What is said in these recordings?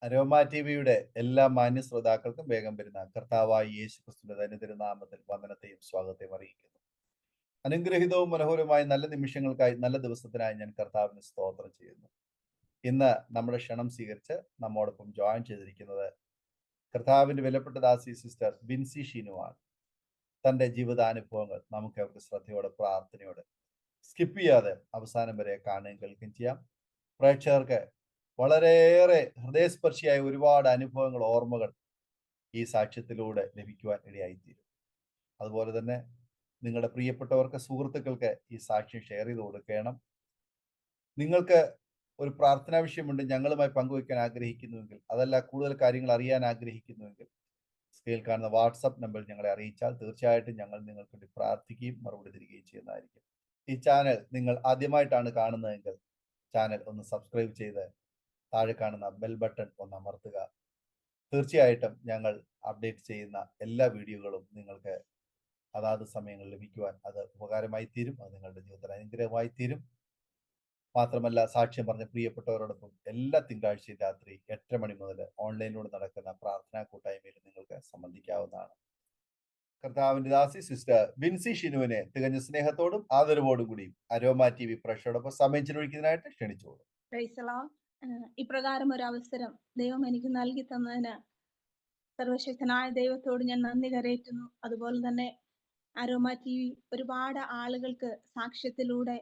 Aroma ടിവിയുടെ എല്ലാ മാന്യ ശ്രോതാക്കൾക്കും വേഗം വരുന്ന കർത്താവായ യേശു ക്രിസ്തുവിന്റെ ധന്യതിരു നാമത്തിൽ വന്ദനത്തെയും സ്വാഗതത്തെയും അറിയിക്കുന്നു. അനുഗ്രഹീതവും മനോഹരവുമായ നല്ല നിമിഷങ്ങൾക്കായി, നല്ല ദിവസത്തിനായി ഞാൻ കർത്താവിന് സ്തോത്രം ചെയ്യുന്നു. ഇന്ന് നമ്മുടെ ക്ഷണം സ്വീകരിച്ച് നമ്മോടൊപ്പം ജോയിൻ ചെയ്തിരിക്കുന്നത് കർത്താവിന്റെ വിലപ്പെട്ട ദാസി സിസ്റ്റർ ബിൻസി ഷിനുവാണ്. തന്റെ ജീവിതാനുഭവങ്ങൾ നമുക്ക് അവർക്ക് ശ്രദ്ധയോടെ, പ്രാർത്ഥനയോടെ സ്കിപ്പ് ചെയ്യാതെ അവസാനം വരെ കാണുകയും കേൾക്കുകയും ചെയ്യാം. പ്രേക്ഷകർക്ക് വളരെയേറെ ഹൃദയസ്പർശിയായ ഒരുപാട് അനുഭവങ്ങൾ, ഓർമ്മകൾ ഈ സാക്ഷ്യത്തിലൂടെ ലഭിക്കുവാൻ ഇടയായിത്തീരും. അതുപോലെ തന്നെ നിങ്ങളുടെ പ്രിയപ്പെട്ടവർക്ക്, സുഹൃത്തുക്കൾക്ക് ഈ സാക്ഷ്യം ഷെയർ ചെയ്ത് കൊടുക്കണം. നിങ്ങൾക്ക് ഒരു പ്രാർത്ഥനാ വിഷയമുണ്ട്, ഞങ്ങളുമായി പങ്കുവയ്ക്കാൻ ആഗ്രഹിക്കുന്നുവെങ്കിൽ, അതല്ല കൂടുതൽ കാര്യങ്ങൾ അറിയാൻ ആഗ്രഹിക്കുന്നുവെങ്കിൽ, സ്ക്രീനിൽ കാണുന്ന വാട്സപ്പ് നമ്പറിൽ ഞങ്ങളെ അറിയിച്ചാൽ തീർച്ചയായിട്ടും ഞങ്ങൾ നിങ്ങൾക്ക് വേണ്ടി പ്രാർത്ഥിക്കുകയും മറുപടി തരികയും ചെയ്യുന്നതായിരിക്കും. ഈ ചാനൽ നിങ്ങൾ ആദ്യമായിട്ടാണ് കാണുന്നതെങ്കിൽ ചാനൽ ഒന്ന് സബ്സ്ക്രൈബ് ചെയ്ത് താഴെ കാണുന്ന ബെൽ ബട്ടൺ ഒന്ന് അമർത്തുക. തീർച്ചയായിട്ടും ഞങ്ങൾ അപ്ഡേറ്റ് ചെയ്യുന്ന എല്ലാ വീഡിയോകളും നിങ്ങൾക്ക് അതാത് സമയങ്ങളിൽ ലഭിക്കുവാൻ അത് ഉപകാരമായി തീരും. അത് നിങ്ങളുടെ ജീവിതത്തിൽ അനുഗ്രഹമായി തീരും. മാത്രമല്ല, സാക്ഷ്യം പറഞ്ഞ പ്രിയപ്പെട്ടവരോടൊപ്പം എല്ലാ തിങ്കളാഴ്ചയും രാത്രി 8:30 മണി മുതൽ ഓൺലൈനിലൂടെ നടക്കുന്ന പ്രാർത്ഥനാ കൂട്ടായ്മയിൽ നിങ്ങൾക്ക് സംബന്ധിക്കാവുന്നതാണ്. കർത്താവിന്റെ ദാസി സിസ്റ്റർ ബിൻസി ഷിനുവിനെ തികഞ്ഞ സ്നേഹത്തോടും ആദരവോടും കൂടി അരോമ ടിവി പ്രേക്ഷകരോടൊപ്പം സമയം ചെലവഴിക്കുന്നതിനായിട്ട് ക്ഷണിച്ചോളൂ. ഇപ്രകാരം ഒരു അവസരം ദൈവം എനിക്ക് നൽകി തന്നതിന് സർവശക്തനായ ദൈവത്തോട് ഞാൻ നന്ദി കരയറ്റുന്നു. അതുപോലെ തന്നെ അരോമ ടി വി ഒരുപാട് ആളുകൾക്ക് സാക്ഷ്യത്തിലൂടെ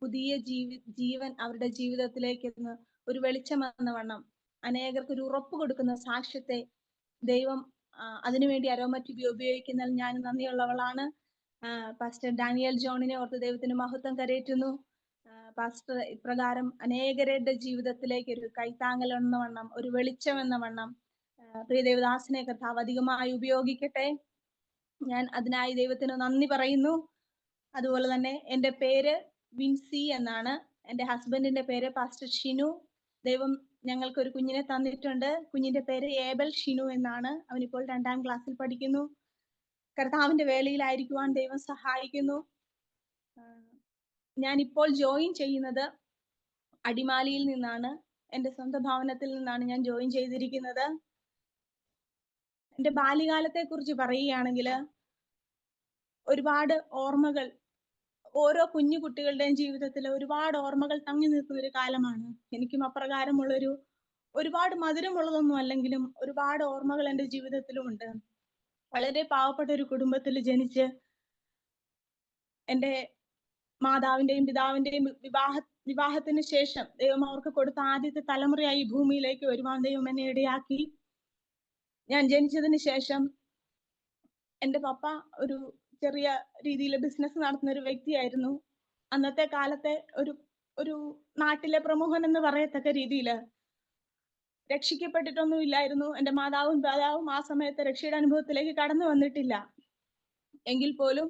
പുതിയ ജീവൻ അവരുടെ ജീവിതത്തിലേക്ക് ഒരു വെളിച്ചം എന്ന വണ്ണം അനേകർക്ക് ഒരു ഉറപ്പ് കൊടുക്കുന്ന സാക്ഷ്യത്തെ ദൈവം അതിനുവേണ്ടി അരോമ ടി വി ഉപയോഗിക്കുന്നതിൽ ഞാൻ നന്ദിയുള്ളവളാണ്. പാസ്റ്റർ ഡാനിയൽ ജോണിനെ ഓർത്ത് ദൈവത്തിന് മഹത്വം കരയറ്റുന്നു. പാസ്റ്റർ ഇപ്രകാരം അനേകരുടെ ജീവിതത്തിലേക്ക് ഒരു കൈത്താങ്ങൽ എന്ന വണ്ണം, ഒരു വെളിച്ചം എന്ന വണ്ണം പ്രിയ ദേവദാസനെ കർത്താവ് അധികമായി ഉപയോഗിക്കട്ടെ. ഞാൻ അതിനായി ദൈവത്തിന് നന്ദി പറയുന്നു. അതുപോലെ തന്നെ എൻ്റെ പേര് വിൻസി എന്നാണ്. എൻ്റെ ഹസ്ബൻഡിന്റെ പേര് പാസ്റ്റർ ഷിനു. ദൈവം ഞങ്ങൾക്ക് ഒരു കുഞ്ഞിനെ തന്നിട്ടുണ്ട്. കുഞ്ഞിന്റെ പേര് ഏബൽ ഷിനു എന്നാണ്. അവനിപ്പോൾ 2ാം ക്ലാസ്സിൽ പഠിക്കുന്നു. കർത്താവിന്റെ വേലയിലായിരിക്കുവാൻ ദൈവം സഹായിക്കുന്നു. ഞാൻ ഇപ്പോൾ ജോയിൻ ചെയ്യുന്നത് അടിമാലിയിൽ നിന്നാണ്. എൻ്റെ സ്വന്തം ഭവനത്തിൽ നിന്നാണ് ഞാൻ ജോയിൻ ചെയ്തിരിക്കുന്നത്. എൻ്റെ ബാല്യകാലത്തെ കുറിച്ച് പറയുകയാണെങ്കിൽ ഒരുപാട് ഓർമ്മകൾ, ഓരോ കുഞ്ഞു കുട്ടികളുടെയും ജീവിതത്തിൽ ഒരുപാട് ഓർമ്മകൾ തങ്ങി നിൽക്കുന്ന ഒരു കാലമാണ്. എനിക്കും അപ്രകാരമുള്ളൊരു ഒരുപാട് മധുരമുള്ളതൊന്നും അല്ലെങ്കിലും ഒരുപാട് ഓർമ്മകൾ എൻ്റെ ജീവിതത്തിലും ഉണ്ട്. വളരെ പാവപ്പെട്ട ഒരു കുടുംബത്തിൽ ജനിച്ച് എൻ്റെ മാതാവിന്റെയും പിതാവിന്റെയും വിവാഹത്തിന് ശേഷം ദൈവം അവർക്ക് കൊടുത്ത ആദ്യത്തെ തലമുറയായി ഈ ഭൂമിയിലേക്ക് വരുവാൻ ദൈവം എന്നെ ഇടയാക്കി. ഞാൻ ജനിച്ചതിന് ശേഷം എൻ്റെ പപ്പ ഒരു ചെറിയ രീതിയിൽ ബിസിനസ് നടത്തുന്ന ഒരു വ്യക്തിയായിരുന്നു. അന്നത്തെ കാലത്തെ ഒരു നാട്ടിലെ പ്രമുഖൻ എന്ന് പറയത്തക്ക രീതിയിൽ രക്ഷിക്കപ്പെട്ടിട്ടൊന്നും ഇല്ലായിരുന്നു. എൻ്റെ മാതാവും പിതാവും ആ സമയത്ത് രക്ഷയുടെ അനുഭവത്തിലേക്ക് കടന്നു വന്നിട്ടില്ല. എങ്കിൽ പോലും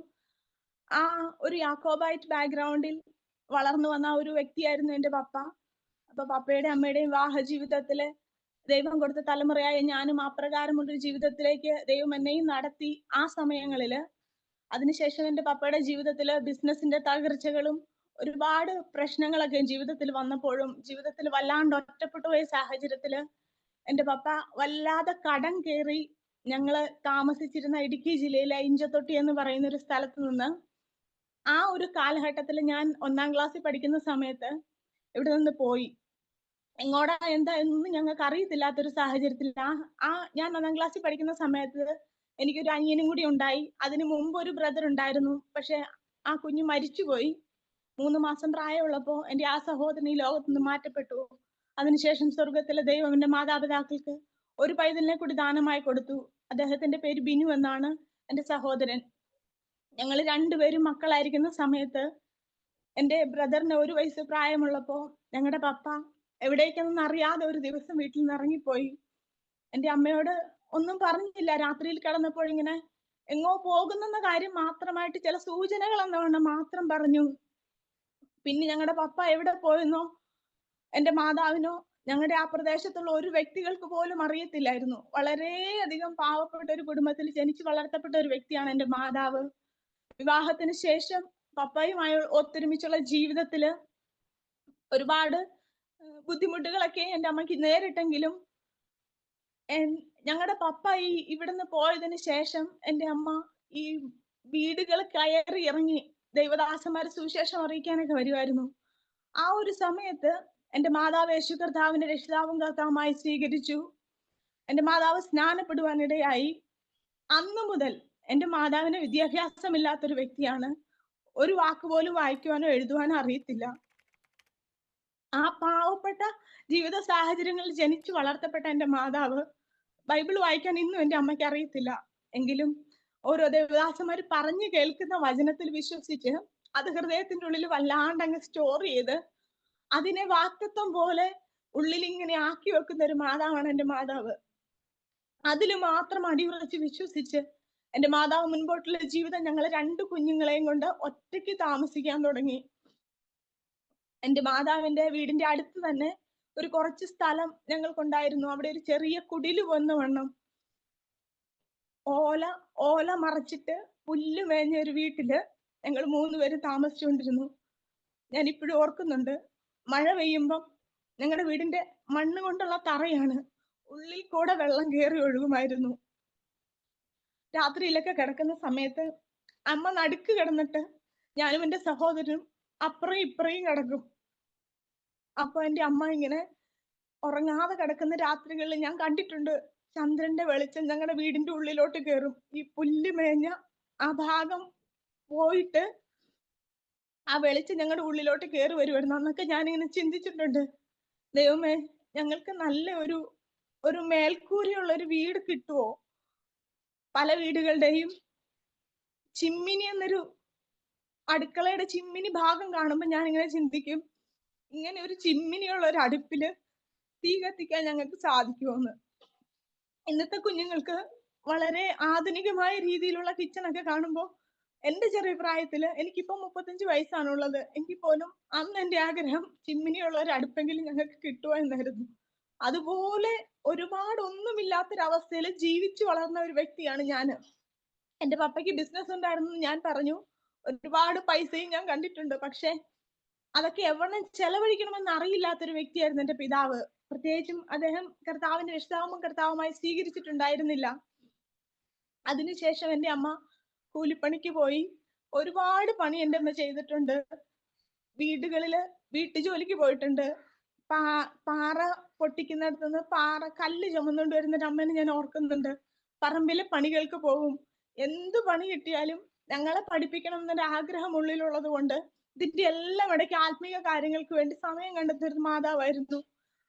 ആ ഒരു യാക്കോബൈറ്റ് ബാക്ക്ഗ്രൗണ്ടിൽ വളർന്നു വന്ന ഒരു വ്യക്തിയായിരുന്നു എൻ്റെ പപ്പ. അപ്പൊ പപ്പയുടെ അമ്മയുടെയും വിവാഹ ജീവിതത്തില് ദൈവം കൊടുത്ത തലമുറയായ ഞാനും അപ്രകാരമുള്ളൊരു ജീവിതത്തിലേക്ക് ദൈവം എന്നെയും നടത്തി. ആ സമയങ്ങളില് അതിനുശേഷം എൻ്റെ പപ്പയുടെ ജീവിതത്തില് ബിസിനസിന്റെ തകർച്ചകളും ഒരുപാട് പ്രശ്നങ്ങളൊക്കെ ജീവിതത്തിൽ വന്നപ്പോഴും, ജീവിതത്തിൽ വല്ലാണ്ട് ഒറ്റപ്പെട്ടു പോയ സാഹചര്യത്തില് എൻ്റെ പപ്പ വല്ലാതെ കടം കയറി ഞങ്ങള് താമസിച്ചിരുന്ന ഇടുക്കി ജില്ലയിലെ ഇഞ്ചത്തൊട്ടി എന്ന് പറയുന്ന ഒരു സ്ഥലത്ത് നിന്ന് ആ ഒരു കാലഘട്ടത്തിൽ ഞാൻ 1ാം ക്ലാസ്സിൽ പഠിക്കുന്ന സമയത്ത് ഇവിടെ നിന്ന് പോയി. എങ്ങോടാ എന്താ എന്ന് ഞങ്ങൾക്ക് അറിയത്തില്ലാത്തൊരു സാഹചര്യത്തിൽ ഞാൻ 1ാം ക്ലാസ്സിൽ പഠിക്കുന്ന സമയത്ത് എനിക്കൊരു അനിയനും കൂടി ഉണ്ടായി. അതിനു മുമ്പ് ഒരു ബ്രദർ ഉണ്ടായിരുന്നു. പക്ഷെ ആ കുഞ്ഞ് മരിച്ചുപോയി. 3 മാസം പ്രായമുള്ളപ്പോൾ എൻ്റെ ആ സഹോദരൻ ഈ ലോകത്ത് നിന്ന് മാറ്റപ്പെട്ടു. അതിനുശേഷം സ്വർഗത്തിലെ ദൈവം എൻ്റെ മാതാപിതാക്കൾക്ക് ഒരു പൈതലിനെ കൂടി ദാനമായി കൊടുത്തു. അദ്ദേഹത്തിന്റെ പേര് ബിനു എന്നാണ്, എൻ്റെ സഹോദരൻ. ഞങ്ങൾ രണ്ടുപേരും മക്കളായിരിക്കുന്ന സമയത്ത് എൻ്റെ ബ്രദറിന് 1 വയസ്സ് പ്രായമുള്ളപ്പോൾ ഞങ്ങളുടെ പപ്പ എവിടേക്കെന്ന് അറിയാതെ ഒരു ദിവസം വീട്ടിൽ നിന്ന് ഇറങ്ങിപ്പോയി. എൻ്റെ അമ്മയോട് ഒന്നും പറഞ്ഞില്ല. രാത്രിയിൽ കിടന്നപ്പോൾ ഇങ്ങനെ എങ്ങോ പോകുന്നെന്ന കാര്യം മാത്രമായിട്ട് ചില സൂചനകൾ എന്നവണ്ണം മാത്രം പറഞ്ഞു. പിന്നെ ഞങ്ങളുടെ പപ്പ എവിടെ പോയെന്നോ എൻ്റെ മാതാവിനോ ഞങ്ങളുടെ ആ പ്രദേശത്തുള്ള ഒരു വ്യക്തികൾക്ക് പോലും അറിയത്തില്ലായിരുന്നു. വളരെയധികം പാവപ്പെട്ട ഒരു കുടുംബത്തിൽ ജനിച്ചു വളർത്തപ്പെട്ട ഒരു വ്യക്തിയാണ് എൻ്റെ മാതാവ്. വിവാഹത്തിന് ശേഷം പപ്പയുമായി ഒത്തൊരുമിച്ചുള്ള ജീവിതത്തില് ഒരുപാട് ബുദ്ധിമുട്ടുകളൊക്കെ എൻ്റെ അമ്മയ്ക്ക് നേരിട്ടെങ്കിലും ഞങ്ങളുടെ പപ്പ ഇവിടുന്ന് പോയതിന് ശേഷം എൻ്റെ അമ്മ ഈ വീടുകൾ കയറി ഇറങ്ങി ദൈവദാസന്മാര് സുവിശേഷം അറിയിക്കാനൊക്കെ വരുമായിരുന്നു. ആ ഒരു സമയത്ത് എൻ്റെ മാതാവ് യേശു കർത്താവിനെ രക്ഷിതാവും കർത്താവുമായി സ്വീകരിച്ചു. എൻ്റെ മാതാവ് സ്നാനപ്പെടുവാനിടയായി. അന്നു മുതൽ എൻ്റെ മാതാവിന് വിദ്യാഭ്യാസമില്ലാത്തൊരു വ്യക്തിയാണ്. ഒരു വാക്ക് പോലും വായിക്കുവാനോ എഴുതുവാനോ അറിയത്തില്ല. ആ പാവപ്പെട്ട ജീവിത സാഹചര്യങ്ങളിൽ ജനിച്ചു വളർത്തപ്പെട്ട എൻ്റെ മാതാവ് ബൈബിൾ വായിക്കാൻ ഇന്നും എൻ്റെ അമ്മയ്ക്ക് അറിയത്തില്ല. എങ്കിലും ഓരോ ദേവദാസന്മാര് പറഞ്ഞു കേൾക്കുന്ന വചനത്തിൽ വിശ്വസിച്ച് അത് ഹൃദയത്തിന്റെ ഉള്ളിൽ വല്ലാണ്ട് അങ്ങ് സ്റ്റോർ ചെയ്ത് അതിനെ വാക്തത്വം പോലെ ഉള്ളിൽ ഇങ്ങനെ ആക്കി വെക്കുന്ന ഒരു മാതാവാണ് എൻ്റെ മാതാവ്. അതിൽ മാത്രം അടിയുറച്ച് വിശ്വസിച്ച് എൻ്റെ മാതാവ് മുൻപോട്ടുള്ള ജീവിതം ഞങ്ങൾ 2 കുഞ്ഞുങ്ങളെയും കൊണ്ട് ഒറ്റയ്ക്ക് താമസിക്കാൻ തുടങ്ങി. എൻ്റെ മാതാവിന്റെ വീടിന്റെ അടുത്ത് തന്നെ ഒരു കുറച്ച് സ്ഥലം ഞങ്ങൾക്കുണ്ടായിരുന്നു. അവിടെ ഒരു ചെറിയ കുടില് വണ്ണം ഓല മറച്ചിട്ട് പുല്ല് മേഞ്ഞ ഒരു വീട്ടില് ഞങ്ങൾ 3 പേര് താമസിച്ചുകൊണ്ടിരുന്നു. ഞാൻ ഇപ്പോഴും ഓർക്കുന്നുണ്ട്. മഴ പെയ്യുമ്പം ഞങ്ങളുടെ വീടിന്റെ മണ്ണ് കൊണ്ടുള്ള തറയാണ്. ഉള്ളിൽ കൂടെ വെള്ളം കയറി ഒഴുകുമായിരുന്നു. രാത്രിയിലൊക്കെ കിടക്കുന്ന സമയത്ത് അമ്മ നടുക്ക് കിടന്നിട്ട് ഞാനും എൻ്റെ സഹോദരനും അപ്പുറം ഇപ്പുറയും കിടക്കും. അപ്പൊ എൻ്റെ അമ്മ ഇങ്ങനെ ഉറങ്ങാതെ കിടക്കുന്ന രാത്രികളിൽ ഞാൻ കണ്ടിട്ടുണ്ട്. ചന്ദ്രന്റെ വെളിച്ചം ഞങ്ങളുടെ വീടിന്റെ ഉള്ളിലോട്ട് കയറും. ഈ പുല്ല് മേഞ്ഞ ആ ഭാഗം പോയിട്ട് ആ വെളിച്ചം ഞങ്ങളുടെ ഉള്ളിലോട്ട് കയറി വരുമായിരുന്നു. അന്നൊക്കെ ഞാനിങ്ങനെ ചിന്തിച്ചിട്ടുണ്ട്, ദൈവമേ ഞങ്ങൾക്ക് നല്ല ഒരു മേൽക്കൂരയുള്ള ഒരു വീട് കിട്ടുമോ? പല വീടുകളുടെയും ചിമ്മിനി എന്നൊരു അടുക്കളയുടെ ചിമ്മിനി ഭാഗം കാണുമ്പോൾ ഞാൻ ഇങ്ങനെ ചിന്തിക്കും, ഇങ്ങനെ ഒരു ചിമ്മിനിയുള്ള ഒരു അടുപ്പില് തീ കത്തിക്കാൻ ഞങ്ങൾക്ക് സാധിക്കുമെന്ന്. ഇന്നത്തെ കുഞ്ഞുങ്ങൾക്ക് വളരെ ആധുനികമായ രീതിയിലുള്ള കിച്ചണൊക്കെ കാണുമ്പോൾ എന്റെ ചെറിയ പ്രായത്തില് എനിക്കിപ്പോ 35 വയസ്സാണുള്ളത്. എങ്കിൽ പോലും അന്ന് എന്റെ ആഗ്രഹം ചിമ്മിനിയുള്ള ഒരു അടുപ്പെങ്കിലും ഞങ്ങൾക്ക് കിട്ടുക എന്നായിരുന്നു. അതുപോലെ ഒരുപാട് ഒന്നുമില്ലാത്തൊരവസ്ഥയിൽ ജീവിച്ചു വളർന്ന ഒരു വ്യക്തിയാണ് ഞാന്. എന്റെ പപ്പയ്ക്ക് ബിസിനസ് ഉണ്ടായിരുന്നു ഞാൻ പറഞ്ഞു. ഒരുപാട് പൈസയും ഞാൻ കണ്ടിട്ടുണ്ട്. പക്ഷെ അതൊക്കെ എവിടെ ചെലവഴിക്കണമെന്ന് അറിയില്ലാത്തൊരു വ്യക്തിയായിരുന്നു എന്റെ പിതാവ്. പ്രത്യേകിച്ചും അദ്ദേഹം കർത്താവിന്റെ രക്ഷിതാവും കർത്താവുമായി സ്വീകരിച്ചിട്ടുണ്ടായിരുന്നില്ല. അതിനുശേഷം എൻ്റെ അമ്മ കൂലിപ്പണിക്ക് പോയി. ഒരുപാട് പണി എൻ്റെ അമ്മ ചെയ്തിട്ടുണ്ട്. വീടുകളില് വീട്ടുജോലിക്ക് പോയിട്ടുണ്ട്. പാറ പൊട്ടിക്കുന്നിടത്തുനിന്ന് കല്ല് ചുമന്നുകൊണ്ട് വരുന്ന ഒരു അമ്മേനെ ഞാൻ ഓർക്കുന്നുണ്ട്. പറമ്പിലെ പണികൾക്ക് പോകും. എന്ത് പണി കിട്ടിയാലും ഞങ്ങളെ പഠിപ്പിക്കണം എന്നൊരു ആഗ്രഹം ഉള്ളിലുള്ളത് കൊണ്ട് ഇതിന്റെ എല്ലാം ഇടയ്ക്ക് ആത്മീയ കാര്യങ്ങൾക്ക് വേണ്ടി സമയം കണ്ടെത്തുന്ന ഒരു മാതാവായിരുന്നു.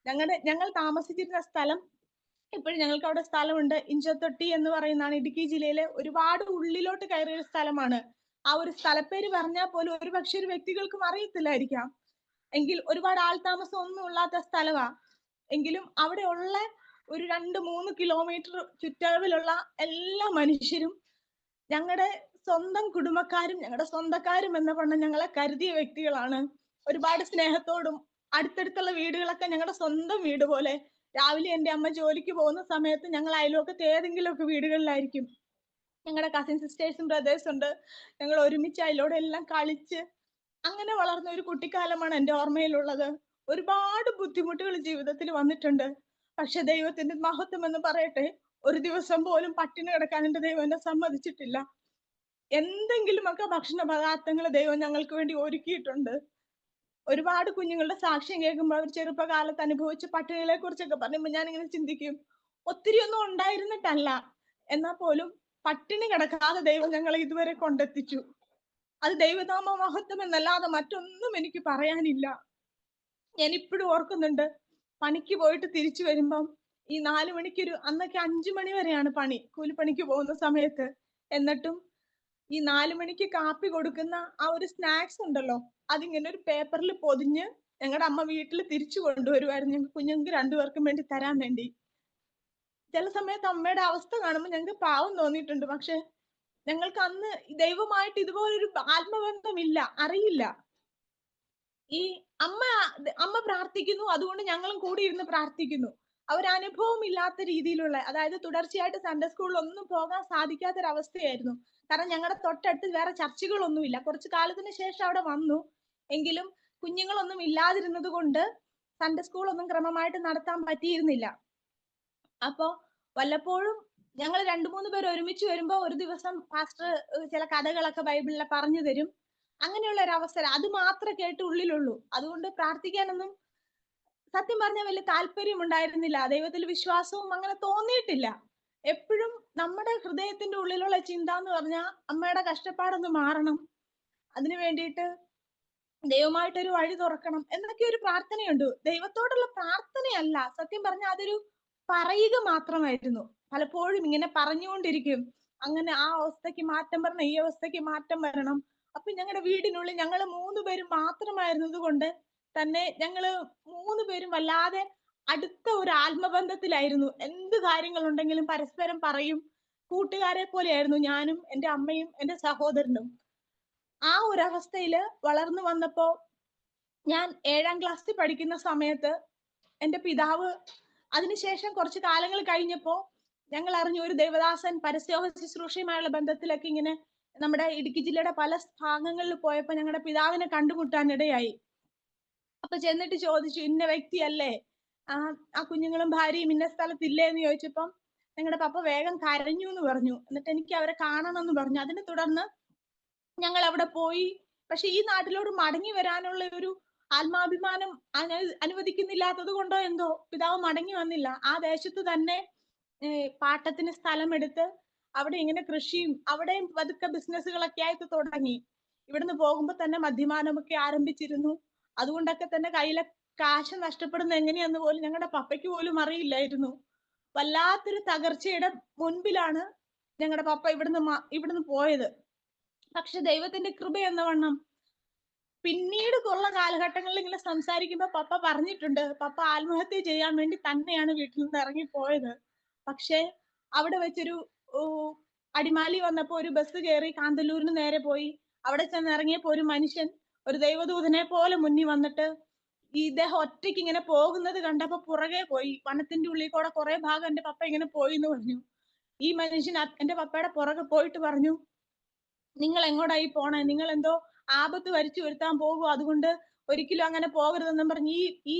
ഞങ്ങൾ താമസിച്ചിരുന്ന സ്ഥലം ഇപ്പോഴും ഞങ്ങൾക്ക് അവിടെ സ്ഥലമുണ്ട്. ഇഞ്ചത്തൊട്ടി എന്ന് പറയുന്നതാണ് ഇടുക്കി ജില്ലയിലെ ഒരുപാട് ഉള്ളിലോട്ട് കയറിയ ഒരു സ്ഥലമാണ്. ആ ഒരു സ്ഥലപ്പേര് പറഞ്ഞാൽ പോലും ഒരു പക്ഷെ ഒരു വ്യക്തികൾക്കും അറിയത്തില്ലായിരിക്കാം. എങ്കിൽ ഒരുപാട് ആൾതാമസം ഒന്നും ഇല്ലാത്ത സ്ഥലമാ. എങ്കിലും അവിടെ ഉള്ള ഒരു 2-3 കിലോമീറ്റർ ചുറ്റളവിലുള്ള എല്ലാ മനുഷ്യരും ഞങ്ങളുടെ സ്വന്തം കുടുംബക്കാരും ഞങ്ങളുടെ സ്വന്തക്കാരും എന്ന വണ്ണം ഞങ്ങളെ കരുതിയ വ്യക്തികളാണ്. ഒരുപാട് സ്നേഹത്തോടും അടുത്തടുത്തുള്ള വീടുകളൊക്കെ ഞങ്ങളുടെ സ്വന്തം വീട് പോലെ. രാവിലെ എൻ്റെ അമ്മ ജോലിക്ക് പോകുന്ന സമയത്ത് ഞങ്ങൾ അയൽവക്കത്ത് ഏതെങ്കിലുമൊക്കെ വീടുകളിലായിരിക്കും. ഞങ്ങളുടെ കസിൻ സിസ്റ്റേഴ്സും ബ്രദേഴ്സും ഉണ്ട്. ഞങ്ങൾ ഒരുമിച്ച് അതിലൂടെ എല്ലാം കളിച്ച് അങ്ങനെ വളർന്ന ഒരു കുട്ടിക്കാലമാണ് എൻ്റെ ഓർമ്മയിലുള്ളത്. ഒരുപാട് ബുദ്ധിമുട്ടുകൾ ജീവിതത്തിൽ വന്നിട്ടുണ്ട്. പക്ഷെ ദൈവത്തിന്റെ മഹത്വം എന്ന് പറയട്ടെ, ഒരു ദിവസം പോലും പട്ടിണി കിടക്കാൻ എൻ്റെ ദൈവം എന്നെ സമ്മതിച്ചിട്ടില്ല. എന്തെങ്കിലുമൊക്കെ ഭക്ഷണ പദാർത്ഥങ്ങൾ ദൈവം ഞങ്ങൾക്ക് വേണ്ടി ഒരുക്കിയിട്ടുണ്ട്. ഒരുപാട് കുഞ്ഞുങ്ങളുടെ സാക്ഷ്യം കേൾക്കുമ്പോൾ അവർ ചെറുപ്പകാലത്ത് അനുഭവിച്ച പട്ടിണികളെ കുറിച്ചൊക്കെ പറയുമ്പോൾ ഞാനിങ്ങനെ ചിന്തിക്കും, ഒത്തിരി ഒന്നും ഉണ്ടായിരുന്നിട്ടല്ല, എന്നാൽ പോലും പട്ടിണി കിടക്കാതെ ദൈവം ഞങ്ങളെ ഇതുവരെ കൊണ്ടെത്തിച്ചു. അത് ദൈവനാമ മഹത്വം എന്നല്ലാതെ മറ്റൊന്നും എനിക്ക് പറയാനില്ല. ഞാൻ ഇപ്പോഴും ഓർക്കുന്നുണ്ട്, പണിക്ക് പോയിട്ട് തിരിച്ചു വരുമ്പം ഈ 4 മണിക്കൊരു അന്നൊക്കെ 5 മണി വരെയാണ് പണി കൂലിപ്പണിക്ക് പോകുന്ന സമയത്ത്. എന്നിട്ടും ഈ 4 മണിക്ക് കാപ്പി കൊടുക്കുന്ന ആ ഒരു സ്നാക്സ് ഉണ്ടല്ലോ, അതിങ്ങനെ ഒരു പേപ്പറിൽ പൊതിഞ്ഞ് ഞങ്ങളുടെ അമ്മ വീട്ടിൽ തിരിച്ചു കൊണ്ടുവരുമായിരുന്നു കുഞ്ഞുങ്ങൾക്ക് 2 പേർക്കും വേണ്ടി തരാൻ വേണ്ടി. ചില സമയത്ത് അമ്മയുടെ അവസ്ഥ കാണുമ്പോൾ ഞങ്ങൾക്ക് പാവം തോന്നിയിട്ടുണ്ട്. പക്ഷെ ഞങ്ങൾക്ക് അന്ന് ദൈവമായിട്ട് ഇതുപോലൊരു ആത്മബന്ധമില്ല, അറിയില്ല. ഈ അമ്മ പ്രാർത്ഥിക്കുന്നു, അതുകൊണ്ട് ഞങ്ങളും കൂടി ഇരുന്ന് പ്രാർത്ഥിക്കുന്നു. അവരനുഭവം ഇല്ലാത്ത രീതിയിലുള്ള, അതായത് തുടർച്ചയായിട്ട് സൺഡേ സ്കൂളിൽ ഒന്നും പോകാൻ സാധിക്കാത്തൊരവസ്ഥയായിരുന്നു. കാരണം ഞങ്ങളുടെ തൊട്ടടുത്ത് വേറെ ചർച്ചുകളൊന്നുമില്ല. കുറച്ചു കാലത്തിന് ശേഷം അവിടെ വന്നു. എങ്കിലും കുഞ്ഞുങ്ങളൊന്നും ഇല്ലാതിരുന്നത് കൊണ്ട് സൺഡേ സ്കൂളൊന്നും ക്രമമായിട്ട് നടത്താൻ പറ്റിയിരുന്നില്ല. അപ്പൊ വല്ലപ്പോഴും ഞങ്ങൾ 2-3 പേര് ഒരുമിച്ച് വരുമ്പോ ഒരു ദിവസം പാസ്റ്റർ ചില കഥകളൊക്കെ ബൈബിളിലെ പറഞ്ഞു തരും. അങ്ങനെയുള്ള ഒരു അവസരം. അത് മാത്രേ കേട്ട് ഉള്ളിലുള്ളൂ. അതുകൊണ്ട് പ്രാർത്ഥിക്കാനൊന്നും സത്യം പറഞ്ഞാൽ വലിയ താല്പര്യം ഉണ്ടായിരുന്നില്ല. ദൈവത്തിൽ വിശ്വാസവും അങ്ങനെ തോന്നിയിട്ടില്ല. എപ്പഴും നമ്മുടെ ഹൃദയത്തിന്റെ ഉള്ളിലുള്ള ചിന്ത എന്ന് പറഞ്ഞാ അമ്മയുടെ കഷ്ടപ്പാടൊന്ന് മാറണം. അതിനു വേണ്ടിയിട്ട് ദൈവമായിട്ടൊരു വഴി തുറക്കണം എന്നൊക്കെ ഒരു പ്രാർത്ഥനയുണ്ട്. ദൈവത്തോടുള്ള പ്രാർത്ഥനയല്ല. സത്യം പറഞ്ഞാൽ അതൊരു പറയുക മാത്രമായിരുന്നു. പലപ്പോഴും ഇങ്ങനെ പറഞ്ഞുകൊണ്ടിരിക്കും. അങ്ങനെ ആ അവസ്ഥയ്ക്ക് മാറ്റം വരണം, ഈ അവസ്ഥയ്ക്ക് മാറ്റം വരണം. അപ്പൊ ഞങ്ങളുടെ വീടിനുള്ളിൽ ഞങ്ങള് 3 പേരും മാത്രമായിരുന്നത് കൊണ്ട് തന്നെ ഞങ്ങള് 3 പേരും വല്ലാതെ അടുത്ത ഒരു ആത്മബന്ധത്തിലായിരുന്നു. എന്ത് കാര്യങ്ങളുണ്ടെങ്കിലും പരസ്പരം പറയും. കൂട്ടുകാരെ പോലെയായിരുന്നു ഞാനും എന്റെ അമ്മയും എന്റെ സഹോദരനും. ആ ഒരവസ്ഥയില് വളർന്നു വന്നപ്പോ ഞാൻ 7ാം ക്ലാസ്സിൽ പഠിക്കുന്ന സമയത്ത് എന്റെ പിതാവ് അതിനുശേഷം കുറച്ച് കാലങ്ങൾ കഴിഞ്ഞപ്പോ ഞങ്ങൾ അറിഞ്ഞു ഒരു ദേവദാസൻ പരസ്യോഹ ശുശ്രൂഷയുമായുള്ള ബന്ധത്തിലൊക്കെ ഇങ്ങനെ നമ്മുടെ ഇടുക്കി ജില്ലയുടെ പല ഭാഗങ്ങളിൽ പോയപ്പോ ഞങ്ങളുടെ പിതാവിനെ കണ്ടുമുട്ടാൻ ഇടയായി. അപ്പൊ ചെന്നിട്ട് ചോദിച്ചു, ഇന്ന വ്യക്തിയല്ലേ ആ കുഞ്ഞുങ്ങളും ഭാര്യയും ഇന്ന സ്ഥലത്തില്ലേ എന്ന് ചോദിച്ചപ്പം ഞങ്ങളുടെ പപ്പ വേഗം കരഞ്ഞു എന്ന് പറഞ്ഞു. എന്നിട്ട് എനിക്ക് അവരെ കാണണം എന്ന് പറഞ്ഞു. അതിനെ തുടർന്ന് ഞങ്ങൾ അവിടെ പോയി. പക്ഷെ ഈ നാട്ടിലോട്ട് മടങ്ങി വരാനുള്ള ഒരു ആത്മാഭിമാനം അനുവദിക്കുന്നില്ലാത്തത് കൊണ്ടോ എന്തോ പിതാവ് മടങ്ങി വന്നില്ല. ആ ദേശത്ത് തന്നെ പാട്ടത്തിന് സ്ഥലമെടുത്ത് അവിടെ ഇങ്ങനെ കൃഷിയും അവിടെയും പതുക്കെ ബിസിനസ്സുകളൊക്കെ ആയിട്ട് തുടങ്ങി. ഇവിടുന്ന് പോകുമ്പോ തന്നെ മദ്യപാനമൊക്കെ ആരംഭിച്ചിരുന്നു. അതുകൊണ്ടൊക്കെ തന്നെ കയ്യിലെ കാശ് നഷ്ടപ്പെടുന്ന എങ്ങനെയാന്ന് പോലും ഞങ്ങളുടെ പപ്പയ്ക്ക് പോലും അറിയില്ലായിരുന്നു. വല്ലാത്തൊരു തകർച്ചയുടെ മുൻപിലാണ് ഞങ്ങളുടെ പപ്പ ഇവിടുന്ന് പോയത്. പക്ഷെ ദൈവത്തിന്റെ കൃപ എന്ന വണ്ണം പിന്നീട് ഉള്ള കാലഘട്ടങ്ങളിൽ ഇങ്ങനെ സംസാരിക്കുമ്പോ പപ്പ പറഞ്ഞിട്ടുണ്ട്, പപ്പ ആത്മഹത്യ ചെയ്യാൻ വേണ്ടി തന്നെയാണ് വീട്ടിൽ നിന്ന് ഇറങ്ങിപ്പോയത്. പക്ഷെ അവിടെ വെച്ചൊരു അടിമാലി വന്നപ്പോ ഒരു ബസ് കയറി കാന്തല്ലൂരിന് നേരെ പോയി. അവിടെ ചെന്ന് ഇറങ്ങിയപ്പോ ഒരു മനുഷ്യൻ ഒരു ദൈവദൂതനെ പോലെ മുന്നിൽ വന്നിട്ട് ഇദ്ദേഹം ഒറ്റയ്ക്ക് ഇങ്ങനെ പോകുന്നത് കണ്ടപ്പോ പുറകെ പോയി. വനത്തിന്റെ ഉള്ളിൽ കൂടെ കുറെ ഭാഗം എന്റെ പപ്പ ഇങ്ങനെ പോയി എന്ന് പറഞ്ഞു. ഈ മനുഷ്യൻ എന്റെ പപ്പയുടെ പുറകെ പോയിട്ട് പറഞ്ഞു, നിങ്ങൾ എങ്ങോട്ടായി പോണേ, നിങ്ങൾ എന്തോ ആപത്ത് വരിച്ചു വരുത്താൻ പോകും, അതുകൊണ്ട് ഒരിക്കലും അങ്ങനെ പോകരുതെന്നും പറഞ്ഞ് ഈ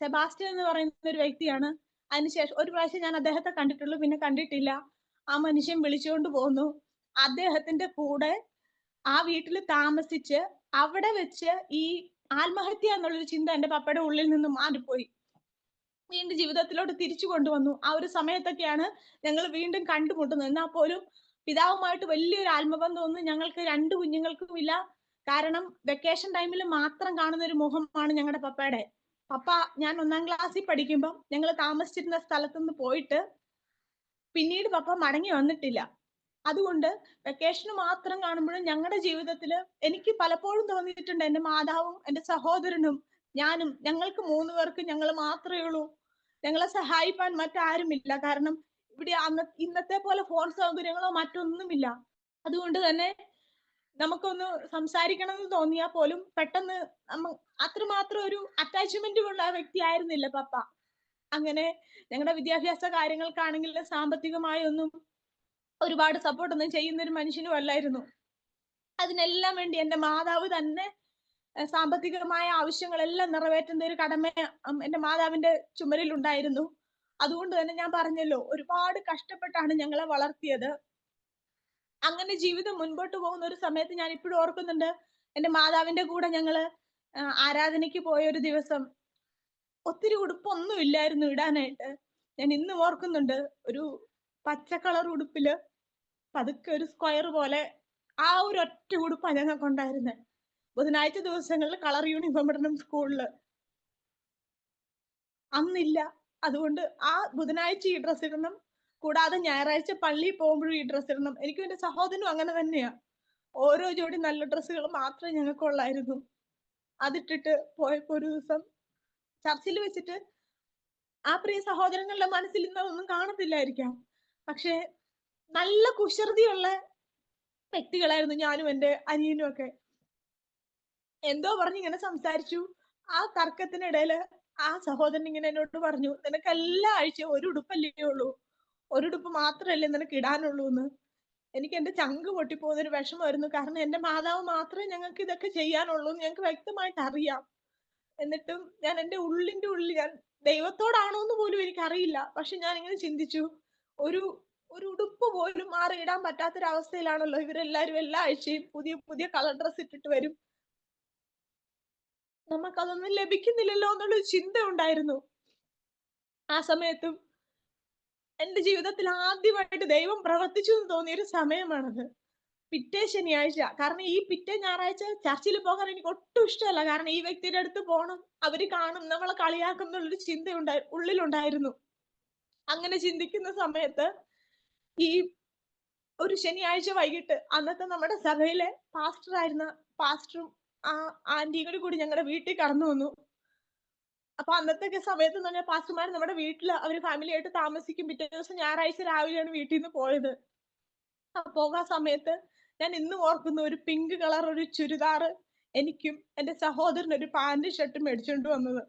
സെബാസ്റ്റ്യൻ എന്ന് പറയുന്ന ഒരു വ്യക്തിയാണ്. അതിനുശേഷം ഒരു പ്രാവശ്യം ഞാൻ അദ്ദേഹത്തെ കണ്ടിട്ടുള്ളൂ, പിന്നെ കണ്ടിട്ടില്ല. ആ മനുഷ്യൻ വിളിച്ചുകൊണ്ട് പോന്നു. അദ്ദേഹത്തിന്റെ കൂടെ ആ വീട്ടിൽ താമസിച്ച് അവിടെ വെച്ച് ഈ ആത്മഹത്യ എന്നുള്ളൊരു ചിന്ത എന്റെ പപ്പയുടെ ഉള്ളിൽ നിന്ന് മാറിപ്പോയി. വീണ്ടും ജീവിതത്തിലോട്ട് തിരിച്ചു കൊണ്ടുവന്നു. ആ ഒരു സമയത്തൊക്കെയാണ് ഞങ്ങൾ വീണ്ടും കണ്ടുമുട്ടുന്നത്. എന്നാൽ പോലും പിതാവുമായിട്ട് വലിയൊരു ആത്മബന്ധമൊന്നും ഞങ്ങൾക്ക് 2 കുഞ്ഞുങ്ങൾക്കും ഇല്ല. കാരണം വെക്കേഷൻ ടൈമിൽ മാത്രം കാണുന്ന ഒരു മുഖമാണ് ഞങ്ങളുടെ പപ്പയുടെ. പപ്പ ഞാൻ 1ാം ക്ലാസ്സിൽ പഠിക്കുമ്പം ഞങ്ങൾ താമസിച്ചിരുന്ന സ്ഥലത്തുനിന്ന് പോയിട്ട് പിന്നീട് പപ്പ മടങ്ങി വന്നിട്ടില്ല. അതുകൊണ്ട് വെക്കേഷന് മാത്രം കാണുമ്പോഴും ഞങ്ങളുടെ ജീവിതത്തിൽ എനിക്ക് പലപ്പോഴും തോന്നിയിട്ടുണ്ട്, എന്റെ മാതാവും എന്റെ സഹോദരനും ഞാനും, ഞങ്ങൾക്ക് 3 പേർക്ക് ഞങ്ങൾ മാത്രമേ ഉള്ളൂ. ഞങ്ങളെ സഹായിപ്പാൻ മറ്റാരുമില്ല. കാരണം ഇവിടെ ഇന്നത്തെ പോലെ ഫോൺ സൗകര്യങ്ങളോ മറ്റൊന്നുമില്ല. അതുകൊണ്ട് തന്നെ നമുക്കൊന്ന് സംസാരിക്കണം എന്ന് തോന്നിയാൽ പോലും പെട്ടെന്ന് അത്രമാത്രം ഒരു അറ്റാച്ച്മെന്റ് ഉള്ള വ്യക്തി ആയിരുന്നില്ല പപ്പ. അങ്ങനെ ഞങ്ങളുടെ വിദ്യാഭ്യാസ കാര്യങ്ങൾക്കാണെങ്കിലും സാമ്പത്തികമായി ഒന്നും ഒരുപാട് സപ്പോർട്ട് ഒന്നും ചെയ്യുന്ന ഒരു മനുഷ്യനും അല്ലായിരുന്നു. അതിനെല്ലാം വേണ്ടി എന്റെ മാതാവ് തന്നെ സാമ്പത്തികമായ ആവശ്യങ്ങളെല്ലാം നിറവേറ്റുന്ന ഒരു കടമ എന്റെ മാതാവിന്റെ ചുമലിൽ ഉണ്ടായിരുന്നു. അതുകൊണ്ട് തന്നെ ഞാൻ പറഞ്ഞല്ലോ, ഒരുപാട് കഷ്ടപ്പെട്ടാണ് ഞങ്ങളെ വളർത്തിയത്. അങ്ങനെ ജീവിതം മുൻപോട്ട് പോകുന്ന ഒരു സമയത്ത് ഞാൻ ഇപ്പോഴും ഓർക്കുന്നുണ്ട്, എന്റെ മാതാവിന്റെ കൂടെ ഞങ്ങള് ആരാധനയ്ക്ക് പോയ ഒരു ദിവസം ഒത്തിരി ഉടുപ്പൊന്നും ഇല്ലായിരുന്നു ഇടാനായിട്ട്. ഞാൻ ഇന്നും ഓർക്കുന്നുണ്ട്, ഒരു പച്ച കളർ ഉടുപ്പില് പതുക്കെ ഒരു സ്ക്വയർ പോലെ ആ ഒരു ഒറ്റ ഉടുപ്പാണ് ഞങ്ങൾക്ക് ഉണ്ടായിരുന്നത്. ബുധനാഴ്ച ദിവസങ്ങളിൽ കളർ യൂണിഫോം ഇടണം സ്കൂളില്. അന്നില്ല. അതുകൊണ്ട് ആ ബുധനാഴ്ച ഈ ഡ്രസ് ഇടണം, കൂടാതെ ഞായറാഴ്ച പള്ളിയിൽ പോകുമ്പോഴും ഈ ഡ്രസ് ഇടണം. എനിക്കും എന്റെ സഹോദരനും അങ്ങനെ തന്നെയാ. ഓരോ ജോഡി നല്ല ഡ്രസ്സുകൾ മാത്രമേ ഞങ്ങൾക്കുള്ളായിരുന്നു. അതിട്ടിട്ട് പോയപ്പോ ഒരു ദിവസം ചർച്ചിൽ വെച്ചിട്ട് ആ പ്രിയ സഹോദരങ്ങളുടെ മനസ്സിൽ ഇന്നൊന്നും കാണത്തില്ലായിരിക്കാം. പക്ഷെ നല്ല കുസൃതിയുള്ള വ്യക്തികളായിരുന്നു ഞാനും എന്റെ അനിയനും ഒക്കെ. എന്തോ പറഞ്ഞ് ഇങ്ങനെ സംസാരിച്ചു. ആ തർക്കത്തിനിടയില് ആ സഹോദരൻ ഇങ്ങനെ എന്നോട് പറഞ്ഞു, നിനക്ക് എല്ലാ ആഴ്ചയും ഒരു ഉടുപ്പല്ലേ ഉള്ളൂ, ഒരു ഉടുപ്പ് മാത്രമല്ലേ നിനക്ക് ഇടാനുള്ളൂ എന്ന്. എനിക്ക് എന്റെ ചങ്ക് പൊട്ടിപ്പോകുന്ന ഒരു വിഷമമായിരുന്നു. കാരണം എന്റെ മാതാവ് മാത്രമേ ഞങ്ങൾക്ക് ഇതൊക്കെ ചെയ്യാനുള്ളൂ എന്ന് ഞങ്ങൾക്ക് വ്യക്തമായിട്ട് അറിയാം. എന്നിട്ടും ഞാൻ എൻ്റെ ഉള്ളിന്റെ ഉള്ളിൽ ഞാൻ ദൈവത്തോടാണോ എന്ന് പോലും എനിക്കറിയില്ല. പക്ഷെ ഞാൻ ഇങ്ങനെ ചിന്തിച്ചു, ഒരു ഒരു ഉടുപ്പ് പോലും മാറിയിടാൻ പറ്റാത്തൊരവസ്ഥയിലാണല്ലോ ഇവരെല്ലാരും എല്ലാ ആഴ്ചയും പുതിയ പുതിയ കളർ ഡ്രസ് ഇട്ടിട്ട് വരും. നമുക്കതൊന്നും ലഭിക്കുന്നില്ലല്ലോ എന്നുള്ളൊരു ചിന്ത ഉണ്ടായിരുന്നു. ആ സമയത്തും എന്റെ ജീവിതത്തിൽ ആദ്യമായിട്ട് ദൈവം പ്രവർത്തിച്ചു എന്ന് തോന്നിയൊരു സമയമാണത്. പിറ്റേ ശനിയാഴ്ച. കാരണം ഈ പിറ്റേ ഞായറാഴ്ച ചർച്ചിൽ പോകാൻ എനിക്ക് ഒട്ടും ഇഷ്ടമല്ല. കാരണം ഈ വ്യക്തിയുടെ അടുത്ത് പോണം, അവര് കാണും, നമ്മളെ കളിയാക്കും എന്നുള്ളൊരു ചിന്ത ഉള്ളിലുണ്ടായിരുന്നു. അങ്ങനെ ചിന്തിക്കുന്ന സമയത്ത് ഈ ഒരു ശനിയാഴ്ച വൈകിട്ട് അന്നത്തെ നമ്മുടെ സഭയിലെ പാസ്റ്ററായിരുന്ന പാസ്റ്ററും ആ ആന്റിയും കൂടി ഞങ്ങളുടെ വീട്ടിൽ കടന്നു വന്നു. അപ്പൊ അന്നത്തെ സമയത്ത് എന്ന് പറഞ്ഞാൽ പാസ്റ്റർമാർ നമ്മുടെ വീട്ടിൽ അവര് ഫാമിലി ആയിട്ട് താമസിക്കും. പിറ്റേ ദിവസം ഞായറാഴ്ച രാവിലെയാണ് വീട്ടിൽ നിന്ന് പോയത്. പോകാൻ സമയത്ത് ഞാൻ ഇന്നും ഓർക്കുന്നു, ഒരു പിങ്ക് കളർ ഒരു ചുരിദാർ എനിക്കും എന്റെ സഹോദരനും ഒരു പാന്റും ഷർട്ടും മേടിച്ചുകൊണ്ട് വന്നത്.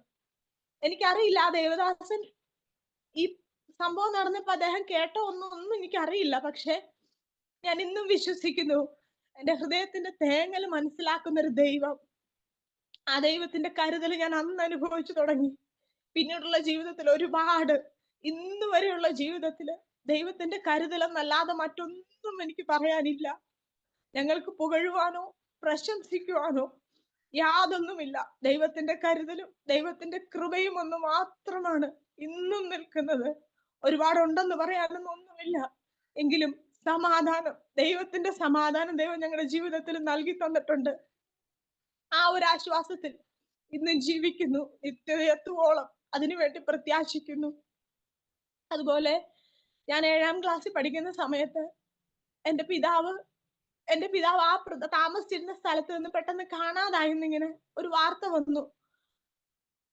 എനിക്കറിയില്ല ആ ദേവദാസൻ ഈ സംഭവം നടന്നപ്പോ അദ്ദേഹം കേട്ടോ ഒന്നും എനിക്കറിയില്ല. പക്ഷെ ഞാൻ ഇന്നും വിശ്വസിക്കുന്നു, എന്റെ ഹൃദയത്തിന്റെ തേങ്ങൽ മനസ്സിലാക്കുന്ന ഒരു ദൈവം, ആ ദൈവത്തിന്റെ കരുതൽ ഞാൻ അന്ന് അനുഭവിച്ചു തുടങ്ങി. പിന്നീടുള്ള ജീവിതത്തിൽ ഒരുപാട്, ഇന്ന് വരെയുള്ള ജീവിതത്തില് ദൈവത്തിന്റെ കരുതലെന്നല്ലാതെ മറ്റൊന്നും എനിക്ക് പറയാനില്ല. ഞങ്ങൾക്ക് പുകഴുവാനോ പ്രശംസിക്കുവാനോ യാതൊന്നുമില്ല. ദൈവത്തിന്റെ കരുതലും ദൈവത്തിന്റെ കൃപയും ഒന്ന് മാത്രമാണ് ഇന്നും നിൽക്കുന്നത്. ഒരുപാടുണ്ടെന്ന് പറയാനൊന്നും ഒന്നുമില്ല. എങ്കിലും സമാധാനം, ദൈവത്തിന്റെ സമാധാനം ദൈവം ഞങ്ങളുടെ ജീവിതത്തിൽ നൽകി തന്നിട്ടുണ്ട്. ആ ഒരു ആശ്വാസത്തിൽ ഇന്ന് ജീവിക്കുന്നു, നിത്യതയെത്തുവോളം അതിനുവേണ്ടി പ്രത്യാശിക്കുന്നു. അതുപോലെ ഞാൻ 7ാം ക്ലാസ്സിൽ പഠിക്കുന്ന സമയത്ത് എന്റെ പിതാവ് ആ താമസിച്ചിരുന്ന സ്ഥലത്ത് നിന്ന് പെട്ടെന്ന് കാണാതായെന്നിങ്ങനെ ഒരു വാർത്ത വന്നു.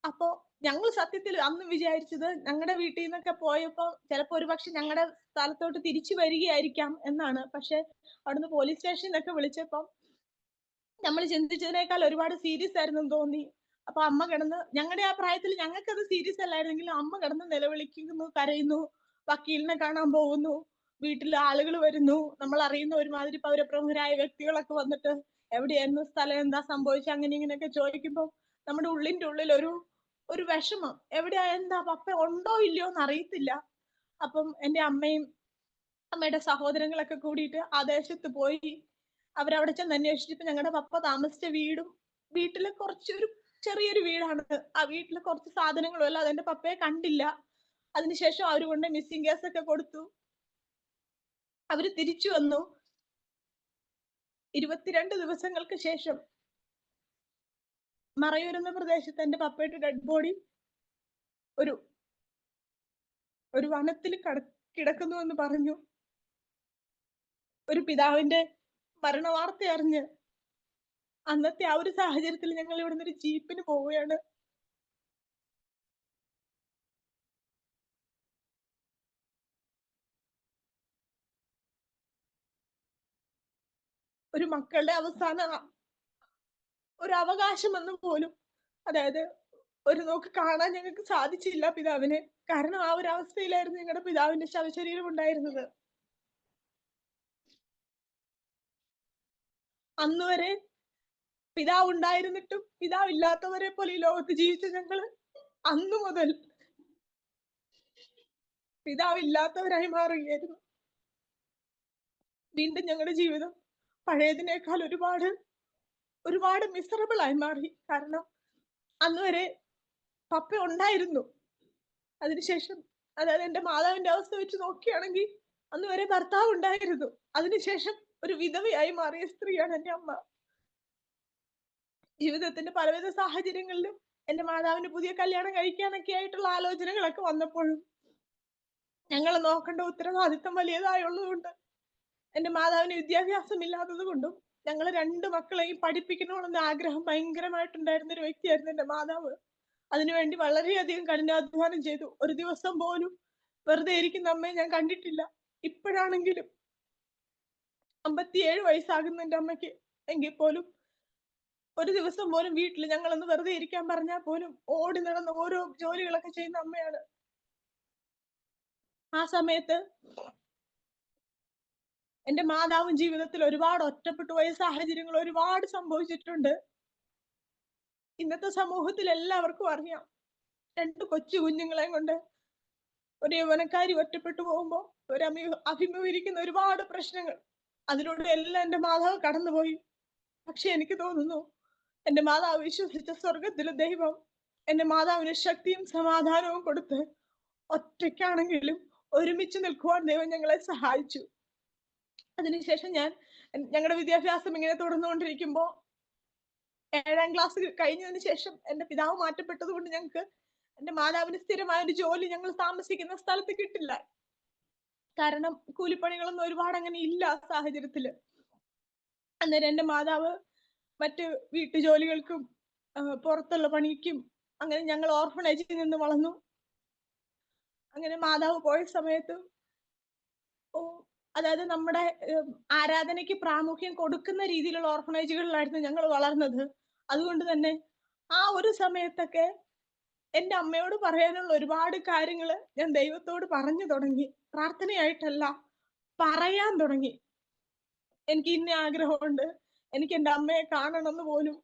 അപ്പോ ഞങ്ങൾ സത്യത്തിൽ അന്ന് വിചാരിച്ചത് ഞങ്ങളുടെ വീട്ടിൽ നിന്നൊക്കെ പോയപ്പോ ചിലപ്പോ ഒരുപക്ഷെ ഞങ്ങളുടെ സ്ഥലത്തോട്ട് തിരിച്ചു വരികയായിരിക്കാം എന്നാണ്. പക്ഷെ അവിടുന്ന് പോലീസ് സ്റ്റേഷനിലൊക്കെ വിളിച്ചപ്പം നമ്മൾ ചിന്തിച്ചതിനേക്കാൾ ഒരുപാട് സീരിയസ് ആയിരുന്നു തോന്നി. അപ്പൊ അമ്മ കിടന്ന്, ഞങ്ങളുടെ ആ പ്രായത്തിൽ ഞങ്ങൾക്കത് സീരിയസ് അല്ലായിരുന്നെങ്കിലും അമ്മ കിടന്ന് നിലവിളിക്കുന്നു, കരയുന്നു, വക്കീലിനെ കാണാൻ പോകുന്നു, വീട്ടിൽ ആളുകൾ വരുന്നു, നമ്മൾ അറിയുന്ന ഒരുമാതിരി പൗരപ്രമുഖരായ വ്യക്തികളൊക്കെ വന്നിട്ട് എവിടെയായിരുന്നു, സ്ഥലം എന്താ സംഭവിച്ചത്, അങ്ങനെ ഇങ്ങനെയൊക്കെ ചോദിക്കുമ്പോൾ നമ്മുടെ ഉള്ളിന്റെ ഉള്ളിൽ ഒരു വിഷമം. എവിടെയാ, എന്താ, പപ്പ ഉണ്ടോ ഇല്ലയോ എന്ന് അറിയത്തില്ല. അപ്പം എന്റെ അമ്മയും അമ്മയുടെ സഹോദരങ്ങളൊക്കെ കൂടിയിട്ട് ആ ദേശത്ത് പോയി അവരവിടെ ചെന്ന് അന്വേഷിച്ചപ്പോ ഞങ്ങളുടെ പപ്പ താമസിച്ച വീട്ടിലെ കുറച്ചൊരു ചെറിയൊരു വീടാണ്. ആ വീട്ടിലെ കുറച്ച് സാധനങ്ങളും എല്ലാം അതെന്റെ പപ്പയെ കണ്ടില്ല. അതിനുശേഷം അവര് കൊണ്ട് മിസ്സിംഗ് കേസ് ഒക്കെ കൊടുത്തു. അവര് തിരിച്ചു വന്നു. 22 ദിവസങ്ങൾക്ക് ശേഷം മറയൂർ എന്ന പ്രദേശത്ത് എന്റെ പപ്പയുടെ ഡെഡ് ബോഡി ഒരു വനത്തിൽ കിടക്കുന്നു എന്ന് പറഞ്ഞു. ഒരു പിതാവിന്റെ മരണവാർത്ത അറിഞ്ഞ് അന്നത്തെ ആ ഒരു സാഹചര്യത്തിൽ ഞങ്ങൾ ഇവിടുന്ന് ഒരു ജീപ്പിന് പോവുകയാണ്. ഒരു മക്കളുടെ അവസാന ഒരു അവകാശം എന്ന് പോലും, അതായത് ഒരു നോക്ക് കാണാൻ ഞങ്ങൾക്ക് സാധിച്ചില്ല പിതാവിനെ. കാരണം ആ ഒരു അവസ്ഥയിലായിരുന്നു ഞങ്ങളുടെ പിതാവിന്റെ ശവശരീരം ഉണ്ടായിരുന്നത്. അന്ന് വരെ പിതാവ് ഉണ്ടായിരുന്നിട്ടും പിതാവില്ലാത്തവരെ പോലെ ഈ ലോകത്ത് ജീവിച്ച ഞങ്ങള് അന്നു മുതൽ പിതാവില്ലാത്തവരായി മാറുകയായിരുന്നു. വീണ്ടും ഞങ്ങളുടെ ജീവിതം പഴയതിനേക്കാൾ ഒരുപാട് മിസറബിൾ ആയി മാറി. കാരണം അന്ന് വരെ പപ്പ ഉണ്ടായിരുന്നു. അതിനുശേഷം, അതായത് എന്റെ മാതാവിന്റെ അവസ്ഥ വെച്ച് നോക്കുകയാണെങ്കിൽ അന്ന് വരെ ഭർത്താവ് ഉണ്ടായിരുന്നു. അതിനുശേഷം ഒരു വിധവയായി മാറിയ സ്ത്രീയാണ് എന്റെ അമ്മ. ജീവിതത്തിന്റെ പലവിധ സാഹചര്യങ്ങളിലും എന്റെ മാതാവിന് പുതിയ കല്യാണം കഴിക്കാനൊക്കെ ആയിട്ടുള്ള ആലോചനകളൊക്കെ വന്നപ്പോഴും ഞങ്ങളെ നോക്കേണ്ട ഉത്തരവാദിത്തം വലിയതായുള്ളതുകൊണ്ട്, എന്റെ മാതാവിന് വിദ്യാഭ്യാസം ഇല്ലാത്തത് കൊണ്ടും ഞങ്ങൾ 2 മക്കളെയും പഠിപ്പിക്കണമെന്ന ആഗ്രഹം ഭയങ്കരമായിട്ടുണ്ടായിരുന്ന ഒരു വ്യക്തിയായിരുന്നു എന്റെ മാതാവ്. അതിനുവേണ്ടി വളരെയധികം കഠിനാധ്വാനം ചെയ്തു. ഒരു ദിവസം പോലും വെറുതെ ഇരിക്കുന്ന അമ്മയെ ഞാൻ കണ്ടിട്ടില്ല. ഇപ്പോഴാണെങ്കിലും 57 വയസ്സാകുന്ന എന്റെ അമ്മയ്ക്ക്, എങ്കിൽ പോലും ഒരു ദിവസം പോലും വീട്ടിൽ ഞങ്ങളൊന്ന് വെറുതെ ഇരിക്കാൻ പറഞ്ഞാൽ പോലും ഓടി നടന്ന് ഓരോ ജോലികളൊക്കെ ചെയ്യുന്ന അമ്മയാണ്. ആ സമയത്ത് എന്റെ മാതാവും ജീവിതത്തിൽ ഒരുപാട് ഒറ്റപ്പെട്ടു പോയ സാഹചര്യങ്ങൾ ഒരുപാട് സംഭവിച്ചിട്ടുണ്ട്. ഇന്നത്തെ സമൂഹത്തിൽ എല്ലാവർക്കും അറിയാം. 2 കൊച്ചു കുഞ്ഞുങ്ങളെയും കൊണ്ട് ഒരു യൗവനക്കാരി ഒറ്റപ്പെട്ടു പോകുമ്പോൾ അഭിമുഖീകരിക്കുന്ന ഒരുപാട് പ്രശ്നങ്ങൾ, അതിലൂടെ എല്ലാം എന്റെ മാതാവ് കടന്നുപോയി. പക്ഷെ എനിക്ക് തോന്നുന്നു എന്റെ മാതാവ് വിശ്വസിച്ച സ്വർഗത്തിലെ ദൈവം എന്റെ മാതാവിന് ശക്തിയും സമാധാനവും കൊടുത്ത് ഒറ്റയ്ക്കാണെങ്കിലും ഒരുമിച്ച് നിൽക്കുവാൻ ദൈവം ഞങ്ങളെ സഹായിച്ചു. അതിനുശേഷം ഞങ്ങളുടെ വിദ്യാഭ്യാസം ഇങ്ങനെ തുടർന്നുകൊണ്ടിരിക്കുമ്പോ 7ാം ക്ലാസ് കഴിഞ്ഞതിന് ശേഷം എന്റെ പിതാവ് മാറ്റപ്പെട്ടത് കൊണ്ട് ഞങ്ങൾക്ക് എന്റെ മാതാവിന് സ്ഥിരമായ ഒരു ജോലി ഞങ്ങൾ താമസിക്കുന്ന സ്ഥലത്ത് കിട്ടില്ല. കാരണം കൂലിപ്പണികളൊന്നും ഒരുപാട് അങ്ങനെ ഇല്ല ആ സാഹചര്യത്തില്. അന്നേരം എന്റെ മാതാവ് മറ്റ് വീട്ടുജോലികൾക്കും പുറത്തുള്ള പണിക്കും അങ്ങനെ ഞങ്ങൾ ഓർഫണേജിൽ നിന്ന് വളർന്നു. അങ്ങനെ മാതാവ് പോയ സമയത്ത് അതായത് നമ്മുടെ ആരാധനയ്ക്ക് പ്രാമുഖ്യം കൊടുക്കുന്ന രീതിയിലുള്ള ഓർഫണേജുകളിലായിരുന്നു ഞങ്ങൾ വളർന്നത്. അതുകൊണ്ട് തന്നെ ആ ഒരു സമയത്തൊക്കെ എന്റെ അമ്മയോട് പറയാനുള്ള ഒരുപാട് കാര്യങ്ങൾ ഞാൻ ദൈവത്തോട് പറഞ്ഞു തുടങ്ങി. പ്രാർത്ഥനയായിട്ടല്ല, പറയാൻ തുടങ്ങി. എനിക്ക് ഇന്ന ആഗ്രഹമുണ്ട്, എനിക്ക് എന്റെ അമ്മയെ കാണണമെന്ന് പോലും.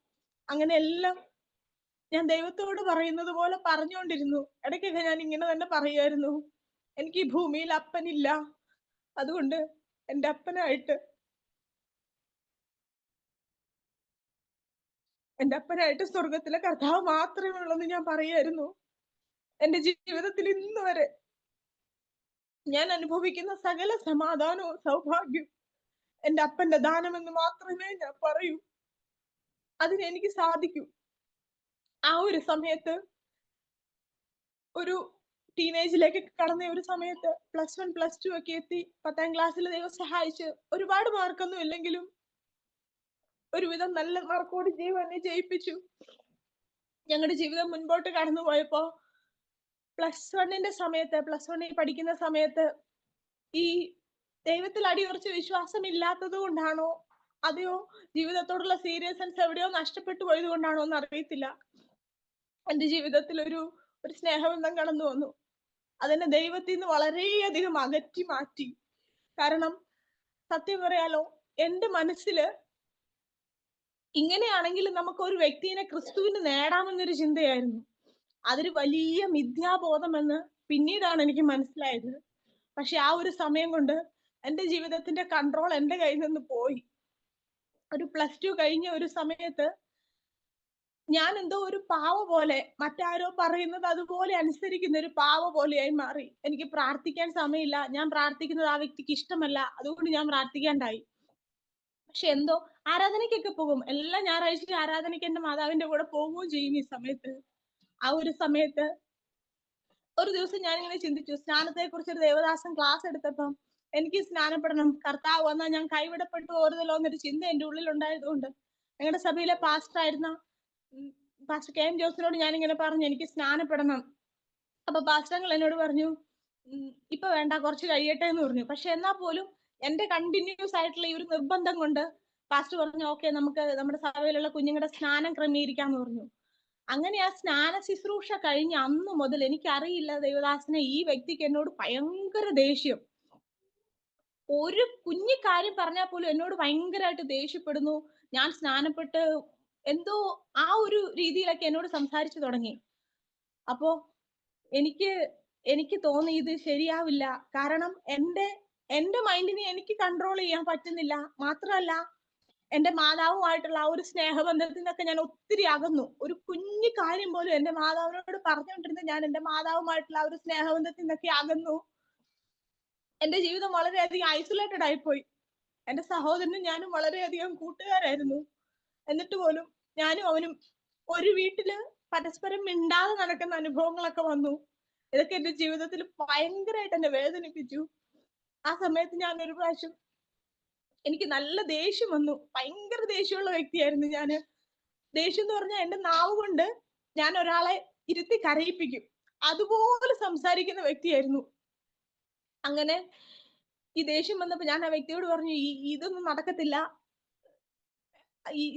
അങ്ങനെ എല്ലാം ഞാൻ ദൈവത്തോട് പറയുന്നത് പോലെ പറഞ്ഞുകൊണ്ടിരുന്നു. ഇടയ്ക്കൊക്കെ ഞാൻ ഇങ്ങനെ തന്നെ പറയുമായിരുന്നു, എനിക്ക് ഈ ഭൂമിയിൽ അപ്പനില്ല, അതുകൊണ്ട് എന്റെ അപ്പനായിട്ട് സ്വർഗത്തിലെ കർത്താവ് മാത്രമേ ഉള്ളെന്ന് ഞാൻ പറയായിരുന്നു. എന്റെ ജീവിതത്തിൽ ഇന്ന് വരെ ഞാൻ അനുഭവിക്കുന്ന സകല സമാധാനവും സൗഭാഗ്യവും എന്റെ അപ്പന്റെ ദാനമെന്ന് മാത്രമേ ഞാൻ പറയൂ. അതിനെനിക്ക് സാധിക്കൂ. ആ ഒരു സമയത്ത് ഒരു ടീനേജിലേക്ക് കടന്ന ഒരു സമയത്ത് +1 +2 ഒക്കെ എത്തി. 10ാം ക്ലാസ്സിൽ ദൈവം സഹായിച്ച് ഒരുപാട് മാർക്കൊന്നും ഇല്ലെങ്കിലും ഒരുവിധം നല്ല മാർക്കോട് ദൈവം എന്നെ ജയിപ്പിച്ചു. ഞങ്ങളുടെ ജീവിതം മുൻപോട്ട് കടന്നു പോയപ്പോ +1ന്റെ സമയത്ത്, +1ൽ പഠിക്കുന്ന സമയത്ത് ഈ ദൈവത്തിൽ അടിയുറച്ച വിശ്വാസം ഇല്ലാത്തത് കൊണ്ടാണോ അതെയോ ജീവിതത്തോടുള്ള സീരിയസ്നെസ് എവിടെയോ നഷ്ടപ്പെട്ടു പോയത് കൊണ്ടാണോ എന്ന് അറിയത്തില്ല, എന്റെ ജീവിതത്തിൽ ഒരു സ്നേഹബന്ധം കടന്നു വന്നു. അതെന്നെ ദൈവത്തിൽ നിന്ന് വളരെയധികം അകറ്റി മാറ്റി. കാരണം സത്യം പറയാലോ, എന്റെ മനസ്സില് ഇങ്ങനെയാണെങ്കിൽ നമുക്ക് ഒരു വ്യക്തിയെ ക്രിസ്തുവിന് നേടാമെന്നൊരു ചിന്തയായിരുന്നു. അതൊരു വലിയ മിഥ്യാബോധമെന്ന് പിന്നീടാണ് എനിക്ക് മനസ്സിലായത്. പക്ഷെ ആ ഒരു സമയം കൊണ്ട് എന്റെ ജീവിതത്തിന്റെ കൺട്രോൾ എന്റെ കയ്യിൽ നിന്ന് പോയി. ഒരു +2 കഴിഞ്ഞ ഒരു സമയത്ത് ഞാൻ എന്തോ ഒരു പാവ പോലെ, മറ്റാരോ പറയുന്നത് അതുപോലെ അനുസരിക്കുന്ന ഒരു പാവ പോലെയായി മാറി. എനിക്ക് പ്രാർത്ഥിക്കാൻ സമയമില്ല, ഞാൻ പ്രാർത്ഥിക്കുന്നത് ആ വ്യക്തിക്ക് ഇഷ്ടമല്ല, അതുകൊണ്ട് ഞാൻ പ്രാർത്ഥിക്കാണ്ടായി. പക്ഷെ എന്തോ ആരാധനയ്ക്കൊക്കെ പോകും, എല്ലാ ഞായറാഴ്ചയും ആരാധനയ്ക്ക് എന്റെ മാതാവിന്റെ കൂടെ പോവുകയും ചെയ്യും. ഈ സമയത്ത് ആ ഒരു സമയത്ത് ഒരു ദിവസം ഞാനിങ്ങനെ ചിന്തിച്ചു, സ്നാനത്തെ കുറിച്ച് ഒരു ദേവദാസൻ ക്ലാസ് എടുത്തപ്പം എനിക്ക് സ്നാനപ്പെടണം, കർത്താവ് വന്നാൽ ഞാൻ കൈവിടപ്പെട്ടു പോരുതല്ലോ എന്നൊരു ചിന്ത എന്റെ ഉള്ളിൽ ഉണ്ടായതുകൊണ്ട് ഞങ്ങളുടെ സഭയിലെ പാസ്റ്റർ KM ജോസിനോട് ഞാനിങ്ങനെ പറഞ്ഞു, എനിക്ക് സ്നാനപ്പെടണം. അപ്പൊ പാസ്റ്റർ എന്നോട് പറഞ്ഞു, ഇപ്പൊ വേണ്ട, കുറച്ച് കഴിയട്ടെ എന്ന് പറഞ്ഞു. പക്ഷെ എന്നാ പോലും എന്റെ കണ്ടിന്യൂസ് ആയിട്ടുള്ള ഈ ഒരു നിർബന്ധം കൊണ്ട് പാസ്റ്റർ പറഞ്ഞു, ഓക്കെ, നമുക്ക് നമ്മുടെ സഭയിലുള്ള കുഞ്ഞുങ്ങളുടെ സ്നാനം ക്രമീകരിക്കാന്ന് പറഞ്ഞു. അങ്ങനെ ആ സ്നാന ശുശ്രൂഷ കഴിഞ്ഞ അന്ന് മുതൽ എനിക്കറിയില്ല ദൈവദാസനെ, ഈ വ്യക്തിക്ക് എന്നോട് ഭയങ്കര ദേഷ്യം. ഒരു കുഞ്ഞു കാര്യം പറഞ്ഞാൽ പോലും എന്നോട് ഭയങ്കരമായിട്ട് ദേഷ്യപ്പെടുന്നു. ഞാൻ സ്നാനപ്പെട്ട് എന്തോ ആ ഒരു രീതിയിലൊക്കെ എന്നോട് സംസാരിച്ചു തുടങ്ങി. അപ്പോ എനിക്ക് തോന്നി ഇത് ശരിയാവില്ല. കാരണം എന്റെ മൈൻഡിനെ എനിക്ക് കൺട്രോൾ ചെയ്യാൻ പറ്റുന്നില്ല. മാത്രമല്ല എന്റെ മാതാവുമായിട്ടുള്ള ആ ഒരു സ്നേഹബന്ധത്തിൽ നിന്നൊക്കെ ഞാൻ ഒത്തിരി അകന്നു. ഒരു കുഞ്ഞു കാര്യം പോലും എന്റെ മാതാവിനോട് പറഞ്ഞുകൊണ്ടിരുന്ന ഞാൻ എന്റെ മാതാവുമായിട്ടുള്ള ആ ഒരു സ്നേഹബന്ധത്തിൽ നിന്നൊക്കെ അകന്നു. എന്റെ ജീവിതം വളരെയധികം ഐസൊലേറ്റഡ് ആയിപ്പോയി. എന്റെ സഹോദരനും ഞാനും വളരെയധികം കൂട്ടുകാരായിരുന്നു. എന്നിട്ട് പോലും ഞാനും അവനും ഒരു വീട്ടില് പരസ്പരം മിണ്ടാതെ നടക്കുന്ന അനുഭവങ്ങളൊക്കെ വന്നു. ഇതൊക്കെ എന്റെ ജീവിതത്തിൽ ഭയങ്കരമായിട്ട് എന്നെ വേദനിപ്പിച്ചു. ആ സമയത്ത് ഞാൻ ഒരു പ്രാവശ്യം എനിക്ക് നല്ല ദേഷ്യം വന്നു. ഭയങ്കര ദേഷ്യമുള്ള വ്യക്തിയായിരുന്നു ഞാന്. ദേഷ്യം എന്ന് പറഞ്ഞാൽ എന്റെ നാവ് കൊണ്ട് ഞാൻ ഒരാളെ ഇരുത്തി കരയിപ്പിക്കും, അതുപോലെ സംസാരിക്കുന്ന വ്യക്തിയായിരുന്നു. അങ്ങനെ ഈ ദേഷ്യം വന്നപ്പോ ഞാൻ ആ വ്യക്തിയോട് പറഞ്ഞു, ഇതൊന്നും നടക്കത്തില്ല,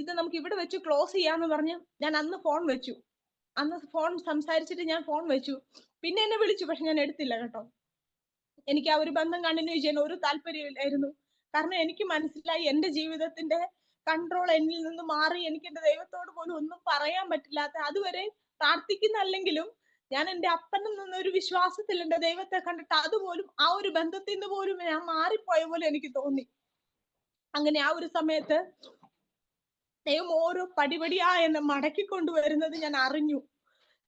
ഇത് നമുക്ക് ഇവിടെ വെച്ച് ക്ലോസ് ചെയ്യാന്ന് പറഞ്ഞ് ഞാൻ അന്ന് ഫോൺ വെച്ചു. അന്ന് ഫോൺ സംസാരിച്ചിട്ട് ഞാൻ ഫോൺ വെച്ചു. പിന്നെ എന്നെ വിളിച്ചു, പക്ഷെ ഞാൻ എടുത്തില്ല കേട്ടോ. എനിക്ക് ആ ഒരു ബന്ധം കണ്ടിന്യൂ ചെയ്യാൻ ഒരു താല്പര്യമില്ലായിരുന്നു. കാരണം എനിക്ക് മനസ്സിലായി എന്റെ ജീവിതത്തിന്റെ കൺട്രോൾ എന്നിൽ നിന്ന് മാറി എനിക്ക് എന്റെ ദൈവത്തോട് പോലും ഒന്നും പറയാൻ പറ്റില്ലാത്ത, അതുവരെ പ്രാർത്ഥിക്കുന്നല്ലെങ്കിലും ഞാൻ എന്റെ അപ്പനിൽ നിന്ന് ഒരു വിശ്വാസത്തിൽ എന്റെ ദൈവത്തെ കണ്ടിട്ട് അതുപോലും ആ ഒരു ബന്ധത്തിൽ നിന്ന് പോലും ഞാൻ മാറിപ്പോയ പോലെ എനിക്ക് തോന്നി. അങ്ങനെ ആ ഒരു സമയത്ത് ദൈവം ഓരോ പടിപടിയാ എന്നെ മടക്കിക്കൊണ്ടുവരുന്നത് ഞാൻ അറിഞ്ഞു.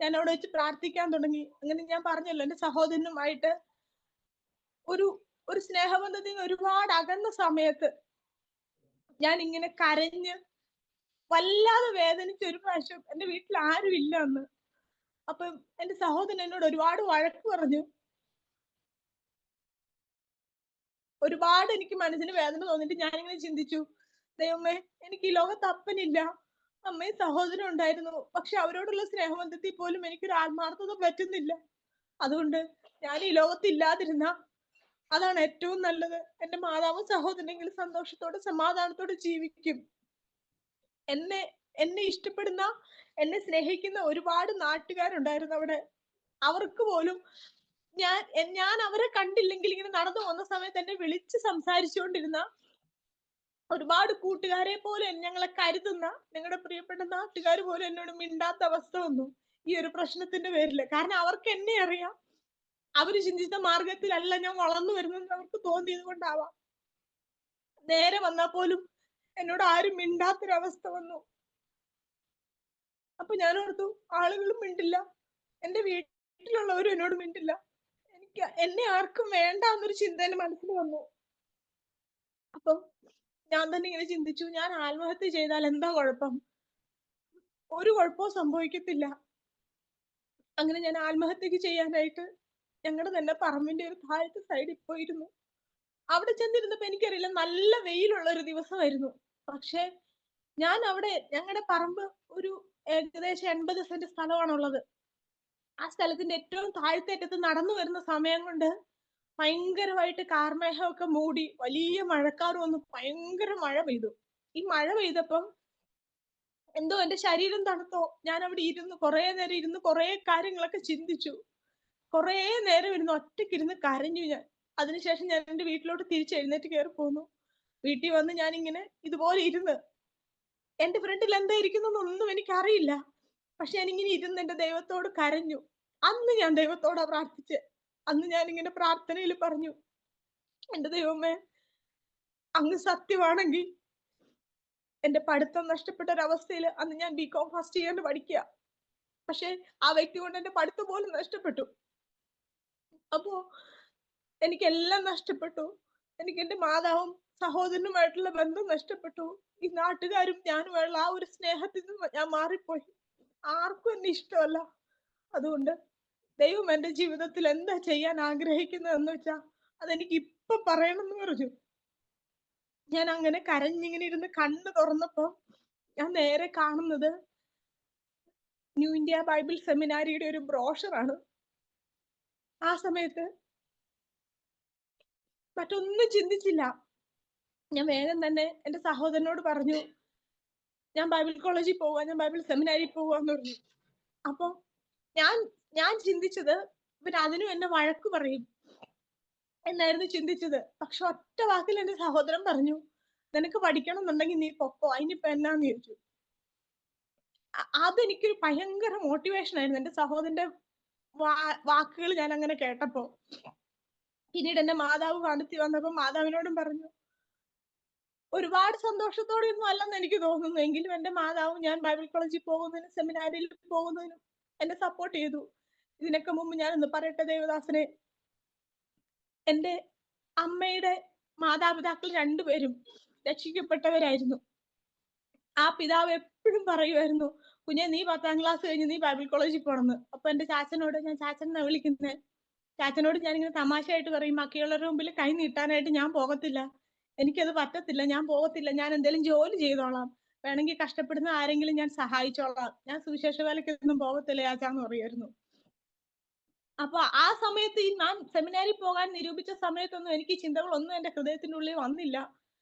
ഞാൻ അവിടെ വെച്ച് പ്രാർത്ഥിക്കാൻ തുടങ്ങി. അങ്ങനെ ഞാൻ പറഞ്ഞല്ലോ, എന്റെ സഹോദരനുമായിട്ട് ഒരു ഒരു സ്നേഹബന്ധത്തിൽ നിന്ന് ഒരുപാട് അകന്ന സമയത്ത് ഞാൻ ഇങ്ങനെ കരഞ്ഞ് വല്ലാതെ വേദനിച്ച് ഒരു പ്രാവശ്യം എന്റെ വീട്ടിൽ ആരും ഇല്ല അന്ന്. അപ്പൊ എന്റെ സഹോദരൻ എന്നോട് ഒരുപാട് വഴക്ക് പറഞ്ഞു. ഒരുപാട് എനിക്ക് മനസ്സിന് വേദന തോന്നിയിട്ട് ഞാനിങ്ങനെ ചിന്തിച്ചു, ദൈവമേ, എനിക്ക് ഈ ലോകത്ത് അപ്പനില്ല, അമ്മയും സഹോദരൻ ഉണ്ടായിരുന്നു, പക്ഷെ അവരോടുള്ള സ്നേഹബന്ധത്തിൽ പോലും എനിക്കൊരു ആത്മാർത്ഥത പറ്റുന്നില്ല. അതുകൊണ്ട് ഞാൻ ഈ ലോകത്ത് ഇല്ലാതിരുന്ന അതാണ് ഏറ്റവും നല്ലത്. എന്റെ മാതാവും സഹോദരനെങ്കിലും സന്തോഷത്തോടെ സമാധാനത്തോടെ ജീവിക്കും. എന്നെ എന്നെ ഇഷ്ടപ്പെടുന്ന, എന്നെ സ്നേഹിക്കുന്ന ഒരുപാട് നാട്ടുകാരുണ്ടായിരുന്നു അവിടെ. അവർക്ക് പോലും ഞാൻ അവരെ കണ്ടില്ലെങ്കിൽ ഇങ്ങനെ നടന്നു പോകുന്ന സമയത്ത് എന്നെ വിളിച്ച് സംസാരിച്ചുകൊണ്ടിരുന്ന ഒരുപാട് കൂട്ടുകാരെ പോലും ഞങ്ങളെ കരുതുന്ന ഞങ്ങളുടെ പ്രിയപ്പെട്ട നാട്ടുകാർ പോലും എന്നോട് മിണ്ടാത്ത അവസ്ഥ വന്നു ഈ ഒരു പ്രശ്നത്തിന്റെ പേരില്. കാരണം അവർക്ക് എന്നെ അറിയാം. അവര് ചിന്തിച്ച മാർഗത്തിലല്ല ഞാൻ വളർന്നു വരുന്നത് അവർക്ക് തോന്നിയത് കൊണ്ടാവാം. നേരെ വന്നാൽ പോലും എന്നോട് ആരും മിണ്ടാത്തൊരവസ്ഥ വന്നു. അപ്പൊ ഞാൻ ഓർത്തു, ആളുകളും മിണ്ടില്ല, എന്റെ വീട്ടിലുള്ളവരും എന്നോട് മിണ്ടില്ല, എന്നെ ആർക്കും വേണ്ട എന്നൊരു ചിന്ത എന്റെ മനസ്സിൽ വന്നു. അപ്പൊ ഞാൻ തന്നെ ഇങ്ങനെ ചിന്തിച്ചു, ഞാൻ ആത്മഹത്യ ചെയ്താൽ എന്താ കുഴപ്പം? ഒരു കുഴപ്പവും സംഭവിക്കത്തില്ല. അങ്ങനെ ഞാൻ ആത്മഹത്യക്ക് ചെയ്യാനായിട്ട് ഞങ്ങളുടെ തന്നെ പറമ്പിന്റെ ഒരു താഴത്തെ സൈഡിൽ പോയിരുന്നു. അവിടെ ചെന്നിരുന്നപ്പോ എനിക്കറിയില്ല, നല്ല വെയിലുള്ള ഒരു ദിവസമായിരുന്നു. പക്ഷെ ഞാൻ അവിടെ, ഞങ്ങളുടെ പറമ്പ് ഒരു ഏകദേശം 80 സെന്റ് സ്ഥലമാണുള്ളത്. ആ സ്ഥലത്തിന്റെ ഏറ്റവും താഴത്തെ അറ്റത്ത് നടന്നു വരുന്ന സമയം കൊണ്ട് ഭയങ്കരമായിട്ട് കാർമേഘമൊക്കെ മൂടി വലിയ മഴക്കാർ വന്നു ഭയങ്കര മഴ പെയ്തു. ഈ മഴ പെയ്തപ്പം എന്തോ എന്റെ ശരീരം തണുത്തോ, ഞാൻ അവിടെ ഇരുന്ന് കുറെ നേരം ഇരുന്ന് കുറെ കാര്യങ്ങളൊക്കെ ചിന്തിച്ചു. കുറെ നേരം ഇരുന്ന് ഒറ്റയ്ക്കിരുന്ന് കരഞ്ഞു ഞാൻ. അതിനുശേഷം ഞാൻ എന്റെ വീട്ടിലോട്ട് തിരിച്ച് എഴുന്നേറ്റ് കയറി പോന്നു. വീട്ടിൽ വന്ന് ഞാൻ ഇങ്ങനെ ഇതുപോലെ ഇരുന്ന്, എന്റെ ഫ്രണ്ടിൽ എന്താ ഇരിക്കുന്നൊന്നും എനിക്കറിയില്ല. പക്ഷെ ഞാനിങ്ങനെ ഇരുന്ന് എന്റെ ദൈവത്തോട് കരഞ്ഞു. അന്ന് ഞാൻ ദൈവത്തോടാ പ്രാർത്ഥിച്ച്. അന്ന് ഞാൻ ഇങ്ങനെ പ്രാർത്ഥനയിൽ പറഞ്ഞു, എന്റെ ദൈവമേ, അങ്ങ് സത്യമാണെങ്കിൽ എന്റെ പഠിത്തം നഷ്ടപ്പെട്ട ഒരവസ്ഥയിൽ അന്ന് ഞാൻ ബികോം ഫസ്റ്റ് ഇയറിന് പഠിക്കുക. പക്ഷെ ആ വ്യക്തി കൊണ്ട് എന്റെ പഠിത്തം പോലും നഷ്ടപ്പെട്ടു. അപ്പോ എനിക്കെല്ലാം നഷ്ടപ്പെട്ടു. എനിക്ക് എന്റെ മാതാവും സഹോദരനുമായിട്ടുള്ള ബന്ധം നഷ്ടപ്പെട്ടു. ഈ നാട്ടുകാരും ഞാനുമായുള്ള ആ ഒരു സ്നേഹത്തിൽ നിന്ന് ഞാൻ മാറിപ്പോയി. ആർക്കും എന്നെ ഇഷ്ടമല്ല. അതുകൊണ്ട് ദൈവം എന്റെ ജീവിതത്തിൽ എന്താ ചെയ്യാൻ ആഗ്രഹിക്കുന്നതെന്ന് വെച്ചാ അതെനിക്ക് ഇപ്പൊ പറയണമെന്ന് പറഞ്ഞു. ഞാൻ അങ്ങനെ കരഞ്ഞിങ്ങനെ ഇരുന്ന് കണ്ണ് തുറന്നപ്പോ ഞാൻ നേരെ കാണുന്നത് ന്യൂ ഇന്ത്യ ബൈബിൾ സെമിനാരിയുടെ ഒരു ബ്രോഷറാണ്. ആ സമയത്ത് മറ്റൊന്നും ചിന്തിച്ചില്ല. ഞാൻ വേഗം തന്നെ എന്റെ സഹോദരനോട് പറഞ്ഞു, ഞാൻ ബൈബിൾ കോളേജിൽ പോവാ, ഞാൻ ബൈബിൾ സെമിനാരിൽ പോവാന്ന് പറഞ്ഞു. അപ്പൊ ഞാൻ ചിന്തിച്ചത് ഇവർ അതിനും എന്നെ വഴക്ക് പറയും എന്നായിരുന്നു ചിന്തിച്ചത്. പക്ഷെ ഒറ്റ വാക്കിൽ എന്റെ സഹോദരൻ പറഞ്ഞു, നിനക്ക് പഠിക്കണം എന്നുണ്ടെങ്കിൽ നീ പൊക്കോ, അതിനിപ്പോ എന്നാന്ന് ചോദിച്ചു. അതെനിക്കൊരു ഭയങ്കര മോട്ടിവേഷൻ ആയിരുന്നു. എന്റെ സഹോദരന്റെ വാക്കുകൾ ഞാൻ അങ്ങനെ കേട്ടപ്പോ. പിന്നീട് എന്റെ മാതാവ് കാണിച്ചു വന്നപ്പോ മാതാവിനോടും പറഞ്ഞു. ഒരുപാട് സന്തോഷത്തോടെ ഒന്നും അല്ലെന്ന് എനിക്ക് തോന്നുന്നു, എങ്കിലും എന്റെ മാതാവും ഞാൻ ബൈബിൾ കോളേജിൽ പോകുന്നതിനും സെമിനാരിൽ പോകുന്നതിനും എന്നെ സപ്പോർട്ട് ചെയ്തു. ഇതിനൊക്കെ മുമ്പ് ഞാൻ ഒന്ന് പറയട്ടെ ദേവദാസനെ, എന്റെ അമ്മയുടെ മാതാപിതാക്കൾ രണ്ടുപേരും രക്ഷിക്കപ്പെട്ടവരായിരുന്നു. ആ പിതാവ് എപ്പോഴും പറയുമായിരുന്നു, കുഞ്ഞെ നീ 10ാം ക്ലാസ് കഴിഞ്ഞ് നീ ബൈബിൾ കോളേജിൽ പോണെന്ന്. അപ്പൊ എന്റെ ചാച്ചനോട്, ഞാൻ ചാച്ചനെ വിളിക്കുന്നത്, ചാച്ചനോട് ഞാനിങ്ങനെ തമാശയായിട്ട് പറയും, ബാക്കിയുള്ളവരുടെ മുമ്പിൽ കൈ നീട്ടാനായിട്ട് ഞാൻ പോകത്തില്ല, എനിക്കത് പറ്റത്തില്ല, ഞാൻ പോകത്തില്ല, ഞാൻ എന്തെങ്കിലും ജോലി ചെയ്തോളാം, വേണമെങ്കിൽ കഷ്ടപ്പെടുന്ന ആരെങ്കിലും ഞാൻ സഹായിച്ചോളാം, ഞാൻ സുവിശേഷ വേലയ്ക്കൊന്നും പോകത്തില്ല ചാച്ചാന്ന് പറയുമായിരുന്നു. അപ്പൊ ആ സമയത്ത് ഞാൻ സെമിനാരിൽ പോകാൻ നിരൂപിച്ച സമയത്തൊന്നും എനിക്ക് ചിന്തകളൊന്നും എന്റെ ഹൃദയത്തിനുള്ളിൽ വന്നില്ല.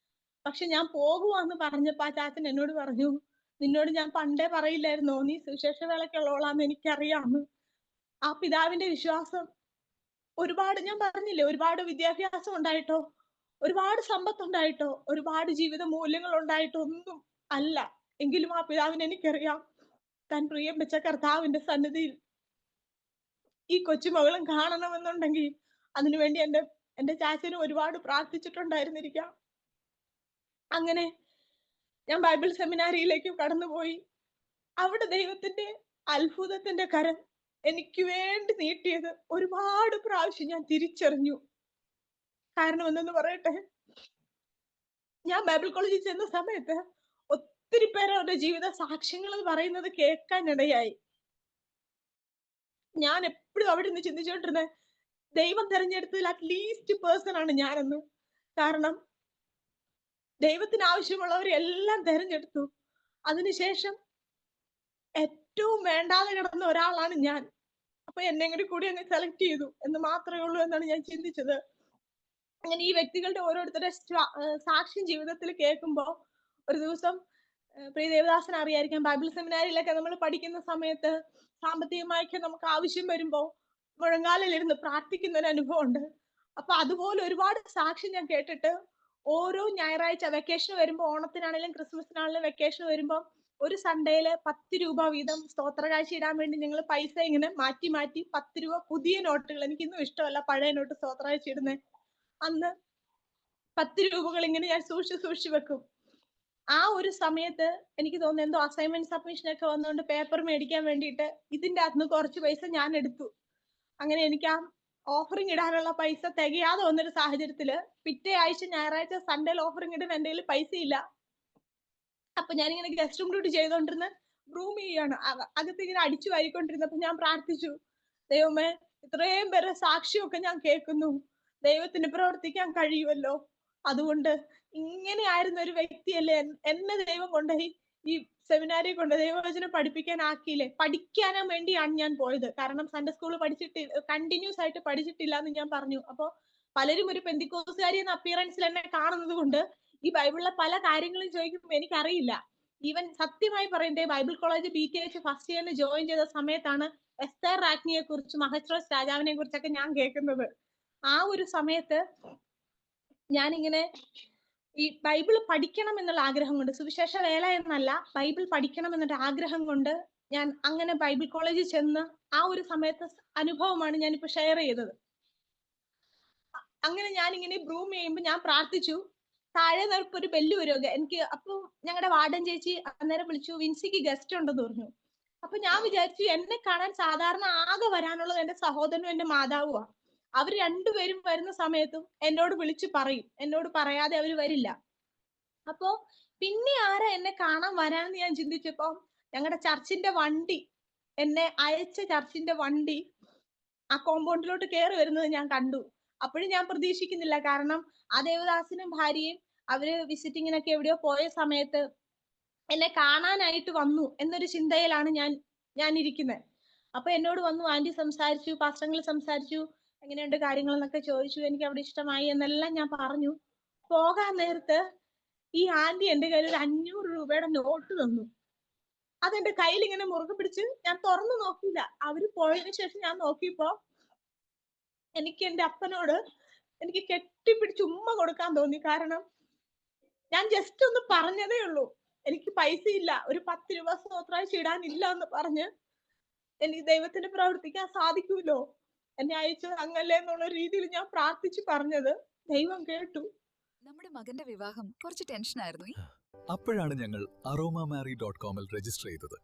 പക്ഷെ ഞാൻ പോകുവാന്ന് പറഞ്ഞപ്പോ ആ ചാച്ചൻ എന്നോട് പറഞ്ഞു, നിന്നോട് ഞാൻ പണ്ടേ പറയില്ലായിരുന്നോ നീ സുവിശേഷ വേലയ്ക്കുള്ളോളാന്ന് എനിക്കറിയാമെന്ന്. ആ പിതാവിന്റെ വിശ്വാസം ഒരുപാട്, ഞാൻ പറഞ്ഞില്ലേ, ഒരുപാട് വിദ്യാഭ്യാസം ഉണ്ടായിട്ടോ ഒരുപാട് സമ്പത്തുണ്ടായിട്ടോ ഒരുപാട് ജീവിത മൂല്യങ്ങൾ ഉണ്ടായിട്ടോ ഒന്നും അല്ല. എങ്കിലും ആ പിതാവിനെ എനിക്കറിയാം, താൻ പ്രിയം വെച്ച കർത്താവിന്റെ സന്നിധിയിൽ ഈ കൊച്ചുമകളും കാണണമെന്നുണ്ടെങ്കിൽ അതിനുവേണ്ടി എന്റെ ചാച്ചനും ഒരുപാട് പ്രാർത്ഥിച്ചിട്ടുണ്ടായിരുന്നിരിക്കാം. അങ്ങനെ ഞാൻ ബൈബിൾ സെമിനാരിയിലേക്ക് കടന്നുപോയി. അവിടെ ദൈവത്തിന്റെ അത്ഭുതത്തിന്റെ കരം എനിക്ക് വേണ്ടി നീട്ടിയത് ഒരുപാട് പ്രാവശ്യം ഞാൻ തിരിച്ചറിഞ്ഞു. കാരണം എന്തെന്ന് പറയട്ടെ, ഞാൻ ബൈബിൾ കോളേജിൽ ചെന്ന സമയത്ത് ഒത്തിരി പേര് അവരുടെ ജീവിത സാക്ഷ്യങ്ങൾ എന്ന് പറയുന്നത് കേൾക്കാനിടയായി. ഞാൻ എപ്പോഴും അവിടെ നിന്ന് ചിന്തിച്ചുകൊണ്ടിരുന്നത്, ദൈവം തെരഞ്ഞെടുത്തതിൽ അറ്റ്ലീസ്റ്റ് പേഴ്സൺ ആണ് ഞാനെന്ന്. കാരണം ദൈവത്തിന് ആവശ്യമുള്ളവരെല്ലാം തെരഞ്ഞെടുത്തു. അതിനുശേഷം ഏറ്റവും വേണ്ടാതെ കിടന്ന ഒരാളാണ് ഞാൻ. അപ്പൊ എന്നെ കൂടി അങ്ങ് സെലക്ട് ചെയ്തു എന്ന് മാത്രമേ ഉള്ളൂ എന്നാണ് ഞാൻ ചിന്തിച്ചത്. അങ്ങനെ ഈ വ്യക്തികളുടെ ഓരോരുത്തരുടെ സാക്ഷ്യം ജീവിതത്തിൽ കേൾക്കുമ്പോ ഒരു ദിവസം പ്രിയ ദേവദാസൻ അറിയായിരിക്കാം, ബൈബിൾ സെമിനാരിയിലൊക്കെ നമ്മൾ പഠിക്കുന്ന സമയത്ത് സാമ്പത്തികമായൊക്കെ നമുക്ക് ആവശ്യം വരുമ്പോ മുഴങ്കാലിലിരുന്ന് പ്രാർത്ഥിക്കുന്ന ഒരു അനുഭവം ഉണ്ട്. അപ്പൊ അതുപോലെ ഒരുപാട് സാക്ഷ്യം ഞാൻ കേട്ടിട്ട് ഓരോ ഞായറാഴ്ച വെക്കേഷൻ വരുമ്പോ, ഓണത്തിനാണെങ്കിലും ക്രിസ്മസിനാണെങ്കിലും വെക്കേഷൻ വരുമ്പോ ഒരു സൺഡേയില് 10 രൂപ വീതം സ്തോത്രകാഴ്ച ഇടാൻ വേണ്ടി ഞങ്ങൾ പൈസ ഇങ്ങനെ മാറ്റി മാറ്റി 10 രൂപ പുതിയ നോട്ടുകൾ, എനിക്കൊന്നും ഇഷ്ടമല്ല പഴയ നോട്ട് സ്തോത്രകാഴ്ച ഇടുന്നത്, അന്ന് 10 രൂപകൾ ഇങ്ങനെ ഞാൻ സൂക്ഷിച്ചു വെക്കും. ആ ഒരു സമയത്ത് എനിക്ക് തോന്നുന്നു എന്തോ അസൈൻമെന്റ് സബ്മിഷൻ ഒക്കെ വന്നുകൊണ്ട് പേപ്പർ മേടിക്കാൻ വേണ്ടിയിട്ട് ഇതിന്റെ അകത്ത് കുറച്ച് പൈസ ഞാൻ എടുത്തു. അങ്ങനെ എനിക്ക് ആ ഓഫറിംഗ് ഇടാനുള്ള പൈസ തികയാതെ വന്നൊരു സാഹചര്യത്തില് പിറ്റേ ആഴ്ച ഞായറാഴ്ച സൺഡേയിൽ ഓഫറിംഗ് ഇടാൻ എന്റെ കയ്യിൽ പൈസ ഇല്ല. അപ്പൊ ഞാനിങ്ങനെ ഗസ്റ്റ് റൂം ഡ്യൂട്ടി ചെയ്തോണ്ടിരുന്ന റൂം ചെയ്യാണ്, അകത്ത് ഇങ്ങനെ അടിച്ചു വാരിക്കൊണ്ടിരുന്നപ്പോ ഞാൻ പ്രാർത്ഥിച്ചു, ദൈവമേ ഇത്രയും പേരെ സാക്ഷിയൊക്കെ ഞാൻ കേൾക്കുന്നു, ദൈവത്തിന് പ്രവർത്തിക്കാൻ കഴിയുമല്ലോ. അതുകൊണ്ട് ഇങ്ങനെ ആയിരുന്ന ഒരു വ്യക്തിയല്ലേ എന്നെ ദൈവം കൊണ്ടുപോയി ഈ സെമിനാരിൽ കൊണ്ട് ദൈവവചനം പഠിപ്പിക്കാൻ ആക്കിയില്ലേ. പഠിക്കാനും വേണ്ടിയാണ് ഞാൻ പോയത്. കാരണം സൺഡേ സ്കൂൾ കണ്ടിന്യൂസ് ആയിട്ട് പഠിച്ചിട്ടില്ല എന്ന് ഞാൻ പറഞ്ഞു. അപ്പൊ പലരും ഒരു പെന്തിക്കോസുകാരി എന്ന അപ്പിയറൻസിൽ എന്നെ കാണുന്നത് കൊണ്ട് ഈ ബൈബിളിലെ പല കാര്യങ്ങളും ചോദിക്കുമ്പോൾ എനിക്കറിയില്ല. ഈവൻ സത്യമായി പറയണ്ടേ, ബൈബിൾ കോളേജ് BTH ഫസ്റ്റ് ഇയറിന് ജോയിൻ ചെയ്ത സമയത്താണ് എസ്തേർ രാജ്ഞിയെ കുറിച്ചും അഹശ്വേരോസ് രാജാവിനെ കുറിച്ചൊക്കെ ഞാൻ കേൾക്കുന്നത്. ആ ഒരു സമയത്ത് ഞാനിങ്ങനെ ഈ ബൈബിൾ പഠിക്കണം എന്നുള്ള ആഗ്രഹം കൊണ്ട്, സുവിശേഷ വേല എന്നല്ല, ബൈബിൾ പഠിക്കണം എന്നൊരു ആഗ്രഹം കൊണ്ട് ഞാൻ അങ്ങനെ ബൈബിൾ കോളേജിൽ ചെന്ന് ആ ഒരു സമയത്ത് അനുഭവമാണ് ഞാനിപ്പോ ഷെയർ ചെയ്തത്. അങ്ങനെ ഞാനിങ്ങനെ ബ്രൂം ചെയ്യുമ്പോൾ ഞാൻ പ്രാർത്ഥിച്ചു, താഴെ നിൽപ്പ് ഒരു ബെല്ല് വരുമോ എനിക്ക്. അപ്പൊ ഞങ്ങളുടെ വാർഡൻ ചേച്ചി അന്നേരം വിളിച്ചു, വിൻസിക്ക് ഗസ്റ്റ് ഉണ്ടെന്ന് പറഞ്ഞു. അപ്പൊ ഞാൻ വിചാരിച്ചു എന്നെ കാണാൻ സാധാരണ ആകെ വരാനുള്ളത് എന്റെ സഹോദരനും എന്റെ മാതാവുമാ. അവർ രണ്ടുപേരും വരുന്ന സമയത്തും എന്നോട് വിളിച്ചു പറയും, എന്നോട് പറയാതെ അവർ വരില്ല. അപ്പോ പിന്നെ ആരാ എന്നെ കാണാൻ വരാന്ന് ഞാൻ ചിന്തിച്ചപ്പോ ഞങ്ങളുടെ ചർച്ചിന്റെ വണ്ടി, എന്നെ അയച്ച ചർച്ചിന്റെ വണ്ടി ആ കോമ്പൗണ്ടിലോട്ട് കയറി വരുന്നത് ഞാൻ കണ്ടു. അപ്പോഴും ഞാൻ പ്രതീക്ഷിക്കുന്നില്ല, കാരണം ആ ദേവദാസനും ഭാര്യയും അവര് വിസിറ്റിങ്ങിനൊക്കെ എവിടെയോ പോയ സമയത്ത് എന്നെ കാണാനായിട്ട് വന്നു എന്നൊരു ചിന്തയിലാണ് ഞാൻ ഇരിക്കുന്നത്. അപ്പൊ എന്നോട് വന്നു, ആന്റി സംസാരിച്ചു, പാസ്റ്റങ്ങൾ സംസാരിച്ചു, എങ്ങനെയുണ്ട് കാര്യങ്ങൾ എന്നൊക്കെ ചോദിച്ചു, എനിക്ക് അവിടെ ഇഷ്ടമായി എന്നെല്ലാം ഞാൻ പറഞ്ഞു. പോകാൻ നേരത്ത് ഈ ആന്റി എന്റെ കയ്യിൽ ഒരു 500 രൂപയുടെ നോട്ട് തന്നു. അതെന്റെ കയ്യിൽ ഇങ്ങനെ മുറുകെ പിടിച്ച് ഞാൻ തുറന്നു നോക്കിയില്ല. അവര് പോയതിനു ശേഷം ഞാൻ നോക്കിയപ്പോ എനിക്ക് എന്റെ അപ്പനോട് എനിക്ക് കെട്ടിപ്പിടിച്ച് ഉമ്മ കൊടുക്കാൻ തോന്നി. കാരണം ഞാൻ ജസ്റ്റ് ഒന്ന് പറഞ്ഞതേ ഉള്ളൂ, എനിക്ക് പൈസ ഇല്ല, ഒരു 10 രൂപ സ്തോത്രാഴ്ച ഇടാനില്ല എന്ന് പറഞ്ഞ് എനിക്ക് ദൈവത്തിന് പ്രവർത്തിക്കാൻ സാധിക്കുമല്ലോ, എന്നെ അയച്ചത് അങ്ങല്ലേ എന്നുള്ള രീതിയിൽ ഞാൻ പ്രാർത്ഥിച്ചു പറഞ്ഞത് ദൈവം കേട്ടു. നമ്മുടെ മകന്റെ വിവാഹം കുറച്ച് ടെൻഷനായിരുന്നു. അപ്പോഴാണ് ഞങ്ങൾ aromamary.com-ൽ രജിസ്റ്റർ ചെയ്തത്.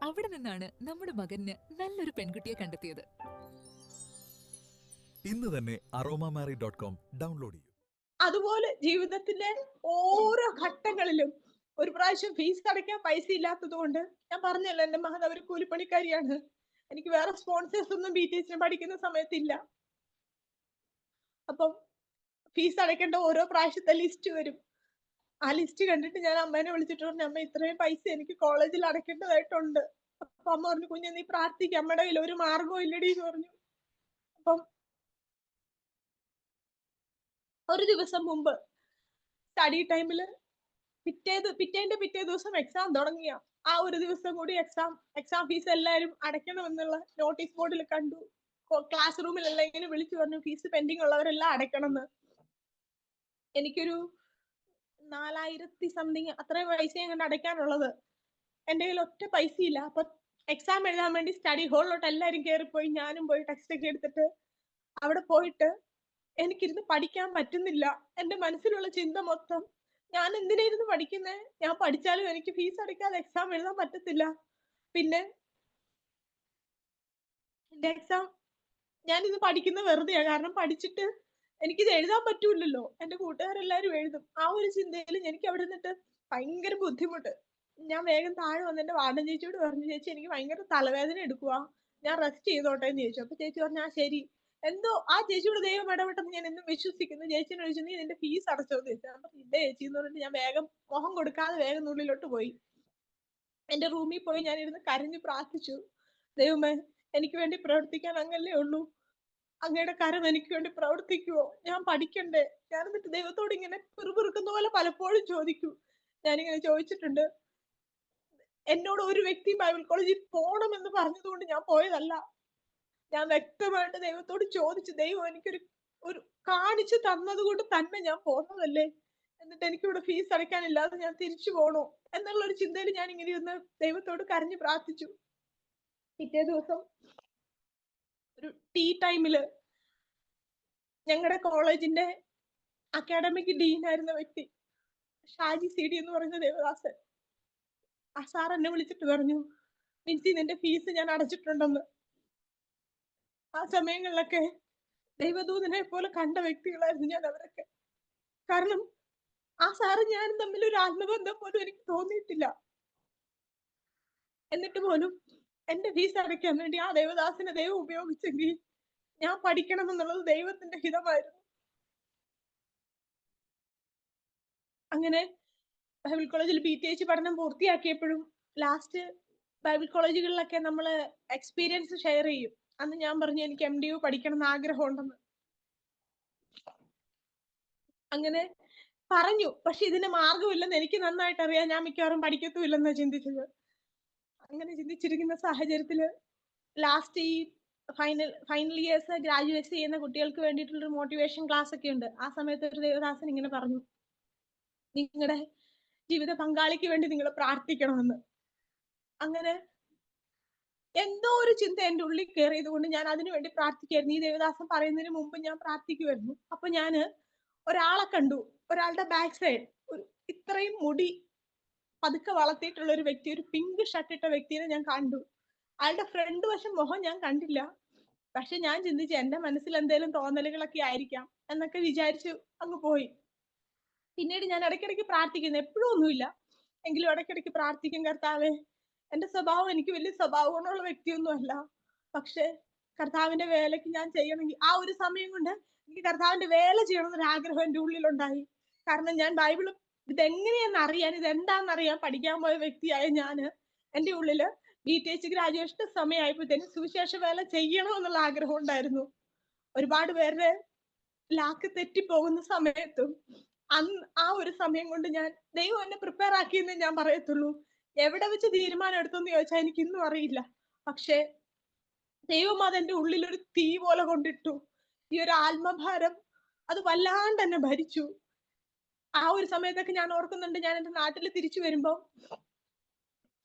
അവിടെ നിന്നാണ് നമ്മുടെ മകന് നല്ലൊരു പെൺകുട്ടിയെ കണ്ടെത്തിയത്. ഇന്ന് തന്നെ aromamary.com ഡൗൺലോഡ് ചെയ്യൂ. അതുപോലെ ജീവിതത്തിന്റെ ഓരോ ഘട്ടങ്ങളിലും ഒരു പ്രാവശ്യം ഫീസ് അടയ്ക്കാൻ പൈസ ഇല്ലാത്തത് കൊണ്ട്, ഞാൻ പറഞ്ഞല്ലോ എന്റെ മകൻ ഒരു കൂലിപ്പണിക്കാരിയാണ്, എനിക്ക് വേറെ സ്പോൺസേഴ്സ് ഒന്നും BTH പഠിക്കുന്ന സമയത്തില്ല. അപ്പം ഫീസ് അടയ്ക്കേണ്ട ഓരോ പ്രാവശ്യത്തെ ലിസ്റ്റ് വരും. ആ ലിസ്റ്റ് കണ്ടിട്ട് ഞാൻ അമ്മേനെ വിളിച്ചിട്ട് പറഞ്ഞു, അമ്മ ഇത്രയും പൈസ എനിക്ക് കോളേജിൽ അടയ്ക്കേണ്ടതായിട്ടുണ്ട്. അപ്പൊ അമ്മ പറഞ്ഞു, കുഞ്ഞെ നീ പ്രാർത്ഥിക്കുക, അമ്മയുടെ കയ്യിൽ ഒരു മാർഗവും ഇല്ലടി എന്ന് പറഞ്ഞു. അപ്പം ഒരു ദിവസം മുമ്പ് സ്റ്റഡി ടൈമില് പിറ്റേ ദിവസം എക്സാം തുടങ്ങിയ ആ ഒരു ദിവസം കൂടി എക്സാം ഫീസ് എല്ലാവരും അടയ്ക്കണമെന്നുള്ള നോട്ടീസ് ബോർഡിൽ കണ്ടു. ക്ലാസ് റൂമിലെല്ലാം ഇങ്ങനെ വിളിച്ചു പറഞ്ഞു ഫീസ് പെൻഡിങ് ഉള്ളവരെല്ലാം അടയ്ക്കണം എന്ന്. എനിക്കൊരു 4000 സംതിങ് അത്രയും പൈസയും കണ്ട് അടയ്ക്കാനുള്ളത്. എന്റെ കയ്യിൽ ഒറ്റ പൈസ ഇല്ല. അപ്പൊ എക്സാം എഴുതാൻ വേണ്ടി സ്റ്റഡി ഹാളിലോട്ട് എല്ലാരും കയറിപ്പോയി. ഞാനും പോയി ടെക്സ്റ്റ് ഒക്കെ എടുത്തിട്ട് അവിടെ പോയിട്ട് എനിക്കിരുന്ന് പഠിക്കാൻ പറ്റുന്നില്ല. എന്റെ മനസ്സിലുള്ള ചിന്ത മൊത്തം ഞാൻ എന്തിനായിരുന്നു പഠിക്കുന്നേ, ഞാൻ പഠിച്ചാലും എനിക്ക് ഫീസ് അടയ്ക്കാതെ എക്സാം എഴുതാൻ പറ്റത്തില്ല. പിന്നെ എന്റെ എക്സാം ഞാനിത് പഠിക്കുന്നത് വെറുതെയാ. കാരണം പഠിച്ചിട്ട് എനിക്കിത് എഴുതാൻ പറ്റൂലല്ലോ, എന്റെ കൂട്ടുകാരെല്ലാരും എഴുതും. ആ ഒരു ചിന്തയിൽ എനിക്ക് അവിടെ നിന്നിട്ട് ഭയങ്കര ബുദ്ധിമുട്ട്. ഞാൻ വേഗം താഴെ വന്ന് എന്റെ വാർഡൻ ചേച്ചിയോട് പറഞ്ഞു, ചേച്ചി എനിക്ക് ഭയങ്കര തലവേദന എടുക്കുവാ, ഞാൻ റെസ്റ്റ് ചെയ്തോട്ടെ എന്ന് ചോദിച്ചു. അപ്പൊ ചേച്ചി പറഞ്ഞു ആ ശരി. എന്തോ ആ ചേച്ചിയോട് ദൈവം ഇടപെട്ടെന്ന് ഞാൻ എന്നും വിശ്വസിക്കുന്നു. ചേച്ചിനെ ചോദിച്ചു നീ നിന്റെ ഫീസ് അടച്ചോന്ന് ചോദിച്ചു. അപ്പൊ ഇല്ല ചേച്ചി എന്ന് പറഞ്ഞിട്ട് ഞാൻ വേഗം മുഖം കൊടുക്കാതെ വേഗം ഉള്ളിലോട്ട് പോയി. എന്റെ റൂമിൽ പോയി ഞാൻ ഇരുന്ന് കരഞ്ഞു പ്രാർത്ഥിച്ചു, ദൈവമേ എനിക്ക് വേണ്ടി പ്രവർത്തിക്കാൻ അങ്ങല്ലേ ഉള്ളൂ, അങ്ങയുടെ കരം എനിക്ക് വേണ്ടി പ്രവർത്തിക്കുവോ, ഞാൻ പഠിക്കണ്ടേ. ഞാൻ എന്നിട്ട് ദൈവത്തോട് ഇങ്ങനെ പിറുപിറുക്കുന്ന പോലെ പലപ്പോഴും ചോദിക്കും. ഞാനിങ്ങനെ ചോദിച്ചിട്ടുണ്ട്. എന്നോട് ഒരു വ്യക്തി ബൈബിൾ കോളേജിൽ പോകണമെന്ന് പറഞ്ഞതുകൊണ്ട് ഞാൻ പോയതല്ല. ഞാൻ വ്യക്തമായിട്ട് ദൈവത്തോട് ചോദിച്ചു, ദൈവം എനിക്കൊരു ഒരു കാണിച്ചു തന്നത് കൊണ്ട് തന്നെ ഞാൻ പോകുന്നതല്ലേ, എന്നിട്ട് എനിക്കിവിടെ ഫീസ് അടയ്ക്കാനില്ലാതെ ഞാൻ തിരിച്ചു പോകണോ എന്നുള്ള ഒരു ചിന്തയിൽ ഞാൻ ഇങ്ങനെ ഇരുന്ന് ദൈവത്തോട് കരഞ്ഞു പ്രാർത്ഥിച്ചു. പിറ്റേ ദിവസം ഒരു ടീ ടൈമില് ഞങ്ങളുടെ കോളേജിന്റെ അക്കാഡമിക് ഡീൻ ആയിരുന്ന വ്യക്തി ഷാജി സി ഡി എന്ന് പറയുന്ന ദേവദാസൻ, ആ സാർ എന്നെ വിളിച്ചിട്ട് പറഞ്ഞു, മിൻസി നിന്റെ ഫീസ് ഞാൻ അടച്ചിട്ടുണ്ടെന്ന്. ആ സമയങ്ങളിലൊക്കെ ദൈവദൂതനെ പോലെ കണ്ട വ്യക്തികളായിരുന്നു ഞാൻ അവരൊക്കെ. കാരണം ആ സാറ് ഞാനും തമ്മിൽ ഒരു ആത്മബന്ധം പോലും എനിക്ക് തോന്നിയിട്ടില്ല. എന്നിട്ട് പോലും എന്റെ ഫീസ് അടയ്ക്കാൻ വേണ്ടി ആ ദേവദാസിനെ ദൈവം ഉപയോഗിച്ചെങ്കിൽ ഞാൻ പഠിക്കണം എന്നുള്ളത് ദൈവത്തിന്റെ ഹിതമായിരുന്നു. അങ്ങനെ ബൈബിൾ കോളേജിൽ BTH പഠനം പൂർത്തിയാക്കിയപ്പോഴും ലാസ്റ്റ് ബൈബിൾ കോളേജുകളിലൊക്കെ നമ്മള് എക്സ്പീരിയൻസ് ഷെയർ ചെയ്യും. അന്ന് ഞാൻ പറഞ്ഞു എനിക്ക് MDU പഠിക്കണം എന്ന് ആഗ്രഹമുണ്ടെന്ന്. അങ്ങനെ പറഞ്ഞു. പക്ഷെ ഇതിന് മാർഗമില്ലെന്ന് എനിക്ക് നന്നായിട്ട് അറിയാം. ഞാൻ മിക്കവാറും പഠിക്കത്തുമില്ലെന്നാ ചിന്തിച്ചത്. അങ്ങനെ ചിന്തിച്ചിരിക്കുന്ന സാഹചര്യത്തില് ലാസ്റ്റ് ഈ ഫൈനൽ ഇയേഴ്സ് ഗ്രാജുവേറ്റ് ചെയ്യുന്ന കുട്ടികൾക്ക് വേണ്ടിയിട്ടുള്ള മോട്ടിവേഷൻ ക്ലാസ് ഒക്കെ ഉണ്ട്. ആ സമയത്ത് ഒരു ദേവദാസൻ ഇങ്ങനെ പറഞ്ഞു, നിങ്ങളുടെ ജീവിത പങ്കാളിക്ക് വേണ്ടി നിങ്ങൾ പ്രാർത്ഥിക്കണമെന്ന്. അങ്ങനെ എന്തോ ഒരു ചിന്ത എന്റെ ഉള്ളിൽ കയറിയത് കൊണ്ട് ഞാൻ അതിനു വേണ്ടി പ്രാർത്ഥിക്കായിരുന്നു. ഈ ദേവദാസൻ പറയുന്നതിന് മുമ്പ് ഞാൻ പ്രാർത്ഥിക്കുമായിരുന്നു. അപ്പൊ ഞാന് ഒരാളെ കണ്ടു. ഒരാളുടെ ബാക്ക് സൈഡ് ഒരു ഇത്രയും മുടി പതുക്കെ വളർത്തിയിട്ടുള്ള ഒരു വ്യക്തി, ഒരു പിങ്ക് ഷർട്ട് ഇട്ട വ്യക്തിയെ ഞാൻ കണ്ടു. അയാളുടെ ഫ്രണ്ട് വശം മുഖം ഞാൻ കണ്ടില്ല. പക്ഷെ ഞാൻ ചിന്തിച്ചു എന്റെ മനസ്സിൽ എന്തെങ്കിലും തോന്നലുകളൊക്കെ ആയിരിക്കാം എന്നൊക്കെ വിചാരിച്ചു അങ്ങ് പോയി. പിന്നീട് ഞാൻ ഇടയ്ക്കിടയ്ക്ക് പ്രാർത്ഥിക്കുന്നു, എപ്പോഴും ഒന്നുമില്ല എങ്കിലും ഇടയ്ക്കിടയ്ക്ക് പ്രാർത്ഥിക്കും, കർത്താവേ എന്റെ സ്വഭാവം എനിക്ക് വലിയ സ്വഭാവ ഗുണമുള്ള വ്യക്തിയൊന്നും അല്ല, പക്ഷെ കർത്താവിന്റെ വേലയ്ക്ക് ഞാൻ ചെയ്യണമെങ്കിൽ ആ ഒരു സമയം കൊണ്ട് എനിക്ക് കർത്താവിന്റെ വേല ചെയ്യണമെന്നൊരു ആഗ്രഹം എന്റെ ഉള്ളിലുണ്ടായി. കാരണം ഞാൻ ബൈബിള് ഇതെങ്ങനെയാന്ന് അറിയാൻ, ഇതെന്താണെന്ന് അറിയാൻ പഠിക്കാൻ പോയ വ്യക്തിയായ ഞാന് എന്റെ ഉള്ളില് BTH ഗ്രാജുവേഷൻ സമയമായപ്പോഴത്തേനും സുവിശേഷ വേല ചെയ്യണമെന്നുള്ള ആഗ്രഹം ഉണ്ടായിരുന്നു. ഒരുപാട് പേരുടെ ലാക്ക് തെറ്റിപ്പോകുന്ന സമയത്തും അന്ന് ആ ഒരു സമയം കൊണ്ട് ഞാൻ ദൈവം എന്നെ പ്രിപ്പയർ ആക്കിയെന്ന് ഞാൻ പറയത്തുള്ളൂ. എവിടെ വെച്ച് തീരുമാനം എടുത്തെന്ന് ചോദിച്ചാൽ എനിക്ക് ഇന്നും അറിയില്ല. പക്ഷെ ദൈവം അതെന്റെ ഉള്ളിൽ ഒരു തീ പോലെ കൊണ്ടിട്ടു. ഈ ഒരു ആത്മഭാരം അത് വല്ലാണ്ട് എന്നെ ഭരിച്ചു. ആ ഒരു സമയത്തൊക്കെ ഞാൻ ഓർക്കുന്നുണ്ട്, ഞാൻ എന്റെ നാട്ടിൽ തിരിച്ചു വരുമ്പോ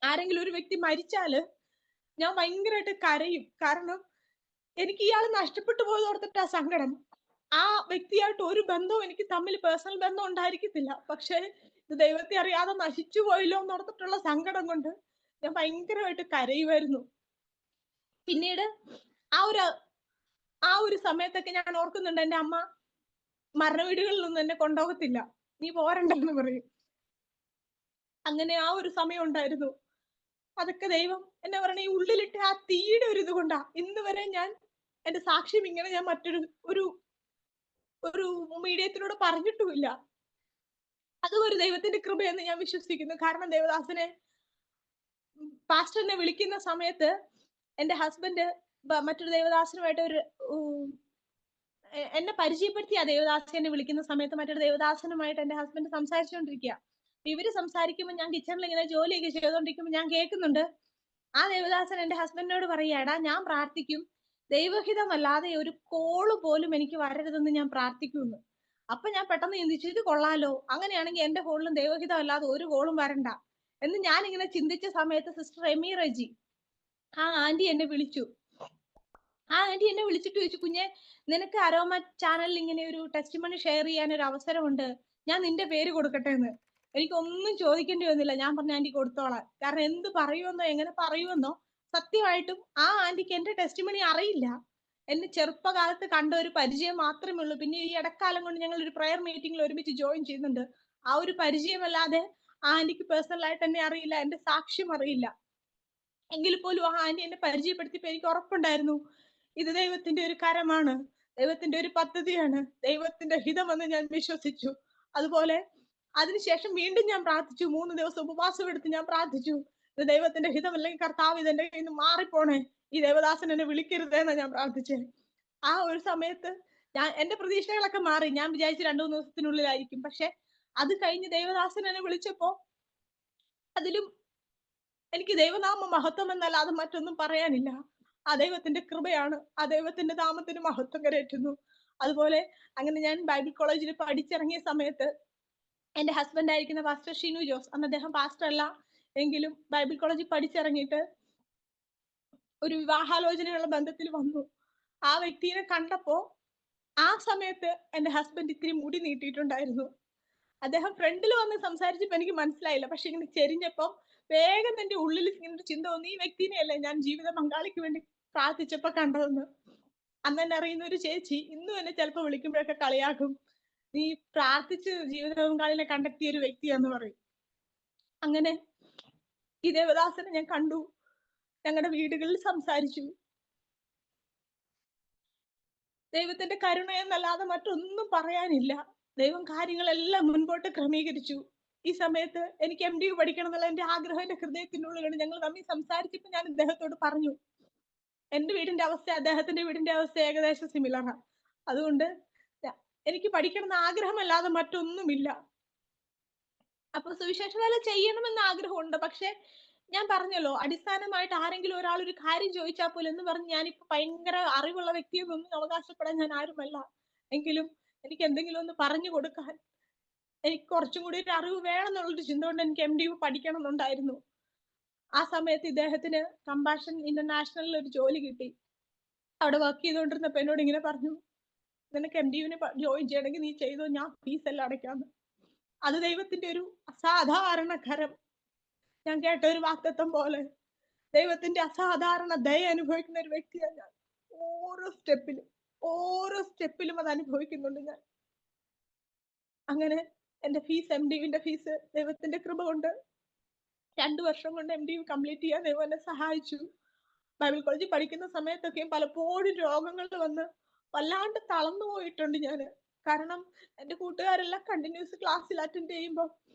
ആരെങ്കിലും ഒരു വ്യക്തി മരിച്ചാല് ഞാൻ ഭയങ്കരമായിട്ട് കരയും. കാരണം എനിക്ക് ഇയാൾ നഷ്ടപ്പെട്ടു പോയത് ഓർത്തിട്ടാ സങ്കടം. ആ വ്യക്തിയായിട്ട് ഒരു ബന്ധവും എനിക്ക് തമ്മിൽ പേഴ്സണൽ ബന്ധം ഉണ്ടായിരിക്കത്തില്ല. പക്ഷെ ഇത് ദൈവത്തെ അറിയാതെ നശിച്ചു പോയല്ലോ എന്നോർത്തിട്ടുള്ള സങ്കടം കൊണ്ട് ഞാൻ ഭയങ്കരമായിട്ട് കരയുമായിരുന്നു. പിന്നീട് ആ ഒരു സമയത്തൊക്കെ ഞാൻ ഓർക്കുന്നുണ്ട്, എന്റെ അമ്മ മരണവീടുകളിലൊന്നും എന്നെ കൊണ്ടുപോകത്തില്ല, നീ പോരണ്ടെന്ന് പറയും. അങ്ങനെ ആ ഒരു സമയം ഉണ്ടായിരുന്നു. അതൊക്കെ ദൈവം എന്നെ പറഞ്ഞ ഈ ഉള്ളിലിട്ട് ആ തീയുടെ ഒരു ഇത് കൊണ്ടാ ഇന്ന് വരെ ഞാൻ എന്റെ സാക്ഷ്യം ഇങ്ങനെ ഞാൻ മറ്റൊരു ഒരു മീഡിയത്തിലൂടെ പറഞ്ഞിട്ടുമില്ല. അതും ഒരു ദൈവത്തിന്റെ കൃപയെന്ന് ഞാൻ വിശ്വസിക്കുന്നു. കാരണം ദേവദാസനെ പാസ്റ്ററിനെ വിളിക്കുന്ന സമയത്ത് എന്റെ ഹസ്ബൻഡ് മറ്റൊരു ദേവദാസനുമായിട്ട് എന്നെ പരിചയപ്പെടുത്തിയ ദേവദാസനെ വിളിക്കുന്ന സമയത്ത് മറ്റൊരു ദേവദാസനുമായിട്ട് എന്റെ ഹസ്ബൻഡ് സംസാരിച്ചുകൊണ്ടിരിക്കുക. ഇവര് സംസാരിക്കുമ്പോൾ ഞാൻ കിച്ചണിൽ ഇങ്ങനെ ജോലിയൊക്കെ ചെയ്തുകൊണ്ടിരിക്കുമ്പോൾ ഞാൻ കേൾക്കുന്നുണ്ട്, ആ ദേവദാസൻ എന്റെ ഹസ്ബൻഡിനോട് പറയാടാ ഞാൻ പ്രാർത്ഥിക്കും, ദൈവഹിതമല്ലാതെ ഒരു കോള് പോലും എനിക്ക് വരരുതെന്ന് ഞാൻ പ്രാർത്ഥിക്കുന്നു. അപ്പൊ ഞാൻ പെട്ടെന്ന് ചിന്തിച്ചു, ഇത് കൊള്ളാലോ, അങ്ങനെയാണെങ്കിൽ എന്റെ ഫോണിലും ദൈവഹിതമല്ലാതെ ഒരു കോളും വരണ്ട എന്ന് ഞാൻ ഇങ്ങനെ ചിന്തിച്ച സമയത്ത് സിസ്റ്റർ എമി റെജി, ആ ആന്റി എന്നെ വിളിച്ചു. ആ ആന്റി എന്നെ വിളിച്ചിട്ട് ചോദിച്ചു, കുഞ്ഞെ, നിനക്ക് അരോമ ചാനലിൽ ഇങ്ങനെ ഒരു ടെസ്റ്റിമണി ഷെയർ ചെയ്യാൻ ഒരു അവസരമുണ്ട്, ഞാൻ നിന്റെ പേര് കൊടുക്കട്ടെ എന്ന്. എനിക്കൊന്നും ചോദിക്കേണ്ടി വന്നില്ല. ഞാൻ പറഞ്ഞ ആന്റി കൊടുത്തോളാം. കാരണം എന്ത് പറയുമെന്നോ എങ്ങനെ പറയുമെന്നോ സത്യമായിട്ടും ആ ആന്റിക്ക് എന്റെ ടെസ്റ്റിമണി അറിയില്ല. എന്നെ ചെറുപ്പകാലത്ത് കണ്ട ഒരു പരിചയം മാത്രമേ ഉള്ളൂ. പിന്നെ ഈ ഇടക്കാലം കൊണ്ട് ഞങ്ങൾ ഒരു പ്രയർ മീറ്റിംഗിൽ ഒരുമിച്ച് ജോയിൻ ചെയ്യുന്നുണ്ട്. ആ ഒരു പരിചയമല്ലാതെ ആ ആന്റിക്ക് പേഴ്സണലായിട്ട് എന്നെ അറിയില്ല, എന്റെ സാക്ഷ്യം അറിയില്ല. എങ്കിൽ പോലും ആ ആന്റി എന്നെ പരിചയപ്പെടുത്തിയപ്പോ എനിക്ക് ഉറപ്പുണ്ടായിരുന്നു, ഇത് ദൈവത്തിന്റെ ഒരു കരമാണ്, ദൈവത്തിന്റെ ഒരു പദ്ധതിയാണ്, ദൈവത്തിന്റെ ഹിതമെന്ന് ഞാൻ വിശ്വസിച്ചു. അതുപോലെ അതിനുശേഷം വീണ്ടും ഞാൻ പ്രാർത്ഥിച്ചു. 3 ദിവസം ഉപവാസം എടുത്ത് ഞാൻ പ്രാർത്ഥിച്ചു, ഇത് ദൈവത്തിന്റെ ഹിതമല്ലെങ്കിൽ കർത്താവ് ഇതെന്റെ കയ്യിൽ നിന്ന് മാറിപ്പോണേ, ഈ ദേവദാസൻ എന്നെ വിളിക്കരുതെന്നാ ഞാൻ പ്രാർത്ഥിച്ചേ. ആ ഒരു സമയത്ത് എന്റെ പ്രതീക്ഷകളൊക്കെ മാറി. ഞാൻ വിചാരിച്ചു 2-3 ദിവസത്തിനുള്ളിലായിരിക്കും. പക്ഷെ അത് കഴിഞ്ഞ് ദേവദാസൻ എന്നെ വിളിച്ചപ്പോ അതിലും എനിക്ക് ദൈവനാമ മഹത്വം എന്നല്ലാതെ മറ്റൊന്നും പറയാനില്ല. ആ ദൈവത്തിന്റെ കൃപയാണ്. ആ ദൈവത്തിന്റെ നാമത്തിന് മഹത്വം കരയറ്റുന്നു. അതുപോലെ അങ്ങനെ ഞാൻ ബൈബിൾ കോളേജിൽ പഠിച്ചിറങ്ങിയ സമയത്ത് എന്റെ ഹസ്ബൻഡ് ആയിരിക്കുന്ന പാസ്റ്റർ ഷിനു ജോസ്, അന്ന് അദ്ദേഹം പാസ്റ്റർ അല്ല എങ്കിലും ബൈബിൾ കോളേജിൽ പഠിച്ചിറങ്ങിയിട്ട് ഒരു വിവാഹാലോചനയുള്ള ബന്ധത്തിൽ വന്നു. ആ വ്യക്തിയെ കണ്ടപ്പോ ആ സമയത്ത് എന്റെ ഹസ്ബൻഡ് ഇത്തിരി മുടി നീട്ടിയിട്ടുണ്ടായിരുന്നു. അദ്ദേഹം ഫ്രണ്ടിൽ വന്ന് സംസാരിച്ചപ്പോ എനിക്ക് മനസ്സിലായില്ല. പക്ഷെ ഇങ്ങനെ ചെരിഞ്ഞപ്പോ വേഗം എന്റെ ഉള്ളിൽ ഇങ്ങനെ ഒരു ചിന്ത വന്നു, ഈ വ്യക്തിനെയല്ലേ ഞാൻ ജീവിത പങ്കാളിക്ക് വേണ്ടി പ്രാർത്ഥിച്ചപ്പോ കണ്ടതെന്ന്. അന്ന് എന്നെ അറിയുന്ന ഒരു ചേച്ചി ഇന്നും എന്നെ ചിലപ്പോ വിളിക്കുമ്പോഴൊക്കെ കളിയാക്കും, നീ പ്രാർത്ഥിച്ച് ജീവിത പങ്കാളിനെ കണ്ടെത്തിയ ഒരു വ്യക്തിയാന്ന് പറയും. അങ്ങനെ ഈ ദേവദാസനെ ഞാൻ കണ്ടു, ഞങ്ങളുടെ വീടുകളിൽ സംസാരിച്ചു. ദൈവത്തിന്റെ കരുണയെന്നല്ലാതെ മറ്റൊന്നും പറയാനില്ല. ദൈവം കാര്യങ്ങളെല്ലാം മുൻപോട്ട് ക്രമീകരിച്ചു. ഈ സമയത്ത് എനിക്ക് MD പഠിക്കണം എന്നുള്ള എന്റെ ആഗ്രഹം എന്റെ ഹൃദയത്തിനുള്ളിലാണ്. ഞങ്ങൾ തമ്മിൽ സംസാരിച്ചപ്പോ ഞാൻ അദ്ദേഹത്തോട് പറഞ്ഞു, എന്റെ വീടിന്റെ അവസ്ഥ അദ്ദേഹത്തിന്റെ വീടിന്റെ അവസ്ഥ ഏകദേശം സിമിലറാണ്. അതുകൊണ്ട് എനിക്ക് പഠിക്കണം എന്ന ആഗ്രഹമല്ലാതെ മറ്റൊന്നുമില്ല. അപ്പൊ സുവിശേഷ വേല ചെയ്യണമെന്ന ആഗ്രഹമുണ്ട്. പക്ഷെ ഞാൻ പറഞ്ഞല്ലോ, അടിസ്ഥാനമായിട്ട് ആരെങ്കിലും ഒരാൾ ഒരു കാര്യം ചോദിച്ചാൽ പോലും എന്ന് പറഞ്ഞ് ഞാനിപ്പോ ഭയങ്കര അറിവുള്ള വ്യക്തിയെന്നൊന്നും അവകാശപ്പെടാൻ ഞാൻ ആരുമല്ല. എങ്കിലും എനിക്ക് എന്തെങ്കിലും ഒന്ന് പറഞ്ഞു കൊടുക്കാൻ എനിക്ക് കുറച്ചും കൂടി ഒരു അറിവ് വേണമെന്നുള്ളൊരു ചിന്ത കൊണ്ട് എനിക്ക് MD പഠിക്കണം എന്നുണ്ടായിരുന്നു. ആ സമയത്ത് ഇദ്ദേഹത്തിന് കമ്പാഷൻ ഇന്റർനാഷണലിൽ ഒരു ജോലി കിട്ടി. അവിടെ വർക്ക് ചെയ്തുകൊണ്ടിരുന്നപ്പോ എന്നോട് ഇങ്ങനെ പറഞ്ഞു, നിനക്ക് MD ജോയിൻ ചെയ്യണമെങ്കിൽ നീ ചെയ്തോ, ഞാൻ ഫീസ് എല്ലാം അടയ്ക്കാന്ന്. അത് ദൈവത്തിന്റെ ഒരു അസാധാരണ കരം. ഞാൻ കേട്ട ഒരു വാഗ്ദത്തം പോലെ ദൈവത്തിന്റെ അസാധാരണ ദയ അനുഭവിക്കുന്ന ഒരു വ്യക്തിയാണ് ഞാൻ. ഓരോ സ്റ്റെപ്പിലും അത് അനുഭവിക്കുന്നുണ്ട് ഞാൻ. അങ്ങനെ എന്റെ ഫീസ്, MD ഫീസ് ദൈവത്തിന്റെ കൃപ കൊണ്ട് 2 വർഷം കൊണ്ട് MD കംപ്ലീറ്റ് ചെയ്യാൻ ദൈവം എന്നെ സഹായിച്ചു. ബൈബിൾ കോളേജിൽ പഠിക്കുന്ന സമയത്തൊക്കെയും പലപ്പോഴും രോഗങ്ങൾ വന്ന് വല്ലാണ്ട് തളർന്നു പോയിട്ടുണ്ട് ഞാന്. കാരണം എന്റെ കൂട്ടുകാരെല്ലാം കണ്ടിന്യൂസ് ക്ലാസ്സിൽ അറ്റൻഡ് ചെയ്യുമ്പോൾ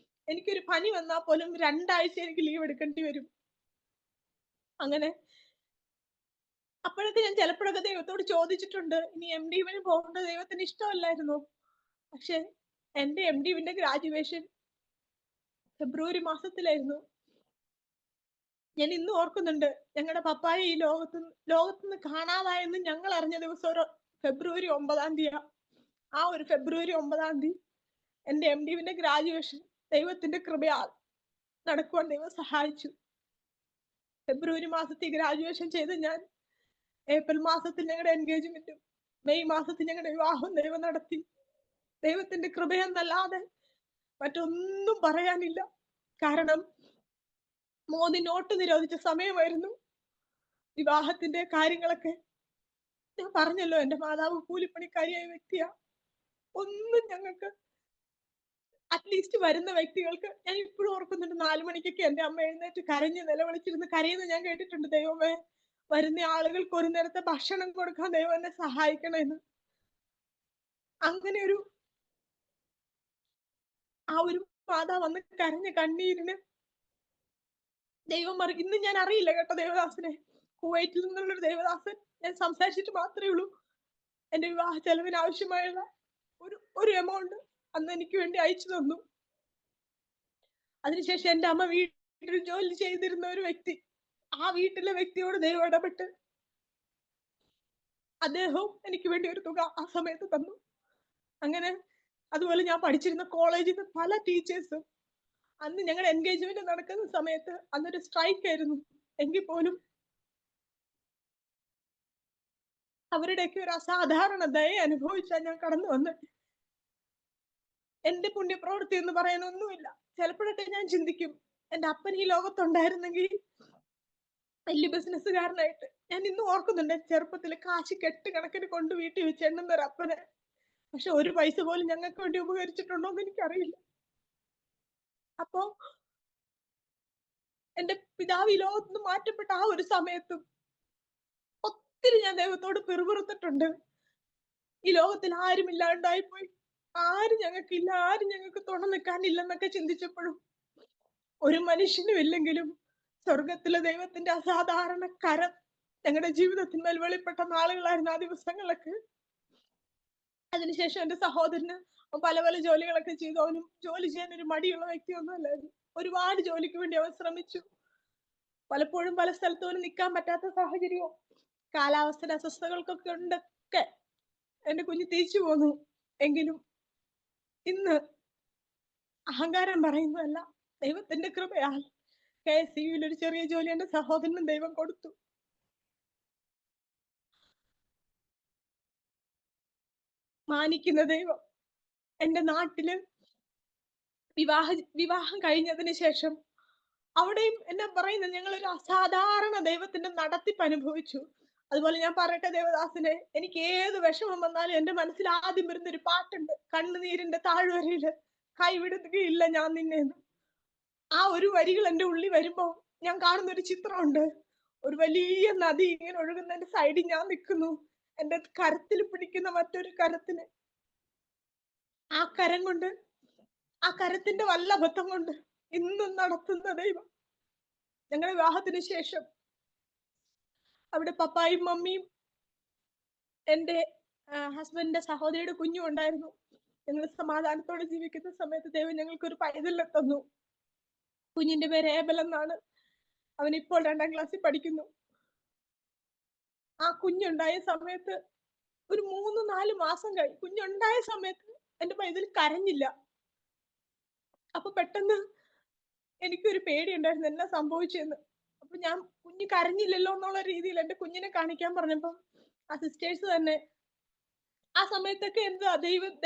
എനിക്കൊരു പനി വന്നാൽ പോലും 2 ആഴ്ച എനിക്ക് ലീവ് എടുക്കേണ്ടി വരും. അങ്ങനെ അപ്പോഴൊക്കെ ഞാൻ ചിലപ്പോഴൊക്കെ ദൈവത്തോട് ചോദിച്ചിട്ടുണ്ട്, ഇനി MD പോകേണ്ട ദൈവത്തിന് ഇഷ്ടമല്ലായിരുന്നു. പക്ഷെ എന്റെ MD ഗ്രാജുവേഷൻ ഫെബ്രുവരി ഞാൻ ഇന്ന് ഓർക്കുന്നുണ്ട്. ഞങ്ങളുടെ പപ്പായെ ഈ ലോകത്തുനിന്ന് കാണാതായെന്ന് ഞങ്ങൾ അറിഞ്ഞ ദിവസം ഒരു ഫെബ്രുവരി 9 ആ ഒരു ഫെബ്രുവരി 9 എന്റെ MD ഗ്രാജുവേഷൻ ദൈവത്തിന്റെ കൃപയാൽ നടക്കുവാൻ ദൈവം സഹായിച്ചു. ഫെബ്രുവരി ഗ്രാജുവേഷൻ ചെയ്ത് ഞാൻ ഏപ്രിൽ ഞങ്ങളുടെ എൻഗേജ്മെന്റും മെയ് ഞങ്ങളുടെ വിവാഹവും ദൈവം നടത്തി. ദൈവത്തിന്റെ കൃപയെന്നല്ലാതെ മറ്റൊന്നും പറയാനില്ല. കാരണം മോദി നോട്ട് നിരോധിച്ച സമയമായിരുന്നു. വിവാഹത്തിന്റെ കാര്യങ്ങളൊക്കെ ഞാൻ പറഞ്ഞല്ലോ, എന്റെ മാതാവ് കൂലിപ്പണിക്കാരിയായ വ്യക്തിയാ. ഒന്നും ഞങ്ങൾക്ക് അറ്റ്ലീസ്റ്റ് വരുന്ന വ്യക്തികൾക്ക് ഞാൻ ഇപ്പോഴും ഓർക്കുന്നുണ്ട്, 4 മണിക്കൊക്കെ എന്റെ അമ്മ എഴുന്നേറ്റ് കരഞ്ഞ് നിലവിളിച്ചിരുന്ന് കരയുന്നത് ഞാൻ കേട്ടിട്ടുണ്ട്. ദൈവമേ, വരുന്ന ആളുകൾക്ക് ഒരു നേരത്തെ ഭക്ഷണം കൊടുക്കാൻ ദൈവം എന്നെ സഹായിക്കണമെന്ന്. അങ്ങനെ ആ ഒരു മാതാവ് വന്ന് കരഞ്ഞ കണ്ണീരിന് ദൈവം ഇന്ന് ഞാൻ അറിയില്ല കേട്ടോ ദേവദാസനെ. കുവൈറ്റിൽ നിന്നുള്ളൊരു ദേവദാസൻ ഞാൻ സംസാരിച്ചിട്ട് മാത്രമേ ഉള്ളൂ. എന്റെ വിവാഹ ചെലവിന് ആവശ്യമായുള്ള ഒരു എമൗണ്ട് അന്ന് എനിക്ക് വേണ്ടി അയച്ചു തന്നു. അതിനുശേഷം എന്റെ അമ്മ വീട്ടിൽ ജോലി ചെയ്തിരുന്ന ഒരു വ്യക്തി, ആ വീട്ടിലെ വ്യക്തിയോട് ദൈവം ഇടപെട്ട് അദ്ദേഹവും എനിക്ക് വേണ്ടി ഒരു തുക ആ സമയത്ത് തന്നു. അങ്ങനെ അതുപോലെ ഞാൻ പഠിച്ചിരുന്ന കോളേജിൽ നിന്ന് പല ടീച്ചേഴ്സും അന്ന് ഞങ്ങളുടെ എൻഗേജ്മെന്റ് നടക്കുന്ന സമയത്ത് അന്നൊരു സ്ട്രൈക്ക് ആയിരുന്നു. എങ്കിൽ പോലും അവരുടെയൊക്കെ ഒരു അസാധാരണ ദയ അനുഭവിച്ചാൽ ഞാൻ കടന്നു വന്നത്. എന്റെ പുണ്യപ്രവൃത്തി എന്ന് പറയാനൊന്നുമില്ല. ചിലപ്പോഴൊക്കെ ഞാൻ ചിന്തിക്കും, എന്റെ അപ്പൻ ഈ ലോകത്തുണ്ടായിരുന്നെങ്കിൽ വലിയ ബിസിനസ്സുകാരനായിട്ട്. ഞാൻ ഇന്നും ഓർക്കുന്നുണ്ട് ചെറുപ്പത്തിൽ കാശ് കെട്ട് കണക്കിന് കൊണ്ട് വീട്ടിൽ വെച്ച് എണ്ണുന്ന ഒരു അപ്പനെ. പക്ഷെ ഒരു പൈസ പോലും ഞങ്ങൾക്ക് വേണ്ടി ഉപകരിച്ചിട്ടുണ്ടോ എന്ന് എനിക്കറിയില്ല. അപ്പോ എന്റെ പിതാവ് ഈ ലോകത്ത് നിന്ന് മാറ്റപ്പെട്ട ആ ഒരു സമയത്തും ഒത്തിരി ഞാൻ ദൈവത്തോട് പിറുപിറുത്തിട്ടുണ്ട്. ഈ ലോകത്തിൽ ആരും ഇല്ലാണ്ടായിപ്പോയി, ആരും ഞങ്ങൾക്കില്ല, ആരും ഞങ്ങൾക്ക് തുണ നിൽക്കാനില്ലെന്നൊക്കെ ചിന്തിച്ചപ്പോഴും ഒരു മനുഷ്യനും ഇല്ലെങ്കിലും സ്വർഗത്തിലെ ദൈവത്തിന്റെ അസാധാരണ കരം ഞങ്ങളുടെ ജീവിതത്തിന്മേൽ വെളിപ്പെട്ട നാളുകളായിരുന്നു ആ ദിവസങ്ങളൊക്കെ. അതിനുശേഷം എന്റെ സഹോദരന് പല പല ജോലികളൊക്കെ ചെയ്തു. അവനും ജോലി ചെയ്യാൻ ഒരു മടിയുള്ള വ്യക്തിയൊന്നും അല്ലായിരുന്നു. ഒരുപാട് ജോലിക്ക് വേണ്ടി അവൻ ശ്രമിച്ചു. പലപ്പോഴും പല സ്ഥലത്തും നിൽക്കാൻ പറ്റാത്ത സാഹചര്യവും കാലാവസ്ഥയുടെ അസ്വസ്ഥതകൾക്കൊക്കെ ഉണ്ടൊക്കെ എന്റെ കുഞ്ഞ് തിരിച്ചു പോന്നു. എങ്കിലും ഇന്ന് അഹങ്കാരം പറയുന്നതല്ല, ദൈവത്തിന്റെ കൃപയാൽ KSCU ഒരു ചെറിയ ജോലി എന്റെ സഹോദരനും ദൈവം കൊടുത്തു. മാനിക്കുന്ന ദൈവം എന്റെ നാട്ടില് വിവാഹം കഴിഞ്ഞതിന് ശേഷം അവിടെയും എന്നാ പറയുന്നത്, ഞങ്ങൾ ഒരു അസാധാരണ ദൈവത്തിന്റെ നടത്തിപ്പ് അനുഭവിച്ചു. അതുപോലെ ഞാൻ പറയട്ടെ ദേവദാസിനെ, എനിക്ക് ഏത് വിഷമം വന്നാലും എന്റെ മനസ്സിൽ ആദ്യം വരുന്നൊരു പാട്ടുണ്ട്, കണ്ണുനീരിന്റെ താഴ്വരയില് കൈവിടുകയില്ല ഞാൻ നിന്നെ. ആ ഒരു വരികൾ എന്റെ ഉള്ളിൽ വരുമ്പോ ഞാൻ കാണുന്ന ഒരു ചിത്രമുണ്ട്. ഒരു വലിയ നദി ഇങ്ങനെ ഒഴുകുന്നതിന്റെ സൈഡിൽ ഞാൻ നിൽക്കുന്നു. എന്റെ കരത്തിൽ പിടിക്കുന്ന മറ്റൊരു കരത്തിന്, ആ കരം കൊണ്ട്, ആ കരത്തിന്റെ വല്ലഭത്വം കൊണ്ട് ഇന്നും നടത്തുന്ന ദൈവം. ഞങ്ങളുടെ വിവാഹത്തിന് ശേഷം അവിടെ പപ്പായും മമ്മിയും എന്റെ ഹസ്ബൻഡിന്റെ സഹോദരിയുടെ കുഞ്ഞും ഉണ്ടായിരുന്നു. ഞങ്ങൾ സമാധാനത്തോടെ ജീവിക്കുന്ന സമയത്ത് ദൈവം ഞങ്ങൾക്ക് ഒരു പൈതലിനെ തന്നു. കുഞ്ഞിന്റെ പേര് ഏബൽ എന്നാണ്. അവൻ ഇപ്പോൾ 2ാം ക്ലാസ്സിൽ പഠിക്കുന്നു. ആ കുഞ്ഞുണ്ടായ സമയത്ത് ഒരു 3-4 മാസം കുഞ്ഞുണ്ടായ സമയത്ത് എന്റെ പൈതൽ കരഞ്ഞില്ല. അപ്പൊ പെട്ടെന്ന് എനിക്കൊരു പേടി ഉണ്ടായിരുന്നു എന്നാ സംഭവിച്ചെന്ന്. അപ്പൊ ഞാൻ കുഞ്ഞ് കരഞ്ഞില്ലല്ലോ എന്നുള്ള രീതിയിൽ എന്റെ കുഞ്ഞിനെ കാണിക്കാൻ പറഞ്ഞപ്പോ ആ സിസ്റ്റേഴ്സ് തന്നെ ആ സമയത്തൊക്കെ എന്താ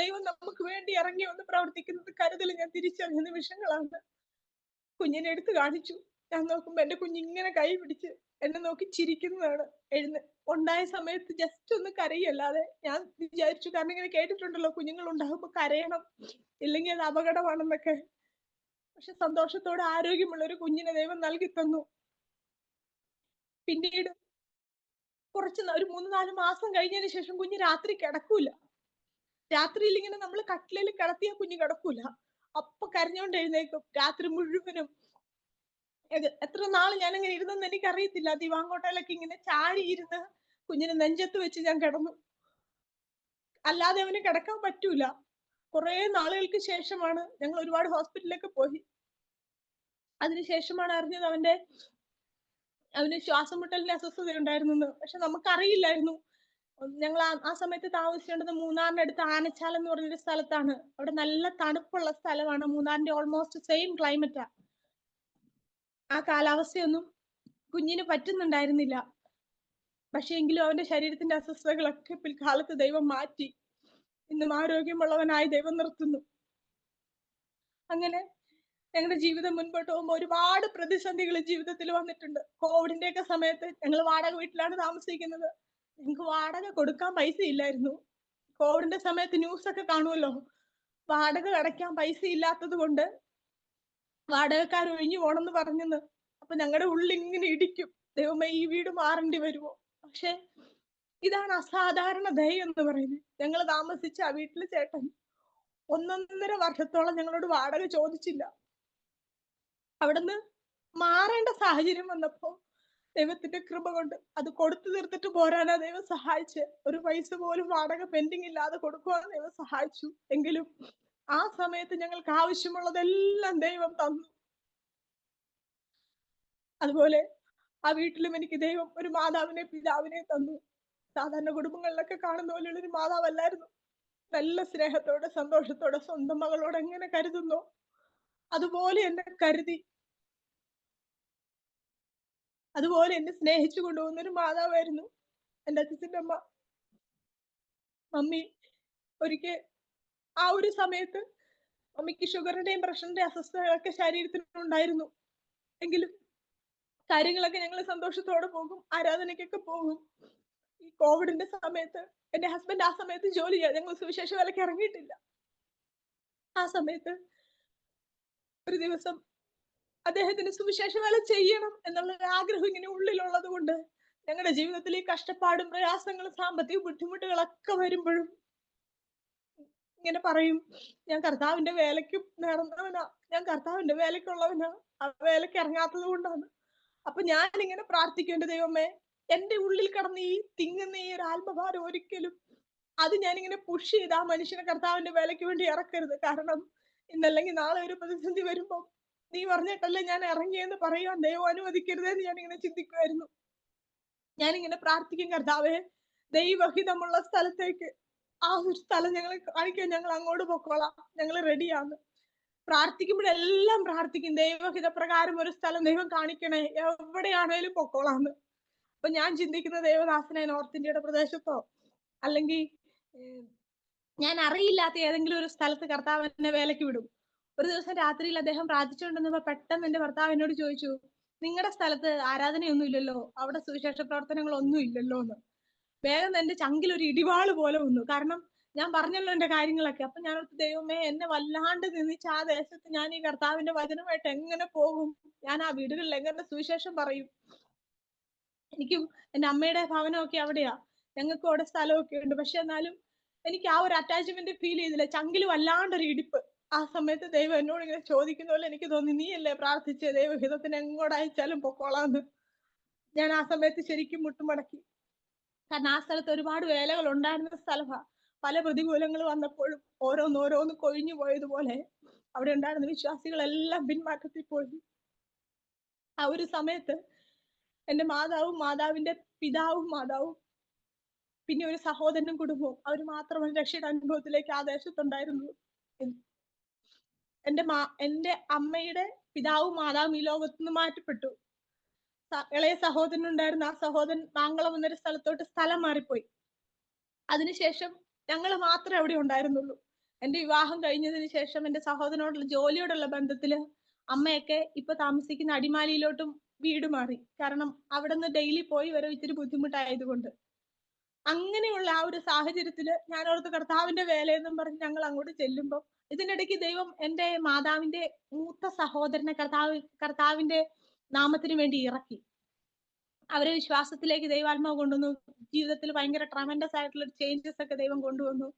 ദൈവം നമുക്ക് വേണ്ടി ഇറങ്ങി വന്ന് പ്രവർത്തിക്കുന്നത് കരുതൽ ഞാൻ തിരിച്ചറിഞ്ഞ നിമിഷങ്ങളാണ്. കുഞ്ഞിനെ എടുത്ത് കാണിച്ചു. ഞാൻ നോക്കുമ്പോ എന്റെ കുഞ്ഞിങ്ങനെ കൈ പിടിച്ച് എന്നെ നോക്കി ചിരിക്കുന്നതാണ്. ഉണ്ടായ സമയത്ത് ജസ്റ്റ് ഒന്ന് കരയല്ലാതെ ഞാൻ വിചാരിച്ചു, കാരണം ഇങ്ങനെ കേട്ടിട്ടുണ്ടല്ലോ കുഞ്ഞുങ്ങൾ ഉണ്ടാകുമ്പോ കരയണം, ഇല്ലെങ്കിൽ അത് അപകടമാണെന്നൊക്കെ. പക്ഷെ സന്തോഷത്തോടെ ആരോഗ്യമുള്ള ഒരു കുഞ്ഞിനെ ദൈവം നൽകി തന്നു. പിന്നീട് ഒരു 3-4 മാസം കഴിഞ്ഞതിന് ശേഷം കുഞ്ഞ് രാത്രി കിടക്കൂല. രാത്രിയിൽ ഇങ്ങനെ നമ്മൾ കട്ടിലിൽ കിടത്തിയ കുഞ്ഞ് കിടക്കൂല, അപ്പൊ കരഞ്ഞോണ്ട് എഴുന്നേക്കും രാത്രി മുഴുവനും. എത്ര നാൾ ഞാൻ അങ്ങനെ ഇരുന്നെന്ന് എനിക്കറിയത്തില്ല. ദിവാങ്കോട്ടയിലൊക്കെ ഇങ്ങനെ ചാടിയിരുന്ന് കുഞ്ഞിനെ നെഞ്ചത്ത് വെച്ച് ഞാൻ കിടന്നു. അല്ലാതെ അവന് കിടക്കാൻ പറ്റൂല. കുറെ നാളുകൾക്ക് ശേഷമാണ് ഞങ്ങൾ ഒരുപാട് ഹോസ്പിറ്റലിലൊക്കെ പോയി. അതിനുശേഷമാണ് അറിഞ്ഞത് അവന് ശ്വാസം മുട്ടലിന്റെ അസ്വസ്ഥത ഉണ്ടായിരുന്നു. പക്ഷെ നമുക്കറിയില്ലായിരുന്നു. ഞങ്ങൾ ആ സമയത്ത് താമസിക്കേണ്ടത് മൂന്നാറിനടുത്ത് ആനച്ചാൽ എന്ന് പറഞ്ഞൊരു സ്ഥലത്താണ്. അവിടെ നല്ല തണുപ്പുള്ള സ്ഥലമാണ്. മൂന്നാറിന്റെ ഓൾമോസ്റ്റ് സെയിം ക്ലൈമറ്റാ. ആ കാലാവസ്ഥയൊന്നും കുഞ്ഞിന് പറ്റുന്നുണ്ടായിരുന്നില്ല. പക്ഷെ എങ്കിലും അവന്റെ ശരീരത്തിന്റെ അസ്വസ്ഥതകളൊക്കെ പിൽക്കാലത്ത് ദൈവം മാറ്റി ഇന്നും ആരോഗ്യമുള്ളവനായി ദൈവം നിർത്തുന്നു. അങ്ങനെ ഞങ്ങളുടെ ജീവിതം മുൻപോട്ട് പോകുമ്പോൾ ഒരുപാട് പ്രതിസന്ധികൾ ജീവിതത്തിൽ വന്നിട്ടുണ്ട്. കോവിഡിന്റെ ഒക്കെ സമയത്ത് ഞങ്ങൾ വാടക വീട്ടിലാണ് താമസിക്കുന്നത്. ഞങ്ങൾക്ക് വാടക കൊടുക്കാൻ പൈസ ഇല്ലായിരുന്നു. കോവിഡിന്റെ സമയത്ത് ന്യൂസ് ഒക്കെ കാണുമല്ലോ, വാടക അടയ്ക്കാൻ പൈസ ഇല്ലാത്തത് കൊണ്ട് വാടകക്കാർ ഒഴിഞ്ഞു പോണെന്ന് പറഞ്ഞെന്ന്. അപ്പൊ ഞങ്ങളുടെ ഉള്ളിൽ ഇങ്ങനെ ഇടിക്കും, ദൈവമേ ഈ വീട് മാറേണ്ടി വരുമോ. പക്ഷെ ഇതാണ് അസാധാരണ ദയ എന്ന് പറയുന്നത്. ഞങ്ങൾ താമസിച്ച ആ വീട്ടിലെ ചേട്ടൻ 1.5 വർഷത്തോളം ഞങ്ങളോട് വാടക ചോദിച്ചില്ല. അവിടുന്ന് മാറേണ്ട സാഹചര്യം വന്നപ്പോ ദൈവത്തിന്റെ കൃപ കൊണ്ട് അത് കൊടുത്തു തീർത്തിട്ട് പോരാനാ ദൈവം സഹായിച്ച്. ഒരു പൈസ പോലും വാടക പെൻഡിങ് ഇല്ലാതെ കൊടുക്കുവാൻ ദൈവം സഹായിച്ചു. എങ്കിലും ആ സമയത്ത് ഞങ്ങൾക്ക് ആവശ്യമുള്ളതെല്ലാം ദൈവം തന്നു. അതുപോലെ ആ വീട്ടിലും എനിക്ക് ദൈവം ഒരു മാതാവിനെ പിതാവിനെ തന്നു. സാധാരണ കുടുംബങ്ങളിലൊക്കെ കാണുന്ന പോലെയുള്ളൊരു മാതാവല്ലായിരുന്നു. നല്ല സ്നേഹത്തോടെ സന്തോഷത്തോടെ സ്വന്തം മകളോട് എങ്ങനെ കരുതുന്നോ അതുപോലെ എന്നെ കരുതി, അതുപോലെ എന്നെ സ്നേഹിച്ചു കൊണ്ടുപോകുന്ന ഒരു മാതാവായിരുന്നു എൻ്റെ അച്ഛൻ്റെ അമ്മ. മമ്മി ഒരിക്കൽ ആ ഒരു സമയത്ത് മമ്മിക്ക് ഷുഗറിന്റെയും പ്രഷറിന്റെയും അസ്വസ്ഥതകളൊക്കെ ശരീരത്തിനുണ്ടായിരുന്നു. എങ്കിലും കാര്യങ്ങളൊക്കെ ഞങ്ങൾ സന്തോഷത്തോടെ പോകും, ആരാധനയ്ക്കൊക്കെ പോകും. ഈ കോവിഡിന്റെ സമയത്ത് എന്റെ ഹസ്ബൻഡ് ആ സമയത്ത് ജോലി ചെയ്യാൻ, ഞങ്ങൾ സുവിശേഷ വേലയ്ക്ക് ഇറങ്ങിയിട്ടില്ല. ആ സമയത്ത് ഒരു ദിവസം അദ്ദേഹത്തിന് സുവിശേഷ വേല ചെയ്യണം എന്നുള്ള ആഗ്രഹം ഇങ്ങനെ ഉള്ളിലുള്ളത് കൊണ്ട് ഞങ്ങളുടെ ജീവിതത്തിൽ ഈ കഷ്ടപ്പാടും പ്രയാസങ്ങളും സാമ്പത്തിക ബുദ്ധിമുട്ടുകളൊക്കെ വരുമ്പോഴും ഇങ്ങനെ പറയും, ഞാൻ കർത്താവിന്റെ വേലയ്ക്കും നേർന്നവനാ, ഞാൻ കർത്താവിന്റെ വേലയ്ക്കുള്ളവനാ, ആ വേലയ്ക്ക് ഇറങ്ങാത്തത് കൊണ്ടാണ്. അപ്പൊ ഞാൻ ഇങ്ങനെ പ്രാർത്ഥിക്കും, എന്റെ ദൈവമേ, എന്റെ ഉള്ളിൽ കിടന്ന് ഈ തിങ്ങുന്ന ഈ ഒരു ആത്മഭാരം ഒരിക്കലും അത് ഞാനിങ്ങനെ പുഷ് ചെയ്ത് ആ മനുഷ്യനെ കർത്താവിന്റെ വേലയ്ക്ക് വേണ്ടി ഇറക്കരുത്. കാരണം ഇന്നല്ലെങ്കിൽ നാളെ ഒരു പ്രതിസന്ധി വരുമ്പോ നീ പറഞ്ഞിട്ടല്ലേ ഞാൻ ഇറങ്ങിയെന്ന് പറയാൻ ദൈവം അനുവദിക്കരുതെന്ന് ഞാനിങ്ങനെ ചിന്തിക്കുമായിരുന്നു. ഞാനിങ്ങനെ പ്രാർത്ഥിക്കും, കർത്താവേ, ദൈവഹിതമുള്ള സ്ഥലത്തേക്ക് ആ ഒരു സ്ഥലം ഞങ്ങൾ കാണിക്കാൻ ഞങ്ങൾ അങ്ങോട്ട് പൊക്കോളാം, ഞങ്ങൾ റെഡിയാണ്. പ്രാർത്ഥിക്കുമ്പോഴെല്ലാം പ്രാർത്ഥിക്കും, ദൈവഹിത പ്രകാരം ഒരു സ്ഥലം ദൈവം കാണിക്കണേ, എവിടെയാണേലും പൊക്കോളാന്ന്. അപ്പൊ ഞാൻ ചിന്തിക്കുന്ന, ദേവദാസനെ നോർത്ത് ഇന്ത്യയുടെ പ്രദേശത്തോ അല്ലെങ്കിൽ ഞാൻ അറിയില്ലാത്ത ഏതെങ്കിലും ഒരു സ്ഥലത്ത് കർത്താവ് എന്നെ വേലയ്ക്ക് വിടും. ഒരു ദിവസം രാത്രിയിൽ അദ്ദേഹം പ്രാർത്ഥിച്ചുകൊണ്ടിരുന്നപ്പോ പെട്ടെന്ന് എന്റെ ഭർത്താവ് എന്നോട് ചോദിച്ചു, നിങ്ങളുടെ സ്ഥലത്ത് ആരാധനയൊന്നും ഇല്ലല്ലോ, അവിടെ സുവിശേഷ പ്രവർത്തനങ്ങളൊന്നും ഇല്ലല്ലോ എന്ന്. വേഗം എന്റെ ചങ്കിൽ ഒരു ഇടിവാള് പോലെ വന്നു. കാരണം ഞാൻ പറഞ്ഞല്ലോ എന്റെ കാര്യങ്ങളൊക്കെ. അപ്പൊ ഞാൻ ഓർത്തു, ദൈവമേ, എന്നെ വല്ലാണ്ട് നിന്നിച്ച് ആ ദേശത്ത് ഞാൻ ഈ കർത്താവിന്റെ വചനമായിട്ട് എങ്ങനെ പോകും? ഞാൻ ആ വീടുകളിൽ എങ്ങനെ സുവിശേഷം പറയും? എനിക്കും എന്റെ അമ്മയുടെ ഭവനമൊക്കെ അവിടെയാ, ഞങ്ങൾക്കും അവിടെ സ്ഥലമൊക്കെ ഉണ്ട്. പക്ഷെ എന്നാലും എനിക്ക് ആ ഒരു അറ്റാച്ച്മെന്റ് ഫീൽ ചെയ്തില്ല. ചങ്കിൽ വല്ലാണ്ടൊരു ഇടിപ്പ്. ആ സമയത്ത് ദൈവം എന്നോട് ഇങ്ങനെ ചോദിക്കുന്ന പോലെ എനിക്ക് തോന്നി, നീയല്ലേ പ്രാർത്ഥിച്ച് ദൈവഹിതത്തിന് എങ്ങോട്ട് അയച്ചാലും പൊക്കോളാന്ന്. ഞാൻ ആ സമയത്ത് ശരിക്കും മുട്ടുമടക്കി. കാരണം ആ സ്ഥലത്ത് ഒരുപാട് വേലകൾ ഉണ്ടായിരുന്ന സ്ഥലമാണ്. പല പ്രതികൂലങ്ങൾ വന്നപ്പോഴും ഓരോന്നോരോന്ന് കൊഴിഞ്ഞു പോയതുപോലെ അവിടെ ഉണ്ടായിരുന്ന വിശ്വാസികളെല്ലാം പിന്മാറ്റത്തിൽ പോയി. ആ ഒരു സമയത്ത് എന്റെ മാതാവും മാതാവിന്റെ പിതാവും മാതാവും പിന്നെ ഒരു സഹോദരനും കുടുംബവും അവർ മാത്രമാണ് രക്ഷയുടെ അനുഭവത്തിലേക്ക് ആ ദേശത്തുണ്ടായിരുന്നു. എന്റെ അമ്മയുടെ പിതാവും മാതാവും ഈ ലോകത്ത് നിന്ന് മാറ്റപ്പെട്ടു. ഇളയ സഹോദരൻ ഉണ്ടായിരുന്നു. ആ സഹോദരൻ മാങ്കളം എന്നൊരു സ്ഥലത്തോട്ട് സ്ഥലം മാറിപ്പോയി. അതിനുശേഷം ഞങ്ങൾ മാത്രമേ അവിടെ ഉണ്ടായിരുന്നുള്ളൂ. എന്റെ വിവാഹം കഴിഞ്ഞതിന് ശേഷം എന്റെ സഹോദരനോടുള്ള ജോലിയോടുള്ള ബന്ധത്തില് അമ്മയൊക്കെ ഇപ്പൊ താമസിക്കുന്ന അടിമാലിയിലോട്ടും വീട് മാറി. കാരണം അവിടെ നിന്ന് ഡെയിലി പോയി വരെ ഇത്തിരി ബുദ്ധിമുട്ടായതുകൊണ്ട്. അങ്ങനെയുള്ള ആ ഒരു സാഹചര്യത്തില് ഞാൻ ഓർത്ത് കർത്താവിന്റെ വേലയെന്നും പറഞ്ഞ് ഞങ്ങൾ അങ്ങോട്ട് ചെല്ലുമ്പോൾ ഇതിനിടയ്ക്ക് ദൈവം എന്റെ മാതാവിന്റെ മൂത്ത സഹോദരനെ കർത്താവിന്റെ നാമത്തിന് വേണ്ടി ഇറക്കി. അവരെ വിശ്വാസത്തിലേക്ക് ദൈവാത്മാവ് കൊണ്ടുവന്നു. ജീവിതത്തിൽ ഭയങ്കര ട്രമൻഡസ് ആയിട്ടുള്ള ചേഞ്ചസ് ഒക്കെ ദൈവം കൊണ്ടുവന്നു.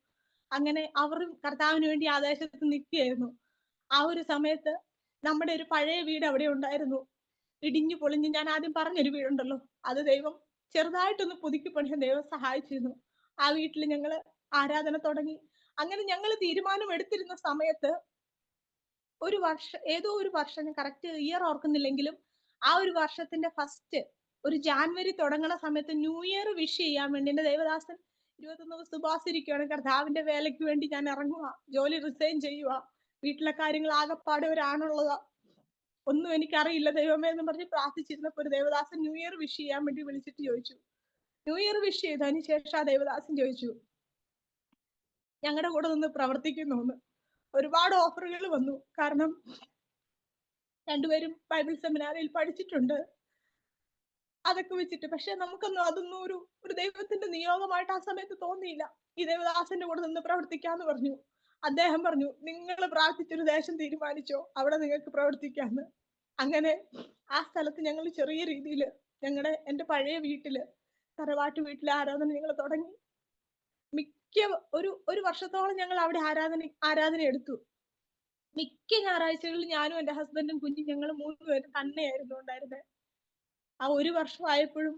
അങ്ങനെ അവർ കർത്താവിന് വേണ്ടി ആ ദേശത്ത് നിൽക്കുകയായിരുന്നു. ആ ഒരു സമയത്ത് നമ്മുടെ ഒരു പഴയ വീട് അവിടെ ഉണ്ടായിരുന്നു, ഇടിഞ്ഞു പൊളിഞ്ഞ്. ഞാൻ ആദ്യം പറഞ്ഞൊരു വീടുണ്ടല്ലോ, അത് ദൈവം ചെറുതായിട്ടൊന്ന് പുതുക്കി പണിയാൻ ദൈവം സഹായിച്ചിരുന്നു. ആ വീട്ടിൽ ഞങ്ങള് ആരാധന തുടങ്ങി. അങ്ങനെ ഞങ്ങൾ തീരുമാനം എടുത്തിരുന്ന സമയത്ത് ഏതോ ഒരു വർഷം, ഞാൻ കറക്റ്റ് ഇയർ ഓർക്കുന്നില്ലെങ്കിലും ആ ഒരു വർഷത്തിന്റെ ഫസ്റ്റ് ഒരു ജാനുവരി തുടങ്ങണ സമയത്ത് ന്യൂ ഇയർ വിഷ് ചെയ്യാൻ വേണ്ടി എന്റെ ദേവദാസൻ 21 ദിവസം ഉപവാസിരിക്കുകയാണ്. കർത്താവിന്റെ വേലയ്ക്ക് വേണ്ടി ഞാൻ ഇറങ്ങുക, ജോലി റിസൈൻ ചെയ്യുക, വീട്ടിലെ കാര്യങ്ങൾ ആകെപ്പാടെ ഒരാണുള്ളതാ, ഒന്നും എനിക്കറിയില്ല ദൈവമേ എന്ന് പറഞ്ഞ് പ്രാർത്ഥിച്ചിരുന്നപ്പോ ഒരു ദേവദാസൻ ന്യൂ ഇയർ വിഷ് ചെയ്യാൻ വേണ്ടി വിളിച്ചിട്ട് ചോദിച്ചു. ന്യൂ ഇയർ വിഷ് ചെയ്തതിന് ശേഷം ആ ദേവദാസൻ ചോദിച്ചു, ഞങ്ങളുടെ കൂടെ നിന്ന് പ്രവർത്തിക്കുന്നു. ഒരുപാട് ഓഫറുകൾ വന്നു. കാരണം രണ്ടുപേരും ബൈബിൾ സെമിനാറിയിൽ പഠിച്ചിട്ടുണ്ട്, അതൊക്കെ വെച്ചിട്ട്. പക്ഷെ അതൊന്നും ഒരു ദൈവത്തിന്റെ നിയോഗമായിട്ട് ആ സമയത്ത് തോന്നിയില്ല. ഈ ദേവദാസന്റെ കൂടെ നിന്ന് പ്രവർത്തിക്കാന്ന് പറഞ്ഞു. അദ്ദേഹം പറഞ്ഞു, നിങ്ങൾ പ്രാർത്ഥിച്ചൊരു ദേശം തീരുമാനിച്ചോ, അവിടെ നിങ്ങൾക്ക് പ്രവർത്തിക്കാന്ന്. അങ്ങനെ ആ സ്ഥലത്ത് ഞങ്ങൾ ചെറിയ രീതിയിൽ എന്റെ പഴയ വീട്ടില്, തറവാട്ട് വീട്ടിലെ ആരാധന ഞങ്ങൾ തുടങ്ങി. ഒരു വർഷത്തോളം ഞങ്ങൾ അവിടെ ആരാധന എടുത്തു. മിക്ക ഞായറാഴ്ചകളിൽ ഞാനും എന്റെ ഹസ്ബൻഡും കുഞ്ഞും ഞങ്ങൾ 3 പേരും തന്നെയായിരുന്നു ഉണ്ടായിരുന്നത്. ആ ഒരു വർഷമായപ്പോഴും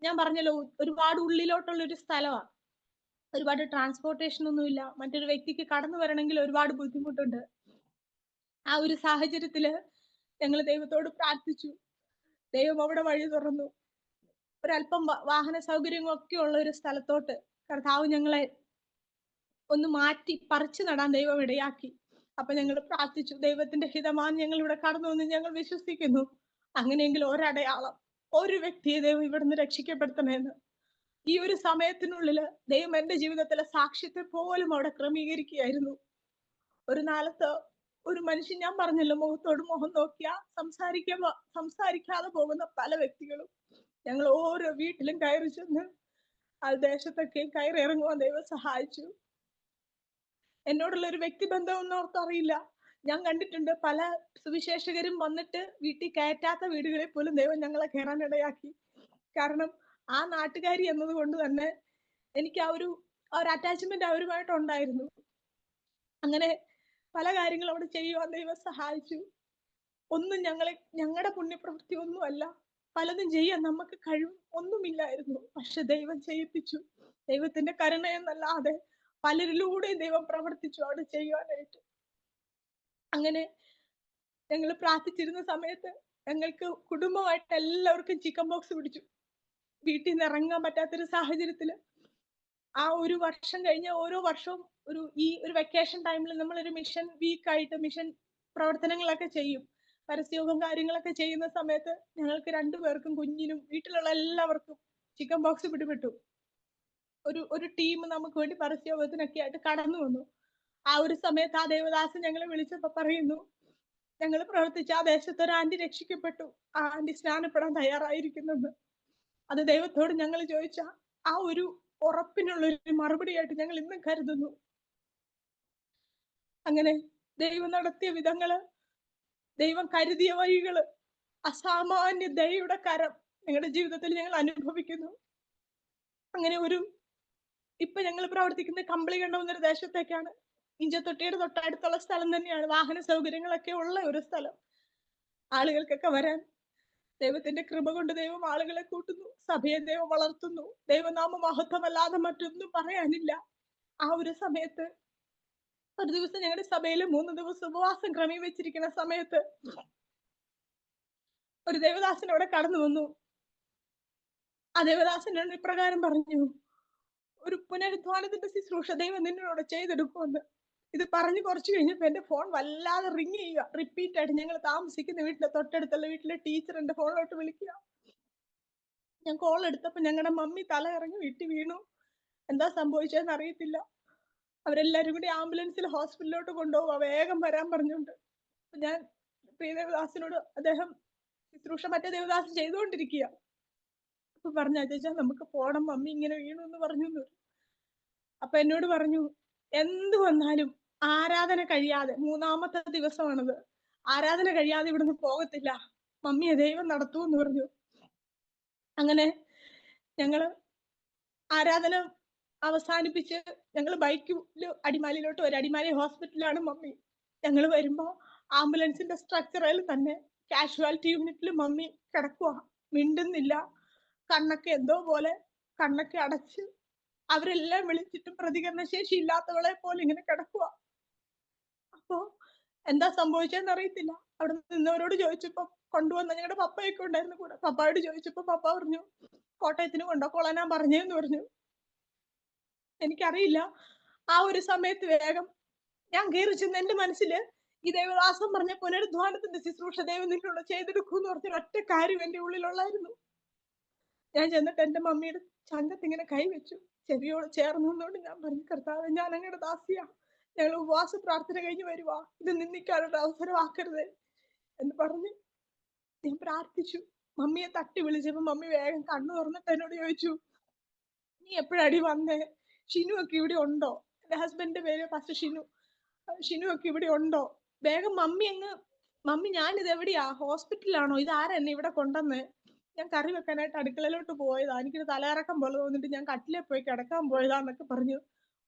ഞാൻ പറഞ്ഞല്ലോ, ഒരുപാട് ഉള്ളിലോട്ടുള്ള ഒരു സ്ഥലമാണ്, ഒരുപാട് ട്രാൻസ്പോർട്ടേഷൻ ഒന്നുമില്ല, മറ്റൊരു വ്യക്തിക്ക് കടന്നു വരണമെങ്കിൽ ഒരുപാട് ബുദ്ധിമുട്ടുണ്ട്. ആ ഒരു സാഹചര്യത്തില് ഞങ്ങൾ ദൈവത്തോട് പ്രാർത്ഥിച്ചു. ദൈവം അവിടെ വഴി തുറന്നു. ഒരല്പം വാഹന സൗകര്യങ്ങളൊക്കെ ഉള്ള ഒരു സ്ഥലത്തോട്ട് കർത്താവ് ഞങ്ങളെ ഒന്ന് മാറ്റി പറിച്ചു നടാൻ ദൈവം ഇടയാക്കി. അപ്പൊ ഞങ്ങൾ പ്രാർത്ഥിച്ചു, ദൈവത്തിന്റെ ഹിതമാണ് ഞങ്ങൾ ഇവിടെ കടന്നു വന്ന് ഞങ്ങൾ വിശ്വസിക്കുന്നു. അങ്ങനെയെങ്കിൽ ഒരടയാളം, ഒരു വ്യക്തിയെ ദൈവം ഇവിടുന്ന് രക്ഷിക്കപ്പെടുത്തണമെന്ന് ഈ ഒരു സമയത്തിനുള്ളിൽ ദൈവം എന്റെ ജീവിതത്തിലെ സാക്ഷ്യത്തെ പോലും അവിടെ ക്രമീകരിക്കുകയായിരുന്നു. ഒരു നാളത്ത് ഒരു മനുഷ്യൻ, ഞാൻ പറഞ്ഞല്ലോ, മുഖത്തോട് മുഖം നോക്കിയാ സംസാരിക്കാതെ പോകുന്ന പല വ്യക്തികളും, ഞങ്ങൾ ഓരോ വീട്ടിലും കയറി ചെന്ന് ആ ദേശത്തൊക്കെ കയറി ഇറങ്ങുവാൻ ദൈവം സഹായിച്ചു. എന്നോടുള്ള ഒരു വ്യക്തിബന്ധം ഒന്നും ഓർത്തറിയില്ല. ഞാൻ കണ്ടിട്ടുണ്ട് പല സുവിശേഷകരും വന്നിട്ട് വീട്ടിൽ കയറ്റാത്ത വീടുകളിൽ പോലും ദൈവം ഞങ്ങളെ കയറാൻ ഇടയാക്കി. കാരണം ആ നാട്ടുകാരി എന്നതുകൊണ്ട് തന്നെ എനിക്ക് ആ ഒരു അറ്റാച്ച്മെന്റ് അവരുമായിട്ട് ഉണ്ടായിരുന്നു. അങ്ങനെ പല കാര്യങ്ങളും അവിടെ ചെയ്യുവാൻ ദൈവം സഹായിച്ചു. ഒന്നും ഞങ്ങളുടെ പുണ്യപ്രവൃത്തി ഒന്നുമല്ല, പലതും ചെയ്യാൻ നമുക്ക് കഴിവ് ഒന്നുമില്ലായിരുന്നു. പക്ഷെ ദൈവം ചെയ്യിപ്പിച്ചു. ദൈവത്തിന്റെ കരുണ എന്നല്ലാതെ പലരിലൂടെയും ദൈവം പ്രവർത്തിച്ചു അവിടെ ചെയ്യുവാനായിട്ട്. അങ്ങനെ ഞങ്ങൾ പ്രാർത്ഥിച്ചിരുന്ന സമയത്ത് ഞങ്ങൾക്ക് കുടുംബമായിട്ട് എല്ലാവർക്കും ചിക്കൻ ബോക്സ് പിടിച്ചു. വീട്ടിൽ നിന്ന് ഇറങ്ങാൻ പറ്റാത്തൊരു സാഹചര്യത്തില് ആ ഒരു വർഷം കഴിഞ്ഞ ഓരോ വർഷവും ഒരു വെക്കേഷൻ ടൈമിൽ നമ്മളൊരു മിഷൻ വീക്കായിട്ട് മിഷൻ പ്രവർത്തനങ്ങളൊക്കെ ചെയ്യും. പരസ്യയോഗം കാര്യങ്ങളൊക്കെ ചെയ്യുന്ന സമയത്ത് ഞങ്ങൾക്ക് രണ്ടുപേർക്കും, കുഞ്ഞിനും വീട്ടിലുള്ള എല്ലാവർക്കും ചിക്കൻ ബോക്സ് പിടിപെട്ടു. ഒരു ടീം നമുക്ക് വേണ്ടി പരസ്യയോഗത്തിനൊക്കെ ആയിട്ട് കടന്നു വന്നു. ആ ഒരു സമയത്ത് ആ ദേവദാസൻ ഞങ്ങളെ വിളിച്ചപ്പോ പറയുന്നു, ഞങ്ങൾ പ്രവർത്തിച്ച ആ ദേശത്ത് ഒരു ആന്റി രക്ഷിക്കപ്പെട്ടു, ആ ആന്റി സ്നാനപ്പെടാൻ തയ്യാറായിരിക്കുന്നെന്ന്. അത് ദൈവത്തോട് ഞങ്ങൾ ചോദിച്ച ആ ഒരു ഉറപ്പിനുള്ളൊരു മറുപടിയായിട്ട് ഞങ്ങൾ ഇന്നും കരുതുന്നു. അങ്ങനെ ദൈവം നടത്തിയ വിധങ്ങള്, ദൈവം കരുതിയ വഴികള്, അസാമാന്യ ദയയുടെ കരം ഞങ്ങളുടെ ജീവിതത്തിൽ ഞങ്ങൾ അനുഭവിക്കുന്നു. അങ്ങനെ ഇപ്പൊ ഞങ്ങൾ പ്രവർത്തിക്കുന്ന കമ്പളികണ്ടം എന്നൊരു ദേശത്തേക്കാണ്. ഇഞ്ചത്തൊട്ടിയുടെ തൊട്ടടുത്തുള്ള സ്ഥലം തന്നെയാണ്, വാഹന സൗകര്യങ്ങളൊക്കെ ഉള്ള ഒരു സ്ഥലം. ആളുകൾക്കൊക്കെ വരാൻ ദൈവത്തിന്റെ കൃപ കൊണ്ട് ദൈവം ആളുകളെ കൂട്ടുന്നു, സഭയെ ദൈവം വളർത്തുന്നു. ദൈവനാമ മഹത്വമല്ലാതെ മറ്റൊന്നും പറയാനില്ല. ആ ഒരു സമയത്ത് ഒരു ദിവസം ഞങ്ങളുടെ സഭയിൽ 3 ദിവസം ഉപവാസം ക്രമീകരിച്ചിരിക്കുന്ന സമയത്ത് ഒരു ദേവദാസൻ അവിടെ കടന്നു വന്നു. ആ ദേവദാസൻ ഇപ്രകാരം പറഞ്ഞു, ഒരു പുനരുദ്ധാനത്തിന്റെ ശുശ്രൂഷ ദൈവം നിന്നോട് ചെയ്തെടുക്കുമെന്ന്. ഇത് പറഞ്ഞു കുറച്ചു കഴിഞ്ഞപ്പോ എന്റെ ഫോൺ വല്ലാതെ റിങ് ചെയ്യുക, റിപ്പീറ്റ് ആയിട്ട്. ഞങ്ങൾ താമസിക്കുന്ന വീട്ടിലെ തൊട്ടടുത്തുള്ള വീട്ടിലെ ടീച്ചർ എന്റെ ഫോണിലോട്ട് വിളിക്കുക. ഞാൻ കോൾ എടുത്തപ്പോ ഞങ്ങളുടെ മമ്മി തല ഇറങ്ങി വീട്ടിൽ വീണു. എന്താ സംഭവിച്ചതെന്ന് അറിയത്തില്ല. അവരെല്ലാരും കൂടി ആംബുലൻസിൽ ഹോസ്പിറ്റലിലോട്ട് കൊണ്ടുപോവുക, വേഗം വരാൻ പറഞ്ഞുകൊണ്ട്. ഞാൻ പ്രിയ ദേവദാസിനോട്, അദ്ദേഹം ശുശ്രൂഷ മറ്റേ ദേവദാസൻ ചെയ്തുകൊണ്ടിരിക്കുക, അപ്പൊ പറഞ്ഞു, അജാ നമുക്ക് പോണം, മമ്മി ഇങ്ങനെ വീണു എന്ന് പറഞ്ഞു. അപ്പൊ എന്നോട് പറഞ്ഞു, എന്ത് വന്നാലും ആരാധന കഴിയാതെ, 3-ാമത്തെ ദിവസമാണത്, ആരാധന കഴിയാതെ ഇവിടുന്ന് പോകത്തില്ല, മമ്മിയെ ദൈവം നടത്തൂ എന്ന് പറഞ്ഞു. അങ്ങനെ ഞങ്ങള് ആരാധന അവസാനിപ്പിച്ച് ഞങ്ങൾ ബൈക്കിൽ അടിമാലിയിലോട്ട് വരും. അടിമാലി ഹോസ്പിറ്റലാണ് മമ്മി. ഞങ്ങൾ വരുമ്പോ ആംബുലൻസിന്റെ സ്ട്രക്ചറിൽ തന്നെ കാഷ്വാലിറ്റി യൂണിറ്റിൽ മമ്മി കിടക്കുക, മിണ്ടുന്നില്ല, കണ്ണൊക്കെ എന്തോ പോലെ, കണ്ണൊക്കെ അടച്ച്. അവരെല്ലാം വിളിച്ചിട്ടും പ്രതികരണശേഷി ഇല്ലാത്തവളെ പോലെ ഇങ്ങനെ കിടക്കുക. അപ്പോ എന്താ സംഭവിച്ചതെന്ന് അറിയത്തില്ല. അവിടെ നിന്നവരോട് ചോദിച്ചപ്പോ, കൊണ്ടുവന്ന ഞങ്ങളുടെ പപ്പയൊക്കെ ഉണ്ടായിരുന്നു കൂടെ, പപ്പായോട് ചോദിച്ചപ്പോ പപ്പ പറഞ്ഞു, കോട്ടയത്തിന് കൊണ്ടുപോളാനാ പറഞ്ഞേന്ന് പറഞ്ഞു. എനിക്കറിയില്ല. ആ ഒരു സമയത്ത് വേഗം ഞാൻ കയറി ചെന്ന്, എന്റെ മനസ്സില് ഈ ദേവദാസം പറഞ്ഞ പുനരുദ്ധാനത്തിന്റെ ശുശ്രൂഷ ദൈവം നിന്നോട് ചെയ്തെടുക്കൂന്ന് പറഞ്ഞ ഒറ്റ കാര്യം എന്റെ ഉള്ളിലുള്ളായിരുന്നു. ഞാൻ ചെന്നിട്ട് എന്റെ മമ്മിയുടെ ചങ്കത്ത് ഇങ്ങനെ കൈവച്ചു, ചെവിയോട് ചേർന്ന് നിന്നോണ്ട് ഞാൻ പറഞ്ഞു, കർത്താവേ, ഞാൻ അങ്ങയുടെ ദാസിയാ, ഞങ്ങൾ ഉപവാസ പ്രാർത്ഥന കഴിഞ്ഞ് വരുവാ, ഇത് നിന്ദിക്കാനുള്ള അവസരമാക്കരുത് എന്ന് പറഞ്ഞ് ഞാൻ പ്രാർത്ഥിച്ചു. മമ്മിയെ തട്ടി വിളിച്ചപ്പോ മമ്മി വേഗം കണ്ണു തുറന്നിട്ട് എന്നോട് ചോദിച്ചു, നീ എപ്പോഴടി വന്നേ? ഷിനു ഒക്കെ ഇവിടെ ഉണ്ടോ? എന്റെ ഹസ്ബൻഡിന്റെ പേര് ഫസ്റ്റ് ഷിനു. ഷിനു ഒക്കെ ഇവിടെ ഉണ്ടോ? വേഗം മമ്മി ഞാനിത് എവിടെയാ, ഹോസ്പിറ്റലാണോ? ഇത് ആരാ എന്നെ ഇവിടെ കൊണ്ടുവന്നേ? ഞാൻ കറി വെക്കാനായിട്ട് അടുക്കളയിലോട്ട് പോയതാ, എനിക്കൊരു തലയിറക്കം പോലെ തോന്നിട്ട് ഞാൻ കട്ടിലെ പോയി കിടക്കാൻ പോയതാന്നൊക്കെ പറഞ്ഞു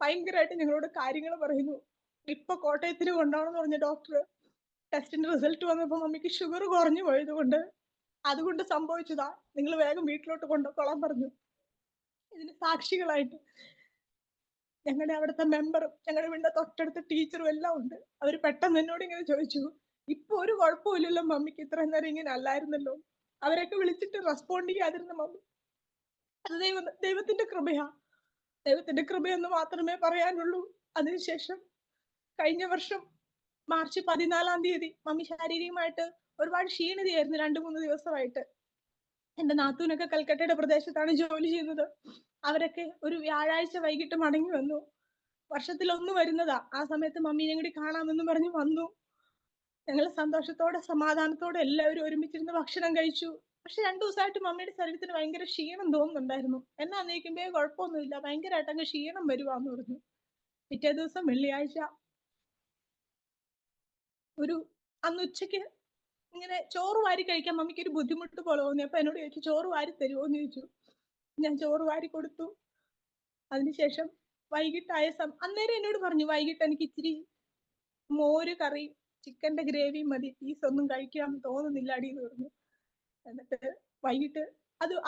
ഭയങ്കരമായിട്ട് ഞങ്ങളോട് കാര്യങ്ങൾ പറയുന്നു. ഇപ്പൊ കോട്ടയത്തിന് കൊണ്ടുപോകണമെന്ന് പറഞ്ഞ ഡോക്ടർ ടെസ്റ്റിന്റെ റിസൾട്ട് വന്നപ്പോ മമ്മിക്ക് ഷുഗർ കുറഞ്ഞു പോയത് കൊണ്ട് അതുകൊണ്ട് സംഭവിച്ചതാ, നിങ്ങൾ വേഗം വീട്ടിലോട്ട് കൊണ്ടുപോകാൻ പറഞ്ഞു. ഇതിന് സാക്ഷികളായിട്ട് ഞങ്ങളുടെ അവിടുത്തെ മെമ്പറും ഞങ്ങളുടെ വീടിന്റെ തൊട്ടടുത്ത ടീച്ചറും എല്ലാം ഉണ്ട്. അവര് പെട്ടെന്ന് എന്നോട് ഇങ്ങനെ ചോദിച്ചു, ഇപ്പൊ ഒരു കുഴപ്പമില്ലല്ലോ മമ്മിക്ക്, ഇത്രയും നേരം ഇങ്ങനെ അല്ലായിരുന്നല്ലോ. അവരൊക്കെ വിളിച്ചിട്ട് റെസ്പോണ്ട് ചെയ്യാതിരുന്ന മമ്മി അത് ദൈവത്തിന്റെ കൃപയാ. ദൈവത്തിന്റെ കൃപയെന്ന് മാത്രമേ പറയാനുള്ളൂ. അതിനുശേഷം കഴിഞ്ഞ വർഷം മാർച്ച് 14-ാം തീയതി മമ്മി ശാരീരികമായിട്ട് ഒരുപാട് ക്ഷീണിതയായിരുന്നു 2-3 ദിവസമായിട്ട്. എന്റെ നാത്തൂനൊക്കെ കൽക്കട്ടയുടെ പ്രദേശത്താണ് ജോലി ചെയ്യുന്നത്. അവരൊക്കെ ഒരു വ്യാഴാഴ്ച വൈകിട്ട് മടങ്ങി വന്നു. വർഷത്തിലൊന്ന് വരുന്നതാ. ആ സമയത്ത് മമ്മീനെ കൂടി കാണാമെന്ന് പറഞ്ഞ് വന്നു. ഞങ്ങൾ സന്തോഷത്തോടെ സമാധാനത്തോടെ എല്ലാവരും ഒരുമിച്ചിരുന്ന് ഭക്ഷണം കഴിച്ചു. പക്ഷെ 2 ദിവസമായിട്ട് മമ്മിയുടെ ശരീരത്തിന് ഭയങ്കര ക്ഷീണം തോന്നുന്നുണ്ടായിരുന്നു. എന്നാന്ന് ചോദിക്കുമ്പോ കുഴപ്പമൊന്നുമില്ല, ഭയങ്കരമായിട്ട് അങ്ങ് ക്ഷീണം വരുവാന്ന് പറഞ്ഞു. പിറ്റേ ദിവസം വെള്ളിയാഴ്ച അന്ന് ഉച്ചയ്ക്ക് ഇങ്ങനെ ചോറ് വാരി കഴിക്കാൻ മമ്മിക്ക് ഒരു ബുദ്ധിമുട്ട് പോലെ തോന്നി. അപ്പൊ എന്നോട് ചോദിച്ചു, ചോറ് വാരി തരുമോന്ന് ചോദിച്ചു. ഞാൻ ചോറ് വാരി കൊടുത്തു. അതിനുശേഷം വൈകിട്ടായ അന്നേരം എന്നോട് പറഞ്ഞു, വൈകിട്ട് എനിക്ക് ഇച്ചിരി മോര് കറി ചിക്കന്റെ ഗ്രേവി മതി, പീസ് ഒന്നും കഴിക്കാൻ തോന്നുന്നില്ല അടിയെന്ന് പറഞ്ഞു. എന്നിട്ട് വൈകിട്ട്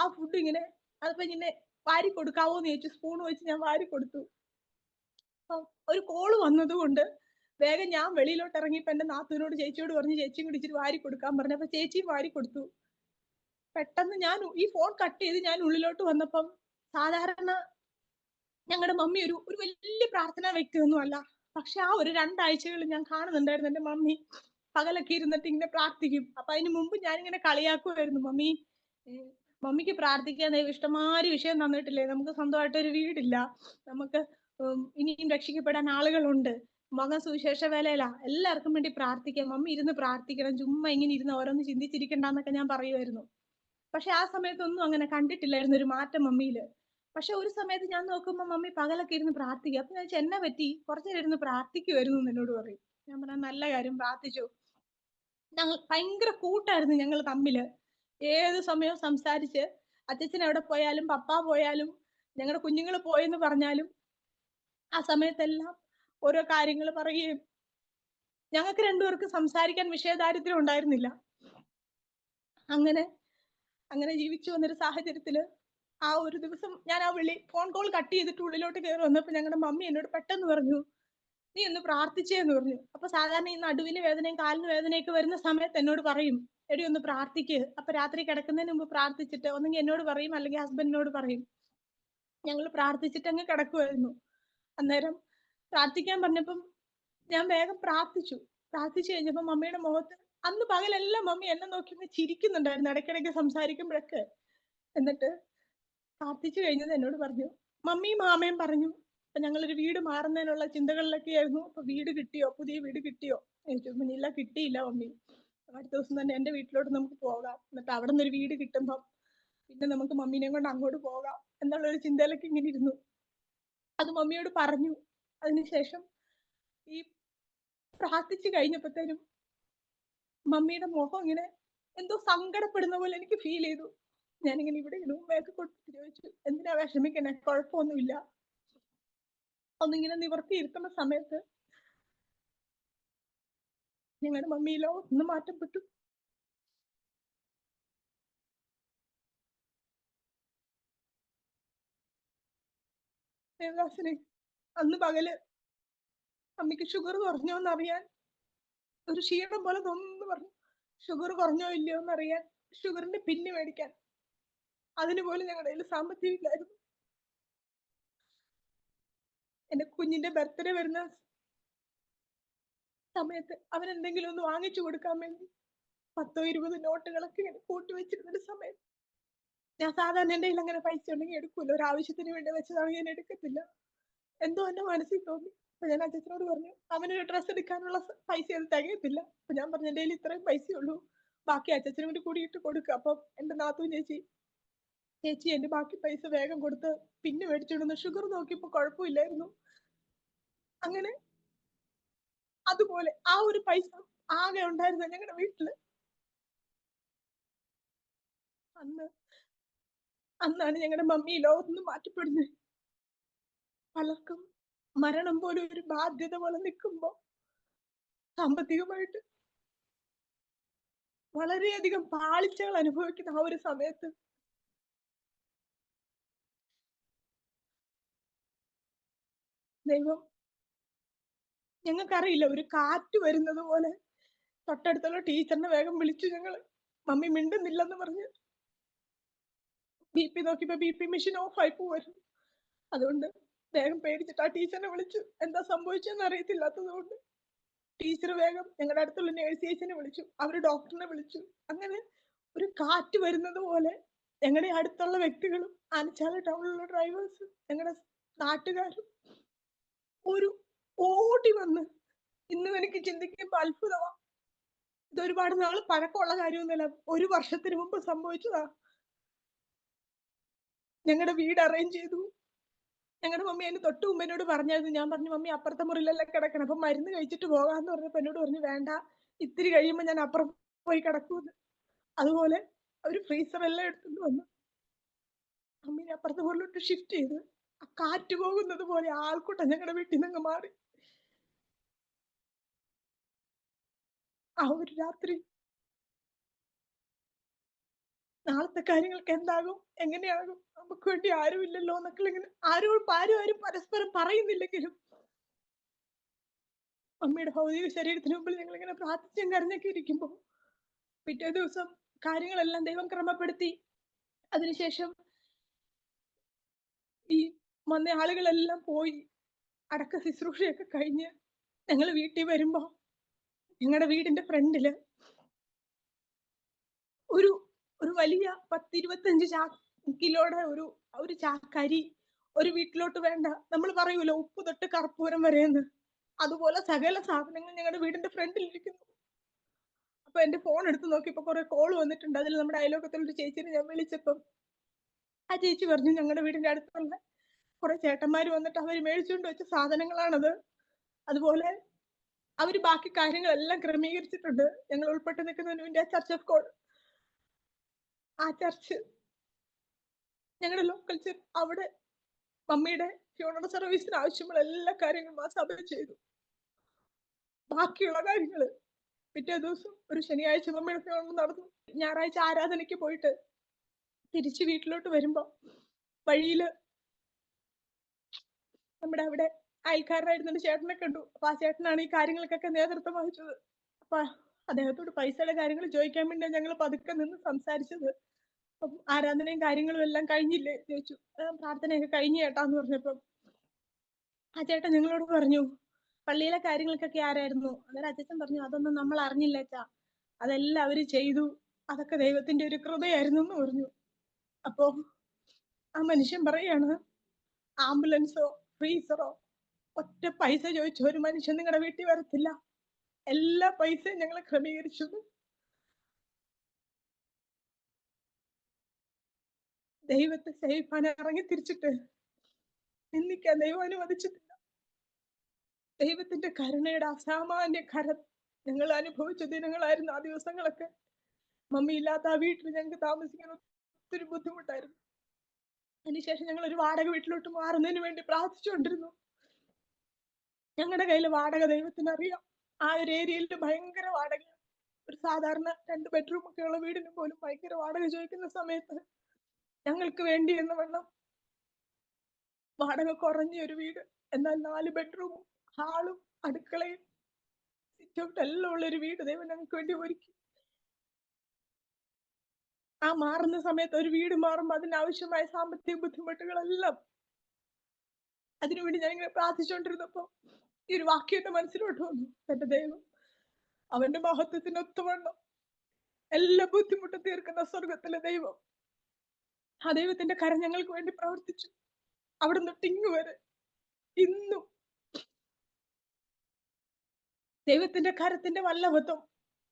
ആ ഫുഡ് അതിപ്പോ ഇങ്ങനെ വാരി കൊടുക്കാവോന്ന് ചോദിച്ചു. സ്പൂൺ വെച്ച് ഞാൻ വാരി കൊടുത്തു. ഒരു കോള് വന്നത് കൊണ്ട് വേഗം ഞാൻ വെളിയിലോട്ട് ഇറങ്ങിയപ്പോ എന്റെ നാത്തൂനോട് ചേച്ചിയോട് പറഞ്ഞു, ചേച്ചിയും കൂടി ഇച്ചിരി വാരി കൊടുക്കാൻ പറഞ്ഞു. അപ്പൊ ചേച്ചിയും വാരി കൊടുത്തു. പെട്ടെന്ന് ഞാൻ ഈ ഫോൺ കട്ട് ചെയ്ത് ഞാൻ ഉള്ളിലോട്ട് വന്നപ്പം, സാധാരണ ഞങ്ങളുടെ മമ്മി ഒരു വലിയ പ്രാർത്ഥനാ വ്യക്തിയൊന്നും അല്ല. പക്ഷെ ആ ഒരു 2 ആഴ്ചകളിൽ ഞാൻ കാണുന്നുണ്ടായിരുന്നു എന്റെ മമ്മി പകലൊക്കെ ഇരുന്നിട്ട് ഇങ്ങനെ പ്രാർത്ഥിക്കും. അപ്പൊ അതിന് മുമ്പ് ഞാനിങ്ങനെ കളിയാക്കുമായിരുന്നു, മമ്മിക്ക് പ്രാർത്ഥിക്കാൻ ഇഷ്ടംമാതിരി വിഷയം തന്നിട്ടില്ലേ, നമുക്ക് സ്വന്തമായിട്ട് ഒരു വീടില്ല, നമുക്ക് ഇനിയും രക്ഷിക്കപ്പെടാൻ ആളുകളുണ്ട്, മകൻ സുവിശേഷ വേലയില, എല്ലാവർക്കും വേണ്ടി പ്രാർത്ഥിക്കാം, മമ്മി ഇരുന്ന് പ്രാർത്ഥിക്കണം, ചുമ്മാ ഇങ്ങനെ ഇരുന്ന് ഓരോന്ന് ചിന്തിച്ചിരിക്കണ്ടെന്നൊക്കെ ഞാൻ പറയുമായിരുന്നു. പക്ഷെ ആ സമയത്തൊന്നും അങ്ങനെ കണ്ടിട്ടില്ലായിരുന്നു ഒരു മാറ്റം മമ്മിയില്. പക്ഷെ ഒരു സമയത്ത് ഞാൻ നോക്കുമ്പോ മമ്മി പകലൊക്കെ ഇരുന്ന് പ്രാർത്ഥിക്കുക. അപ്പൊ ഞാൻ എന്നെ പറ്റി കുറച്ചു നേരം ഇരുന്ന് പ്രാർത്ഥിക്കുമായിരുന്നു എന്ന് എന്നോട് പറയും. ഞാൻ പറഞ്ഞ നല്ല കാര്യം, പ്രാർത്ഥിച്ചു. ഞങ്ങൾ ഭയങ്കര കൂട്ടായിരുന്നു ഞങ്ങൾ തമ്മില്. ഏത് സമയവും സംസാരിച്ച്, അച്ഛൻ എവിടെ പോയാലും പപ്പ പോയാലും ഞങ്ങളുടെ കുഞ്ഞുങ്ങൾ പോയെന്ന് പറഞ്ഞാലും ആ സമയത്തെല്ലാം ഓരോ കാര്യങ്ങൾ പറയുകയും, ഞങ്ങൾക്ക് രണ്ടുപേർക്ക് സംസാരിക്കാൻ വിഷയദാരിദ്ര്യം ഉണ്ടായിരുന്നില്ല. അങ്ങനെ ജീവിച്ചു വന്നൊരു സാഹചര്യത്തില് ആ ഒരു ദിവസം ഞാൻ ഫോൺ കോൾ കട്ട് ചെയ്തിട്ട് ഉള്ളിലോട്ട് കയറി വന്നപ്പോ ഞങ്ങളുടെ മമ്മി എന്നോട് പെട്ടെന്ന് പറഞ്ഞു, നീ ഒന്ന് പ്രാർത്ഥിച്ചേന്ന് പറഞ്ഞു. അപ്പൊ സാധാരണ ഈ നടുവിന് വേദനയും കാലിന് വേദനയൊക്കെ വരുന്ന സമയത്ത് എന്നോട് പറയും, എടി ഒന്ന് പ്രാർത്ഥിക്ക്. അപ്പൊ രാത്രി കിടക്കുന്നതിന് മുമ്പ് പ്രാർത്ഥിച്ചിട്ട് ഒന്നെങ്കിൽ എന്നോട് പറയും, അല്ലെങ്കിൽ ഹസ്ബൻഡിനോട് പറയും. ഞങ്ങൾ പ്രാർത്ഥിച്ചിട്ട് അങ്ങ് കിടക്കുമായിരുന്നു. അന്നേരം പ്രാർത്ഥിക്കാൻ പറഞ്ഞപ്പം ഞാൻ വേഗം പ്രാർത്ഥിച്ചു കഴിഞ്ഞപ്പോ മമ്മിയുടെ മുഖത്ത് അന്ന് പകലെല്ലാം മമ്മി എന്നെ നോക്കി ചിരിക്കുന്നുണ്ടായിരുന്നു ഇടയ്ക്കിടയ്ക്ക് സംസാരിക്കുമ്പോഴൊക്കെ. എന്നിട്ട് പ്രാർത്ഥിച്ചു കഴിഞ്ഞത് എന്നോട് പറഞ്ഞു, മമ്മിയും മാമയും പറഞ്ഞു, അപ്പൊ ഞങ്ങളൊരു വീട് മാറുന്നതിനുള്ള ചിന്തകളിലൊക്കെ ആയിരുന്നു. അപ്പൊ വീട് കിട്ടിയോ, പുതിയ വീട് കിട്ടിയോ ചോദിച്ചു. ഇല്ല, കിട്ടിയില്ല മമ്മി, അടുത്ത ദിവസം തന്നെ എന്റെ വീട്ടിലോട്ട് നമുക്ക് പോകാം, എന്നിട്ട് അവിടെ നിന്ന് ഒരു വീട് കിട്ടുമ്പം പിന്നെ നമുക്ക് മമ്മീനെ കൊണ്ട് അങ്ങോട്ട് പോകാം എന്നുള്ളൊരു ചിന്തയിലൊക്കെ ഇങ്ങനെ ഇരുന്നു. അത് മമ്മിയോട് പറഞ്ഞു. അതിനുശേഷം ഈ പ്രാർത്ഥിച്ചു കഴിഞ്ഞപ്പോഴത്തേനും മമ്മിയുടെ മുഖം ഇങ്ങനെ എന്തോ സങ്കടപ്പെടുന്ന പോലെ എനിക്ക് ഫീൽ ചെയ്തു. ഞാനിങ്ങനെ ഇവിടെ ഉമ്മയൊക്കെ കൊടുത്തിട്ട് ചോദിച്ചു, എന്തിനാ വിഷമിക്കണേ, കുഴപ്പമൊന്നുമില്ല. ഒന്നിങ്ങനെ നിവർത്തിയിരുത്തുന്ന സമയത്ത് ഞങ്ങളുടെ മമ്മിയിലോ ഒന്ന് മാറ്റപ്പെട്ടു. ദേവദാസിനെ അന്ന് പകല് അമ്മയ്ക്ക് ഷുഗർ കുറഞ്ഞോ എന്നറിയാൻ, ഒരു ക്ഷീണം പോലെ തോന്നുന്നു പറഞ്ഞു. ഷുഗർ കുറഞ്ഞോ ഇല്ലയോ എന്നറിയാൻ ഷുഗറിന്റെ പിന്ന് മേടിക്കാൻ അതിന് പോലും ഞങ്ങളുടെ കയ്യിൽ സാമ്പത്തികം ഇല്ലായിരുന്നു. എന്റെ കുഞ്ഞിന്റെ ബർത്ത്ഡേ വരുന്ന സമയത്ത് അവനെന്തെങ്കിലും ഒന്ന് വാങ്ങിച്ചു കൊടുക്കാൻ വേണ്ടി 10-20 നോട്ടുകളൊക്കെ ഇങ്ങനെ കൂട്ടിവെച്ചിരുന്നൊരു സമയത്ത്, ഞാൻ സാധാരണ എന്റെ കയ്യിൽ അങ്ങനെ പൈസ ഉണ്ടെങ്കിൽ എടുക്കൂല, ഒരു ആവശ്യത്തിന് വേണ്ടി വെച്ചതാണ്, ഞാൻ എടുക്കത്തില്ല. എന്തോ എന്റെ മനസ്സിൽ തോന്നി. അപ്പൊ ഞാൻ അച്ഛനോട് പറഞ്ഞു, അവനൊരു ഡ്രസ്സ് എടുക്കാനുള്ള പൈസ അത് തികയത്തില്ല. അപ്പൊ ഞാൻ പറഞ്ഞു, എന്റെ കയ്യിൽ ഇത്രയും പൈസയുള്ളൂ, ബാക്കി അച്ഛനും കൂടി കൂടിയിട്ട് കൊടുക്കുക. അപ്പം എന്റെ നാത്തൂൻ ചേച്ചി എന്റെ ബാക്കി പൈസ വേഗം കൊടുത്ത് പിന്നെ മേടിച്ചിടുന്നു. ഷുഗർ നോക്കിയപ്പോ കുഴപ്പമില്ലായിരുന്നു. അങ്ങനെ അതുപോലെ ആ ഒരു പൈസ ആകെ ഉണ്ടായിരുന്നു ഞങ്ങളുടെ വീട്ടില്. അന്നാണ് ഞങ്ങളുടെ മമ്മി ലോകത്തുനിന്ന് മാറ്റപ്പെടുന്നത്. പലർക്കും മരണം പോലും ഒരു ബാധ്യത പോലെ നിൽക്കുമ്പോ സാമ്പത്തികമായിട്ട് വളരെയധികം പാളിച്ചകൾ അനുഭവിക്കുന്ന ആ ഒരു സമയത്ത് ദൈവം, ഞങ്ങൾക്കറിയില്ല, ഒരു കാറ്റ് വരുന്നത് പോലെ തൊട്ടടുത്തുള്ള ടീച്ചറിനെ വേഗം വിളിച്ചു. മമ്മി മിണ്ടുന്നില്ലെന്ന് പറഞ്ഞ് BP നോക്കിയപ്പോ BP മെഷീൻ ഓഫ് ആയി പോവായിരുന്നു. അതുകൊണ്ട് വേഗം പേടിച്ചിട്ട് ആ ടീച്ചറിനെ വിളിച്ചു. എന്താ സംഭവിച്ചെന്ന് അറിയത്തില്ലാത്തതുകൊണ്ട് ടീച്ചർ വേഗം ഞങ്ങളുടെ അടുത്തുള്ള നേഴ്സ് ചേച്ചിനെ വിളിച്ചു. അവര് ഡോക്ടറിനെ വിളിച്ചു. അങ്ങനെ ഒരു കാറ്റ് വരുന്നത് പോലെ ഞങ്ങളുടെ അടുത്തുള്ള വ്യക്തികളും ആനച്ചാൽ ടൗണിലുള്ള ഡ്രൈവേഴ്സും ഞങ്ങളുടെ നാട്ടുകാരും ഒരു ഓടി വന്ന് ഇന്നും എനിക്ക് ചിന്തിക്കുമ്പോൾ അത്ഭുതമാണ്. ഇത് ഒരുപാട് നാൾ പഴക്കമുള്ള കാര്യമൊന്നുമല്ല. 1 വർഷത്തിന് മുമ്പ് സംഭവിച്ചതാ. ഞങ്ങളുടെ വീട് അറേഞ്ച് ചെയ്തു. ഞങ്ങളുടെ മമ്മി അതിന് തൊട്ട് മുമ്പ് എന്നോട് പറഞ്ഞായിരുന്നു. ഞാൻ പറഞ്ഞു, മമ്മി അപ്പുറത്തെ മുറിയിലല്ലേ കിടക്കണം, അപ്പൊ മരുന്ന് കഴിച്ചിട്ട് പോകാന്ന് പറഞ്ഞപ്പോ എന്നോട് പറഞ്ഞു, വേണ്ട, ഇത്തിരി കഴിയുമ്പോ ഞാൻ അപ്പുറം പോയി കിടക്കൂന്ന്. അതുപോലെ അവര് ഫ്രീസർ എല്ലാം എടുത്തുകൊണ്ട് വന്നു മമ്മീനെ അപ്പുറത്തെ മുറിലോട്ട് ഷിഫ്റ്റ് ചെയ്ത് ആ കാറ്റ് പോകുന്നത് പോലെ ആൾക്കൂട്ടം ഞങ്ങളുടെ വീട്ടിൽ നിന്ന് മാറി. ആ ഒരു രാത്രി നാളത്തെ കാര്യങ്ങൾക്ക് എന്താകും, എങ്ങനെയാകും, നമുക്ക് വേണ്ടി ആരുമില്ലല്ലോ എന്നൊക്കെ ഇങ്ങനെ ആരും പരസ്പരം പറയുന്നില്ലെങ്കിലും മമ്മിയുടെ ഭൗതിക ശരീരത്തിന് മുമ്പിൽ ഞങ്ങൾ ഇങ്ങനെ പ്രാർത്ഥിച്ചും കരഞ്ഞൊക്കെ ഇരിക്കുമ്പോൾ പിറ്റേ ദിവസം കാര്യങ്ങളെല്ലാം ദൈവം ക്രമപ്പെടുത്തി. അതിനുശേഷം ഈ വന്ന ആളുകളെല്ലാം പോയി അടക്ക ശുശ്രൂഷയൊക്കെ കഴിഞ്ഞ് ഞങ്ങൾ വീട്ടിൽ വരുമ്പോ ഞങ്ങളുടെ വീടിന്റെ ഫ്രണ്ടില് ഒരു ഒരു വലിയ 10-25 കിലോയുടെ ഒരു ചാക്കരി, ഒരു വീട്ടിലോട്ട് വേണ്ട, നമ്മൾ പറയൂലോ ഉപ്പ് തൊട്ട് കർപ്പൂരം വരെയെന്ന്, അതുപോലെ സകല സാധനങ്ങൾ ഞങ്ങളുടെ വീടിന്റെ ഫ്രണ്ടിൽ ഇരിക്കുന്നു. അപ്പൊ എന്റെ ഫോൺ എടുത്ത് നോക്കിയപ്പോ കുറെ കോൾ വന്നിട്ടുണ്ട്. അതിൽ നമ്മുടെ അയലോക്കത്തിലൊരു ചേച്ചിനെ ഞാൻ വിളിച്ചപ്പം ആ ചേച്ചി പറഞ്ഞു, ഞങ്ങളുടെ വീടിന്റെ അടുത്തുള്ള കുറെ ചേട്ടന്മാര് വന്നിട്ട് അവര് മേടിച്ചുകൊണ്ട് വെച്ച സാധനങ്ങളാണത്. അതുപോലെ അവര് ബാക്കി കാര്യങ്ങളെല്ലാം ക്രമീകരിച്ചിട്ടുണ്ട്. ഞങ്ങൾ ഉൾപ്പെട്ട് നിൽക്കുന്ന new India church of God, ആ ചർച്ച് ഞങ്ങളുടെ ലോക്കൽ ചർച്ച്, അവിടെ മമ്മിയുടെ ഫ്യൂണറൽ സർവീസിന് ആവശ്യമുള്ള എല്ലാ കാര്യങ്ങളും ആ സഭ ചെയ്തു. ബാക്കിയുള്ള കാര്യങ്ങള് പിറ്റേ ദിവസം ഒരു ശനിയാഴ്ച മമ്മിയുടെ ഫ്യൂണറൽ നടന്നു. ഞായറാഴ്ച ആരാധനയ്ക്ക് പോയിട്ട് തിരിച്ച് വീട്ടിലോട്ട് വരുമ്പോ വഴിയില് നമ്മുടെ അവിടെ അയൽക്കാരനായിരുന്ന ചേട്ടനെ കണ്ടു. അപ്പൊ ആ ചേട്ടനാണ് ഈ കാര്യങ്ങൾക്കൊക്കെ നേതൃത്വം വഹിച്ചത്. അപ്പൊ അദ്ദേഹത്തോട് പൈസയുടെ കാര്യങ്ങൾ ചോദിക്കാൻ വേണ്ടി ഞങ്ങൾ പതുക്കെ നിന്ന് സംസാരിച്ചത്. അപ്പം ആരാധനയും കാര്യങ്ങളും എല്ലാം കഴിഞ്ഞില്ലേ ചോദിച്ചു. പ്രാർത്ഥനയൊക്കെ കഴിഞ്ഞു ചേട്ടാന്ന് പറഞ്ഞപ്പം ആ ചേട്ടൻ ഞങ്ങളോട് പറഞ്ഞു, പള്ളിയിലെ കാര്യങ്ങൾക്കൊക്കെ ആരായിരുന്നു? അന്നേരം അച്ഛൻ പറഞ്ഞു, അതൊന്നും നമ്മൾ അറിഞ്ഞില്ല അച്ഛാ, അതെല്ലാം അവര് ചെയ്തു, അതൊക്കെ ദൈവത്തിന്റെ ഒരു കൃപയായിരുന്നു എന്ന് പറഞ്ഞു. അപ്പൊ ആ മനുഷ്യൻ പറയാണ്, ആംബുലൻസോ ഫ്രീസറോ ഒറ്റ പൈസ ചോദിച്ചു ഒരു മനുഷ്യൻ നിങ്ങളുടെ വീട്ടിൽ വരത്തില്ല, എല്ലാ പൈസയും ഞങ്ങൾ ക്രമീകരിച്ചു. ദൈവത്തെ സേവിപ്പാൻ ഇറങ്ങി തിരിച്ചിട്ട് നിന്ദിക്കാൻ ദൈവം അനുവദിച്ചിട്ടില്ല. ദൈവത്തിന്റെ കരുണയുടെ അസാമാന്യ കരം ഞങ്ങൾ അനുഭവിച്ച ദിനങ്ങളായിരുന്നു ആ ദിവസങ്ങളൊക്കെ. മമ്മി ഇല്ലാത്ത ആ വീട്ടിൽ ഞങ്ങൾക്ക് താമസിക്കാൻ ഒത്തിരി ബുദ്ധിമുട്ടായിരുന്നു. അതിനുശേഷം ഞങ്ങൾ ഒരു വാടക വീട്ടിലോട്ട് മാറുന്നതിന് വേണ്ടി പ്രാർത്ഥിച്ചുകൊണ്ടിരുന്നു. ഞങ്ങളുടെ കയ്യിൽ വാടക ദൈവത്തിന് അറിയാം. ആ ഒരു ഏരിയയിൽ ഭയങ്കര വാടകയാണ്. ഒരു സാധാരണ 2 ബെഡ്റൂം ഒക്കെ ഉള്ള വീടിന് പോലും ഭയങ്കര വാടക ചോദിക്കുന്ന സമയത്ത് ഞങ്ങൾക്ക് വേണ്ടി എന്ന് വേണം വാടക കുറഞ്ഞ ഒരു വീട്, എന്നാൽ 4 ബെഡ്റൂമും ഹാളും അടുക്കളയും സിറ്റൗട്ട് എല്ലാം ഉള്ള ഒരു വീട് ദൈവം ഞങ്ങൾക്ക് വേണ്ടി ഒരുക്കി. ആ മാറുന്ന സമയത്ത് ഒരു വീട് മാറുമ്പോൾ അതിനാവശ്യമായ സാമ്പത്തിക ബുദ്ധിമുട്ടുകളെല്ലാം അതിനുവേണ്ടി ഞാൻ ഇങ്ങനെ പ്രാർത്ഥിച്ചുകൊണ്ടിരുന്നപ്പോ ഈ ഒരു വാക്യം എന്റെ മനസ്സിലോട്ട് വന്നു. എന്റെ ദൈവം അവന്റെ മഹത്വത്തിന് ഒത്തുവണ്ണം എല്ലാ ബുദ്ധിമുട്ടും തീർക്കുന്ന സ്വർഗത്തിലെ ദൈവം, ആ ദൈവത്തിന്റെ കരം ഞങ്ങൾക്ക് വേണ്ടി പ്രവർത്തിച്ചു. അവിടെ തൊട്ട് ഇങ്ങ് വരെ ഇന്നും ദൈവത്തിന്റെ കരത്തിന്റെ വല്ലഭത്വം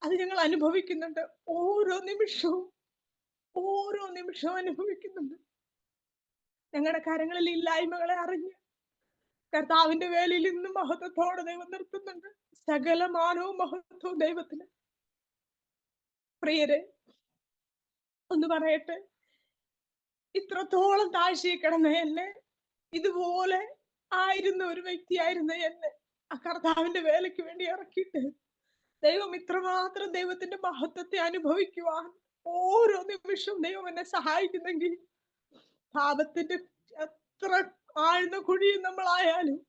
അത് ഞങ്ങൾ അനുഭവിക്കുന്നുണ്ട്. ഓരോ നിമിഷവും അനുഭവിക്കുന്നുണ്ട്. ഞങ്ങളുടെ കരങ്ങളിൽ ഇല്ലായ്മകളെ അറിഞ്ഞ് കർത്താവിന്റെ വേലയിൽ ഇന്നും മഹത്വത്തോടെ ദൈവം നിർത്തുന്നുണ്ട്. സകല മാനവും മഹത്വവും ദൈവത്തിന്. പ്രിയരെ, ഒന്ന് പറയട്ടെ, ഇത്രത്തോളം താഴ്ചയിൽ കിടന്ന എന്നെ, ഇതുപോലെ ആയിരുന്ന ഒരു വ്യക്തിയായിരുന്ന എന്നെ ആ കർത്താവിന്റെ വേലയ്ക്ക് വേണ്ടി ഇറക്കിയിട്ട് ദൈവം ഇത്രമാത്രം ദൈവത്തിന്റെ മഹത്വത്തെ അനുഭവിക്കുവാൻ ഓരോ നിമിഷവും ദൈവം എന്നെ സഹായിക്കുന്നെങ്കിൽ, പാപത്തിന്റെ എത്ര ആഴ്ന്ന കുഴിയിൽ നമ്മളായാലും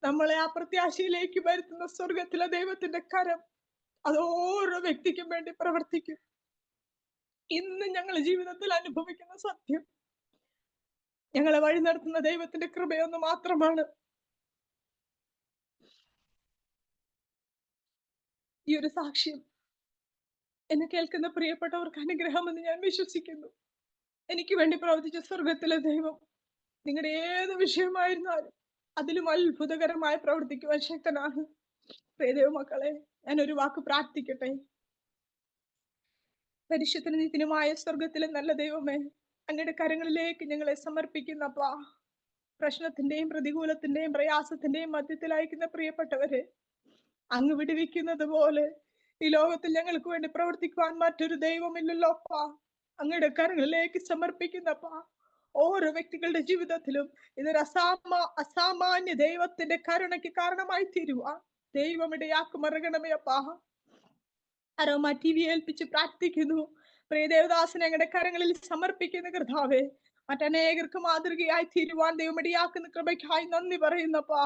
നമ്മളെ ആ പ്രത്യാശയിലേക്ക് വരുത്തുന്ന സ്വർഗത്തിലെ ദൈവത്തിന്റെ കരം അത് ഓരോ വ്യക്തിക്കും വേണ്ടി പ്രവർത്തിക്കും. ഇന്ന് ഞങ്ങൾ ജീവിതത്തിൽ അനുഭവിക്കുന്ന സത്യം, ഞങ്ങളെ വഴി നടത്തുന്ന ദൈവത്തിന്റെ കൃപയൊന്ന് മാത്രമാണ്. ഈ ഒരു സാക്ഷ്യം എന്നെ കേൾക്കുന്ന പ്രിയപ്പെട്ടവർക്ക് അനുഗ്രഹമെന്ന് ഞാൻ വിശ്വസിക്കുന്നു. എനിക്ക് വേണ്ടി പ്രവർത്തിച്ച സ്വർഗത്തിലെ ദൈവം നിങ്ങളുടെ ഏത് വിഷയമായിരുന്നാലും അതിലും അത്ഭുതകരമായി പ്രവർത്തിക്കുവാൻ ശക്തനാണ്. പ്രിയ ദൈവമക്കളെ, ഞാൻ ഒരു വാക്ക് പ്രാർത്ഥിക്കട്ടെ. പരിശുദ്ധനും നിത്യനുമായ സ്വർഗത്തിലെ നല്ല ദൈവമേ, അങ്ങയുടെ കരങ്ങളിലേക്ക് ഞങ്ങളെ സമർപ്പിക്കുന്നപ്പാ. പ്രശ്നത്തിന്റെയും പ്രതികൂലത്തിന്റെയും പ്രയാസത്തിന്റെയും മധ്യത്തിൽ അയക്കുന്ന പ്രിയപ്പെട്ടവരെ അങ്ങ് വിടുവിക്കുന്നത് പോലെ ഈ ലോകത്തിൽ ഞങ്ങൾക്ക് വേണ്ടി പ്രവർത്തിക്കുവാൻ മറ്റൊരു ദൈവമില്ലല്ലോ അപ്പാ. അങ്ങയുടെ കരങ്ങളിലേക്ക് സമർപ്പിക്കുന്നപ്പാ. ഓരോ വ്യക്തികളുടെ ജീവിതത്തിലും ഇതൊരു അസാമാന്യ ദൈവത്തിന്റെ കരുണയ്ക്ക് കാരണമായി തീരുവാൻ ദൈവം ഇടയാക്കുമറങ്ങണമേ അപ്പാ. അരോമ TV ഏൽപ്പിച്ച് പ്രാർത്ഥിക്കുന്നു. പ്രിയ ദേവദാസനെ ഞങ്ങളുടെ കരങ്ങളിൽ സമർപ്പിക്കുന്ന കർത്താവേ, മറ്റനേകർക്ക് മാതൃകയായി തീരുവാൻ ദൈവം ഇടയാക്കുന്ന കൃപയ്ക്കായി നന്ദി പറയുന്നപ്പാ.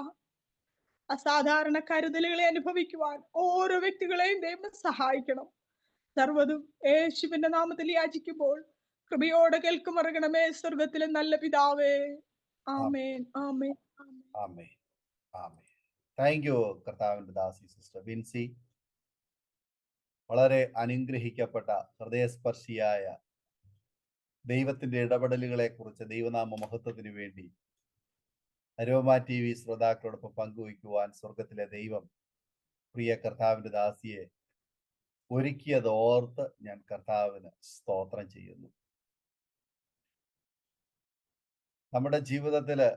അസാധാരണ കരുതലുകളെ അനുഭവിക്കുവാൻ ഓരോ വ്യക്തികളെയും ദൈവം സഹായിക്കണം. സർവ്വതും യേശുവിന്റെ നാമത്തിൽ യാചിക്കുമ്പോൾ കൃപയോടെ കേൾക്കുമറങ്ങണമേ സ്വർഗത്തിലെ നല്ല പിതാവേ. ആമേൻ, ആമേൻ, ആമേൻ. ആമേൻ, ആമേൻ. താങ്ക് യു കർത്താവിന്റെ ദാസി സിസ്റ്റർ ബിൻസി. വളരെ അനുഗ്രഹിക്കപ്പെട്ട ഹൃദയസ്പർശിയായ ദൈവത്തിന്റെ ഇടപെടലുകളെ കുറിച്ച് ദൈവനാമ മഹത്വത്തിന് വേണ്ടി അരോമ TV ശ്രോതാക്കളോടൊപ്പം പങ്കുവയ്ക്കുവാൻ സ്വർഗത്തിലെ ദൈവം പ്രിയ കർത്താവിന്റെ ദാസിയെ ഒരുക്കിയത് ഓർത്ത് ഞാൻ കർത്താവിന് സ്തോത്രം ചെയ്യുന്നു. നമ്മുടെ ജീവിതത്തില്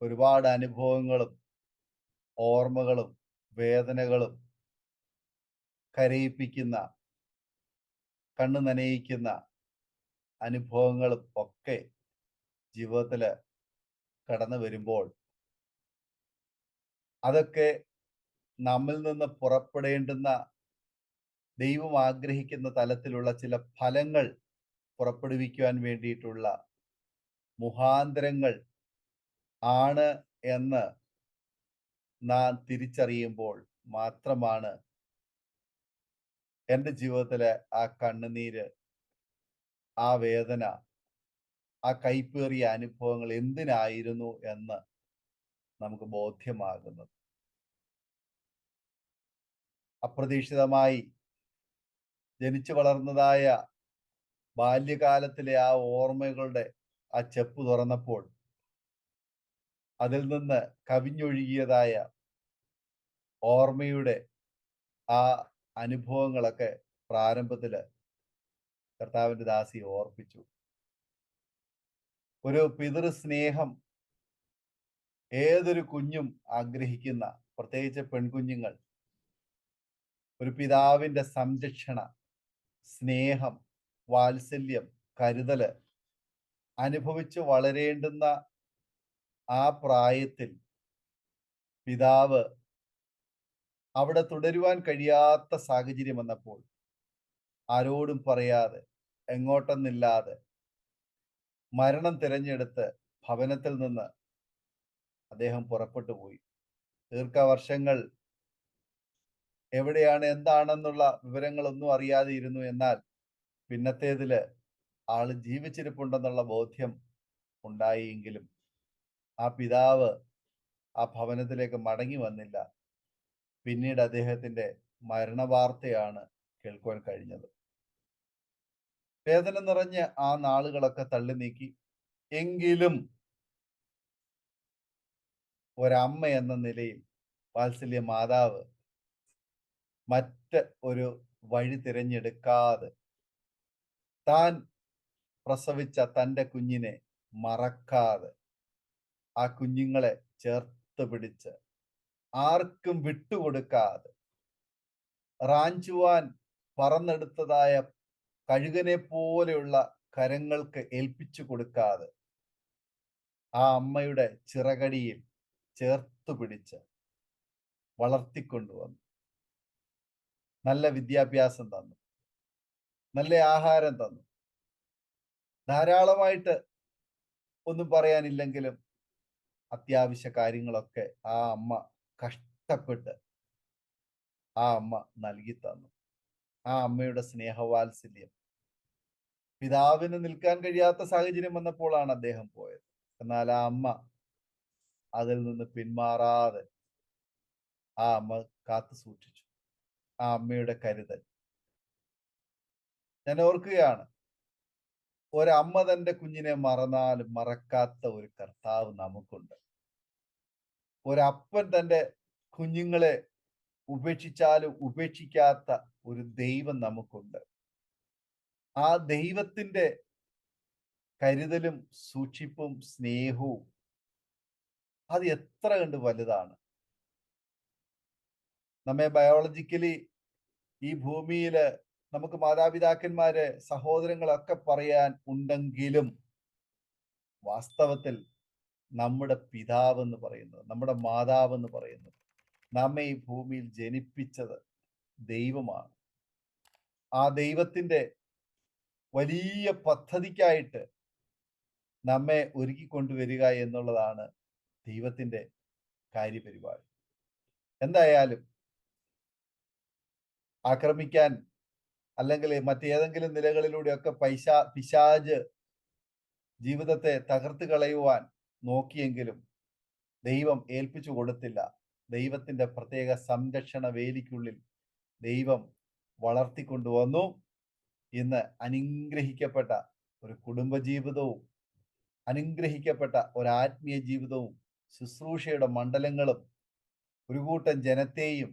ഒരുപാട് അനുഭവങ്ങളും ഓർമ്മകളും വേദനകളും കരയിപ്പിക്കുന്ന, കണ്ണു നനയിക്കുന്ന അനുഭവങ്ങളും ഒക്കെ ജീവിതത്തില് കടന്നു വരുമ്പോൾ അതൊക്കെ നമ്മിൽ നിന്ന് പുറപ്പെടേണ്ടുന്ന ദൈവം ആഗ്രഹിക്കുന്ന തലത്തിലുള്ള ചില ഫലങ്ങൾ പുറപ്പെടുവിക്കുവാൻ വേണ്ടിയിട്ടുള്ള മുഖാന്തരങ്ങൾ ആണ് എന്ന് നാം തിരിച്ചറിയുമ്പോൾ മാത്രമാണ് എൻ്റെ ജീവിതത്തിലെ ആ കണ്ണുനീര്, ആ വേദന, ആ കൈപ്പേറിയ അനുഭവങ്ങൾ എന്തിനായിരുന്നു എന്ന് നമുക്ക് ബോധ്യമാകുന്നത്. അപ്രതീക്ഷിതമായി ജനിച്ചു വളർന്നതായ ബാല്യകാലത്തിലെ ആ ഓർമ്മകളുടെ ആ ചെപ്പ് തുറന്നപ്പോൾ അതിൽ നിന്ന് കവിഞ്ഞൊഴുകിയതായ ഓർമ്മയുടെ ആ അനുഭവങ്ങളൊക്കെ പ്രാരംഭത്തില് കർത്താവിന്റെ ദാസി ഓർപ്പിച്ചു. ഒരു പിതൃസ്നേഹം ഏതൊരു കുഞ്ഞും ആഗ്രഹിക്കുന്ന, പ്രത്യേകിച്ച് പെൺകുഞ്ഞുങ്ങൾ, ഒരു പിതാവിന്റെ സംരക്ഷണ, സ്നേഹം, വാത്സല്യം, കരുതല് അനുഭവിച്ചു വളരേണ്ടുന്ന ആ പ്രായത്തിൽ പിതാവ് അവിടെ തുടരുവാൻ കഴിയാത്ത സാഹചര്യം വന്നപ്പോൾ ആരോടും പറയാതെ, എങ്ങോട്ടെന്നില്ലാതെ മരണം തിരഞ്ഞെടുത്ത് ഭവനത്തിൽ നിന്ന് അദ്ദേഹം പുറപ്പെട്ടു പോയി. ദീർഘവർഷങ്ങൾ എവിടെയാണ്, എന്താണെന്നുള്ള വിവരങ്ങളൊന്നും അറിയാതെ ഇരുന്നു. എന്നാൽ പിന്നത്തേതില് ആള് ജീവിച്ചിരിപ്പുണ്ടെന്നുള്ള ബോധ്യം ഉണ്ടായെങ്കിലും ആ പിതാവ് ആ ഭവനത്തിലേക്ക് മടങ്ങി വന്നില്ല. പിന്നീട് അദ്ദേഹത്തിന്റെ മരണവാർത്തയാണ് കേൾക്കുവാൻ കഴിഞ്ഞത്. വേദന നിറഞ്ഞ് ആ നാളുകളൊക്കെ തള്ളി നീക്കി. എങ്കിലും ഒരമ്മ എന്ന നിലയിൽ, വാത്സല്യ മാതാവ് മറ്റ് ഒരു വഴി തിരഞ്ഞെടുക്കാതെ താൻ പ്രസവിച്ച തൻ്റെ കുഞ്ഞിനെ മറക്കാതെ ആ കുഞ്ഞുങ്ങളെ ചേർത്ത് പിടിച്ച് ആർക്കും വിട്ടുകൊടുക്കാതെ, റാഞ്ചുവാൻ പറന്നെടുത്തതായ കഴുകനെ പോലെയുള്ള കരങ്ങൾക്ക് ഏൽപ്പിച്ചു കൊടുക്കാതെ ആ അമ്മയുടെ ചിറകടിയിൽ ചേർത്തു പിടിച്ച് വളർത്തിക്കൊണ്ടുവന്നു. നല്ല വിദ്യാഭ്യാസം തന്നു, നല്ല ആഹാരം തന്നു. ധാരാളമായിട്ട് ഒന്നും പറയാനില്ലെങ്കിലും അത്യാവശ്യ കാര്യങ്ങളൊക്കെ ആ അമ്മ കഷ്ടപ്പെട്ട് ആ അമ്മ നൽകി തന്നു. ആ അമ്മയുടെ സ്നേഹവാത്സല്യം. പിതാവിന് നിൽക്കാൻ കഴിയാത്ത സാഹചര്യം വന്നപ്പോഴാണ് അദ്ദേഹം പോയത്. എന്നാൽ ആ അമ്മ അതിൽ നിന്ന് പിന്മാറാതെ ആ അമ്മ കാത്തു സൂക്ഷിച്ചു. ആ അമ്മയുടെ കരുതൽ ഞാൻ ഓർക്കുകയാണ്. ഒരമ്മ തന്റെ കുഞ്ഞിനെ മറന്നാലും മറക്കാത്ത ഒരു കർത്താവ് നമുക്കുണ്ട്. ഒരപ്പൻ തന്റെ കുഞ്ഞുങ്ങളെ ഉപേക്ഷിച്ചാലും ഉപേക്ഷിക്കാത്ത ഒരു ദൈവം നമുക്കുണ്ട്. ആ ദൈവത്തിന്റെ കരുതലും സൂക്ഷിപ്പും സ്നേഹവും അത് എത്ര കണ്ട് വലുതാണ്. നമ്മെ ബയോളജിക്കലി ഈ ഭൂമിയിൽ നമുക്ക് മാതാപിതാക്കന്മാര് സഹോദരങ്ങളൊക്കെ പറയാൻ ഉണ്ടെങ്കിലും വാസ്തവത്തിൽ നമ്മുടെ പിതാവ് എന്ന് പറയുന്നത്, നമ്മുടെ മാതാവ് എന്ന് പറയുന്നത്, നമ്മെ ഈ ഭൂമിയിൽ ജനിപ്പിച്ചത് ദൈവമാണ്. ആ ദൈവത്തിന്റെ വലിയ പദ്ധതിക്കായിട്ട് നമ്മെ ഒരുക്കിക്കൊണ്ടുവരിക എന്നുള്ളതാണ് ദൈവത്തിന്റെ കാര്യപരിപാടി. എന്തായാലും ആക്രമിക്കാൻ അല്ലെങ്കിൽ മറ്റേതെങ്കിലും നിലകളിലൂടെയൊക്കെ പിശാച് ജീവിതത്തെ തകർത്ത് കളയുവാൻ നോക്കിയെങ്കിലും ദൈവം ഏൽപ്പിച്ചു കൊടുത്തില്ല. ദൈവത്തിന്റെ പ്രത്യേക സംരക്ഷണ വേലിക്കുള്ളിൽ ദൈവം വളർത്തിക്കൊണ്ടുവന്നു. ഇന്ന് അനുഗ്രഹിക്കപ്പെട്ട ഒരു കുടുംബജീവിതവും അനുഗ്രഹിക്കപ്പെട്ട ഒരു ആത്മീയ ജീവിതവും ശുശ്രൂഷയുടെ മണ്ഡലങ്ങളും ഒരു കൂട്ടം ജനത്തെയും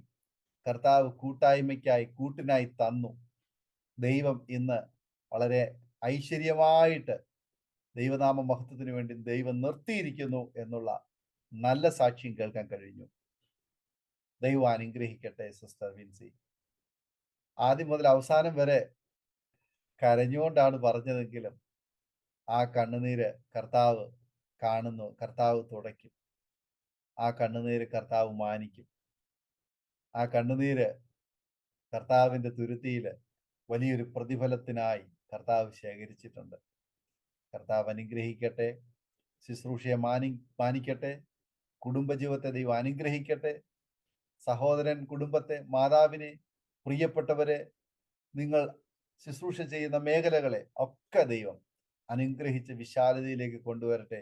കർത്താവ് കൂട്ടിനായി തന്നു. ദൈവം ഇന്ന് വളരെ ഐശ്വര്യമായിട്ട് ദൈവനാമ മഹത്വത്തിന് വേണ്ടി ദൈവം നിർത്തിയിരിക്കുന്നു എന്നുള്ള നല്ല സാക്ഷ്യം കേൾക്കാൻ കഴിഞ്ഞു. ദൈവം അനുഗ്രഹിക്കട്ടെ സിസ്റ്റർ വിൻസി. ആദ്യം മുതൽ അവസാനം വരെ കരഞ്ഞുകൊണ്ടാണ് പറഞ്ഞതെങ്കിലും ആ കണ്ണുനീര് കർത്താവ് കാണുന്നു, കർത്താവ് തുടയ്ക്കും. ആ കണ്ണുനീര് കർത്താവ് മാനിക്കും. ആ കണ്ണുനീര് കർത്താവിന്റെ തുരുത്തിയില് വലിയൊരു പ്രതിഫലത്തിനായി കർത്താവ് ശേഖരിച്ചിട്ടുണ്ട്. കർത്താവ് അനുഗ്രഹിക്കട്ടെ, ശുശ്രൂഷയെ മാനിക്കട്ടെ, കുടുംബജീവിതത്തെ ദൈവം അനുഗ്രഹിക്കട്ടെ. സഹോദരൻ, കുടുംബത്തെ, മാതാവിനെ, പ്രിയപ്പെട്ടവരെ, നിങ്ങൾ ശുശ്രൂഷ ചെയ്യുന്ന മേഖലകളെ ഒക്കെ ദൈവം അനുഗ്രഹിച്ച് വിശാലതയിലേക്ക് കൊണ്ടുവരട്ടെ.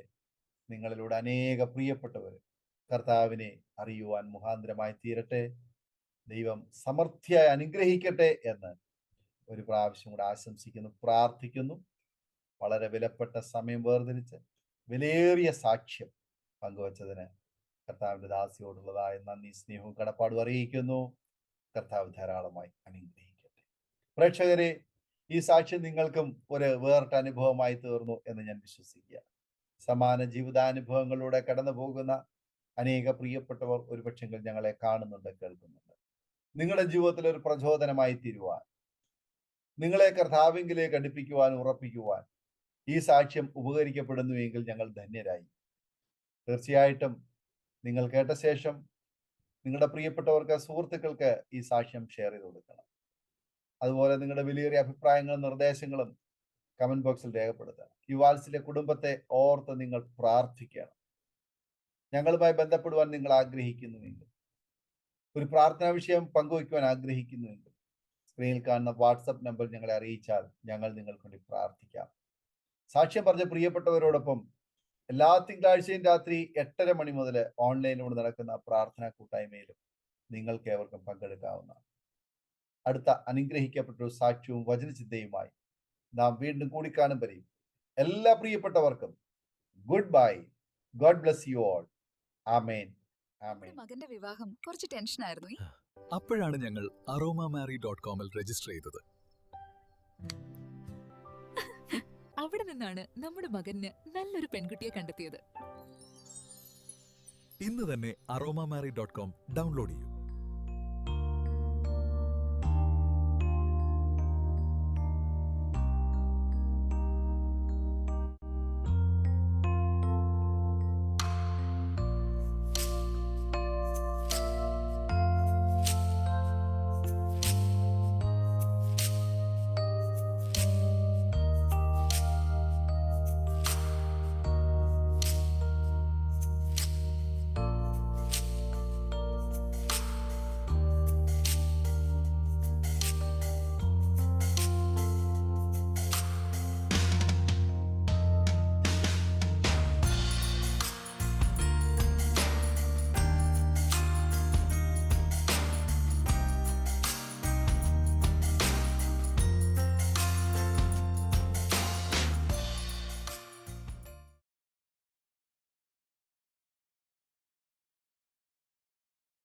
നിങ്ങളിലൂടെ അനേക പ്രിയപ്പെട്ടവർ കർത്താവിനെ അറിയുവാൻ മുഖാന്തരമായി തീരട്ടെ. ദൈവം സമൃദ്ധിയായി അനുഗ്രഹിക്കട്ടെ എന്ന് ഒരു പ്രാവശ്യം കൂടെ ആശംസിക്കുന്നു, പ്രാർത്ഥിക്കുന്നു. വളരെ വിലപ്പെട്ട സമയം വേർതിരിച്ച് വിലയേറിയ സാക്ഷ്യം പങ്കുവച്ചതിന് കർത്താവിന്റെ ദാസിയോടുള്ളതായ നന്ദി, സ്നേഹവും കടപ്പാടും അറിയിക്കുന്നു. കർത്താവ് ധാരാളമായി അനുഗ്രഹിക്കട്ടെ. പ്രേക്ഷകരെ, ഈ സാക്ഷ്യം നിങ്ങൾക്കും ഒരു വേറിട്ട അനുഭവമായി തീർന്നു എന്ന് ഞാൻ വിശ്വസിക്കുക. സമാന ജീവിതാനുഭവങ്ങളിലൂടെ കടന്നു പോകുന്ന അനേക പ്രിയപ്പെട്ടവർ ഒരുപക്ഷെങ്കിൽ ഞങ്ങളെ കാണുന്നുണ്ട്, കേൾക്കുന്നുണ്ട്. നിങ്ങളുടെ ജീവിതത്തിൽ ഒരു പ്രചോദനമായി തീരുവാൻ, നിങ്ങളെ കർത്താവിലേക്ക് അടുപ്പിക്കുവാൻ, ഉറപ്പിക്കുവാൻ ഈ സാക്ഷ്യം ഉപകരിക്കപ്പെടുന്നുവെങ്കിൽ ഞങ്ങൾ ധന്യരായി. തീർച്ചയായിട്ടും നിങ്ങൾ കേട്ട ശേഷം നിങ്ങളുടെ പ്രിയപ്പെട്ടവർക്ക്, സുഹൃത്തുക്കൾക്ക് ഈ സാക്ഷ്യം ഷെയർ ചെയ്ത് കൊടുക്കണം. അതുപോലെ നിങ്ങളുടെ വിലയേറിയ അഭിപ്രായങ്ങളും നിർദ്ദേശങ്ങളും കമന്റ് ബോക്സിൽ രേഖപ്പെടുത്തുക. ഈ വാത്സല്യ കുടുംബത്തെ ഓർത്ത് നിങ്ങൾ പ്രാർത്ഥിക്കണം. ഞങ്ങളുമായി ബന്ധപ്പെടുവാൻ നിങ്ങൾ ആഗ്രഹിക്കുന്നുവെങ്കിൽ, ഒരു പ്രാർത്ഥനാ വിഷയം പങ്കുവയ്ക്കുവാൻ ആഗ്രഹിക്കുന്നുവെങ്കിൽ, സ്ക്രീനിൽ കാണുന്ന വാട്സപ്പ് നമ്പർ ഞങ്ങളെ അറിയിച്ചാൽ ഞങ്ങൾ നിങ്ങൾക്ക് വേണ്ടി പ്രാർത്ഥിക്കാം. സാക്ഷ്യം പറഞ്ഞ പ്രിയപ്പെട്ടവരോടൊപ്പം എല്ലാ തിങ്കളാഴ്ചയും രാത്രി 8:30 മണി മുതൽ ഓൺലൈനിലൂടെ നടക്കുന്ന പ്രാർത്ഥനാ കൂട്ടായ്മയിലും നിങ്ങൾക്ക് ഏവർക്കും പങ്കെടുക്കാവുന്നതാണ്. അടുത്ത അനുഗ്രഹിക്കപ്പെട്ട ഒരു സാക്ഷ്യവും വചനചിന്തയുമായി നാം വീണ്ടും കൂടിക്കാണും വരെയും എല്ലാ പ്രിയപ്പെട്ടവർക്കും goodbye. God bless you all. ആമേൻ. ആമേൻ. മകന്റെ വിവാഹം കുറച്ച് ടെൻഷനായിരുന്നു. അപ്പോഴാണ് ഞങ്ങൾ aromamary.com രജിസ്റ്റർ ചെയ്തത്. അവിടെ നിന്നാണ് നമ്മുടെ മകന് നല്ലൊരു പെൺകുട്ടിയെ കണ്ടെത്തിയത്. ഇന്ന് തന്നെ aromamary.com ഡൗൺലോഡ് ചെയ്യൂ.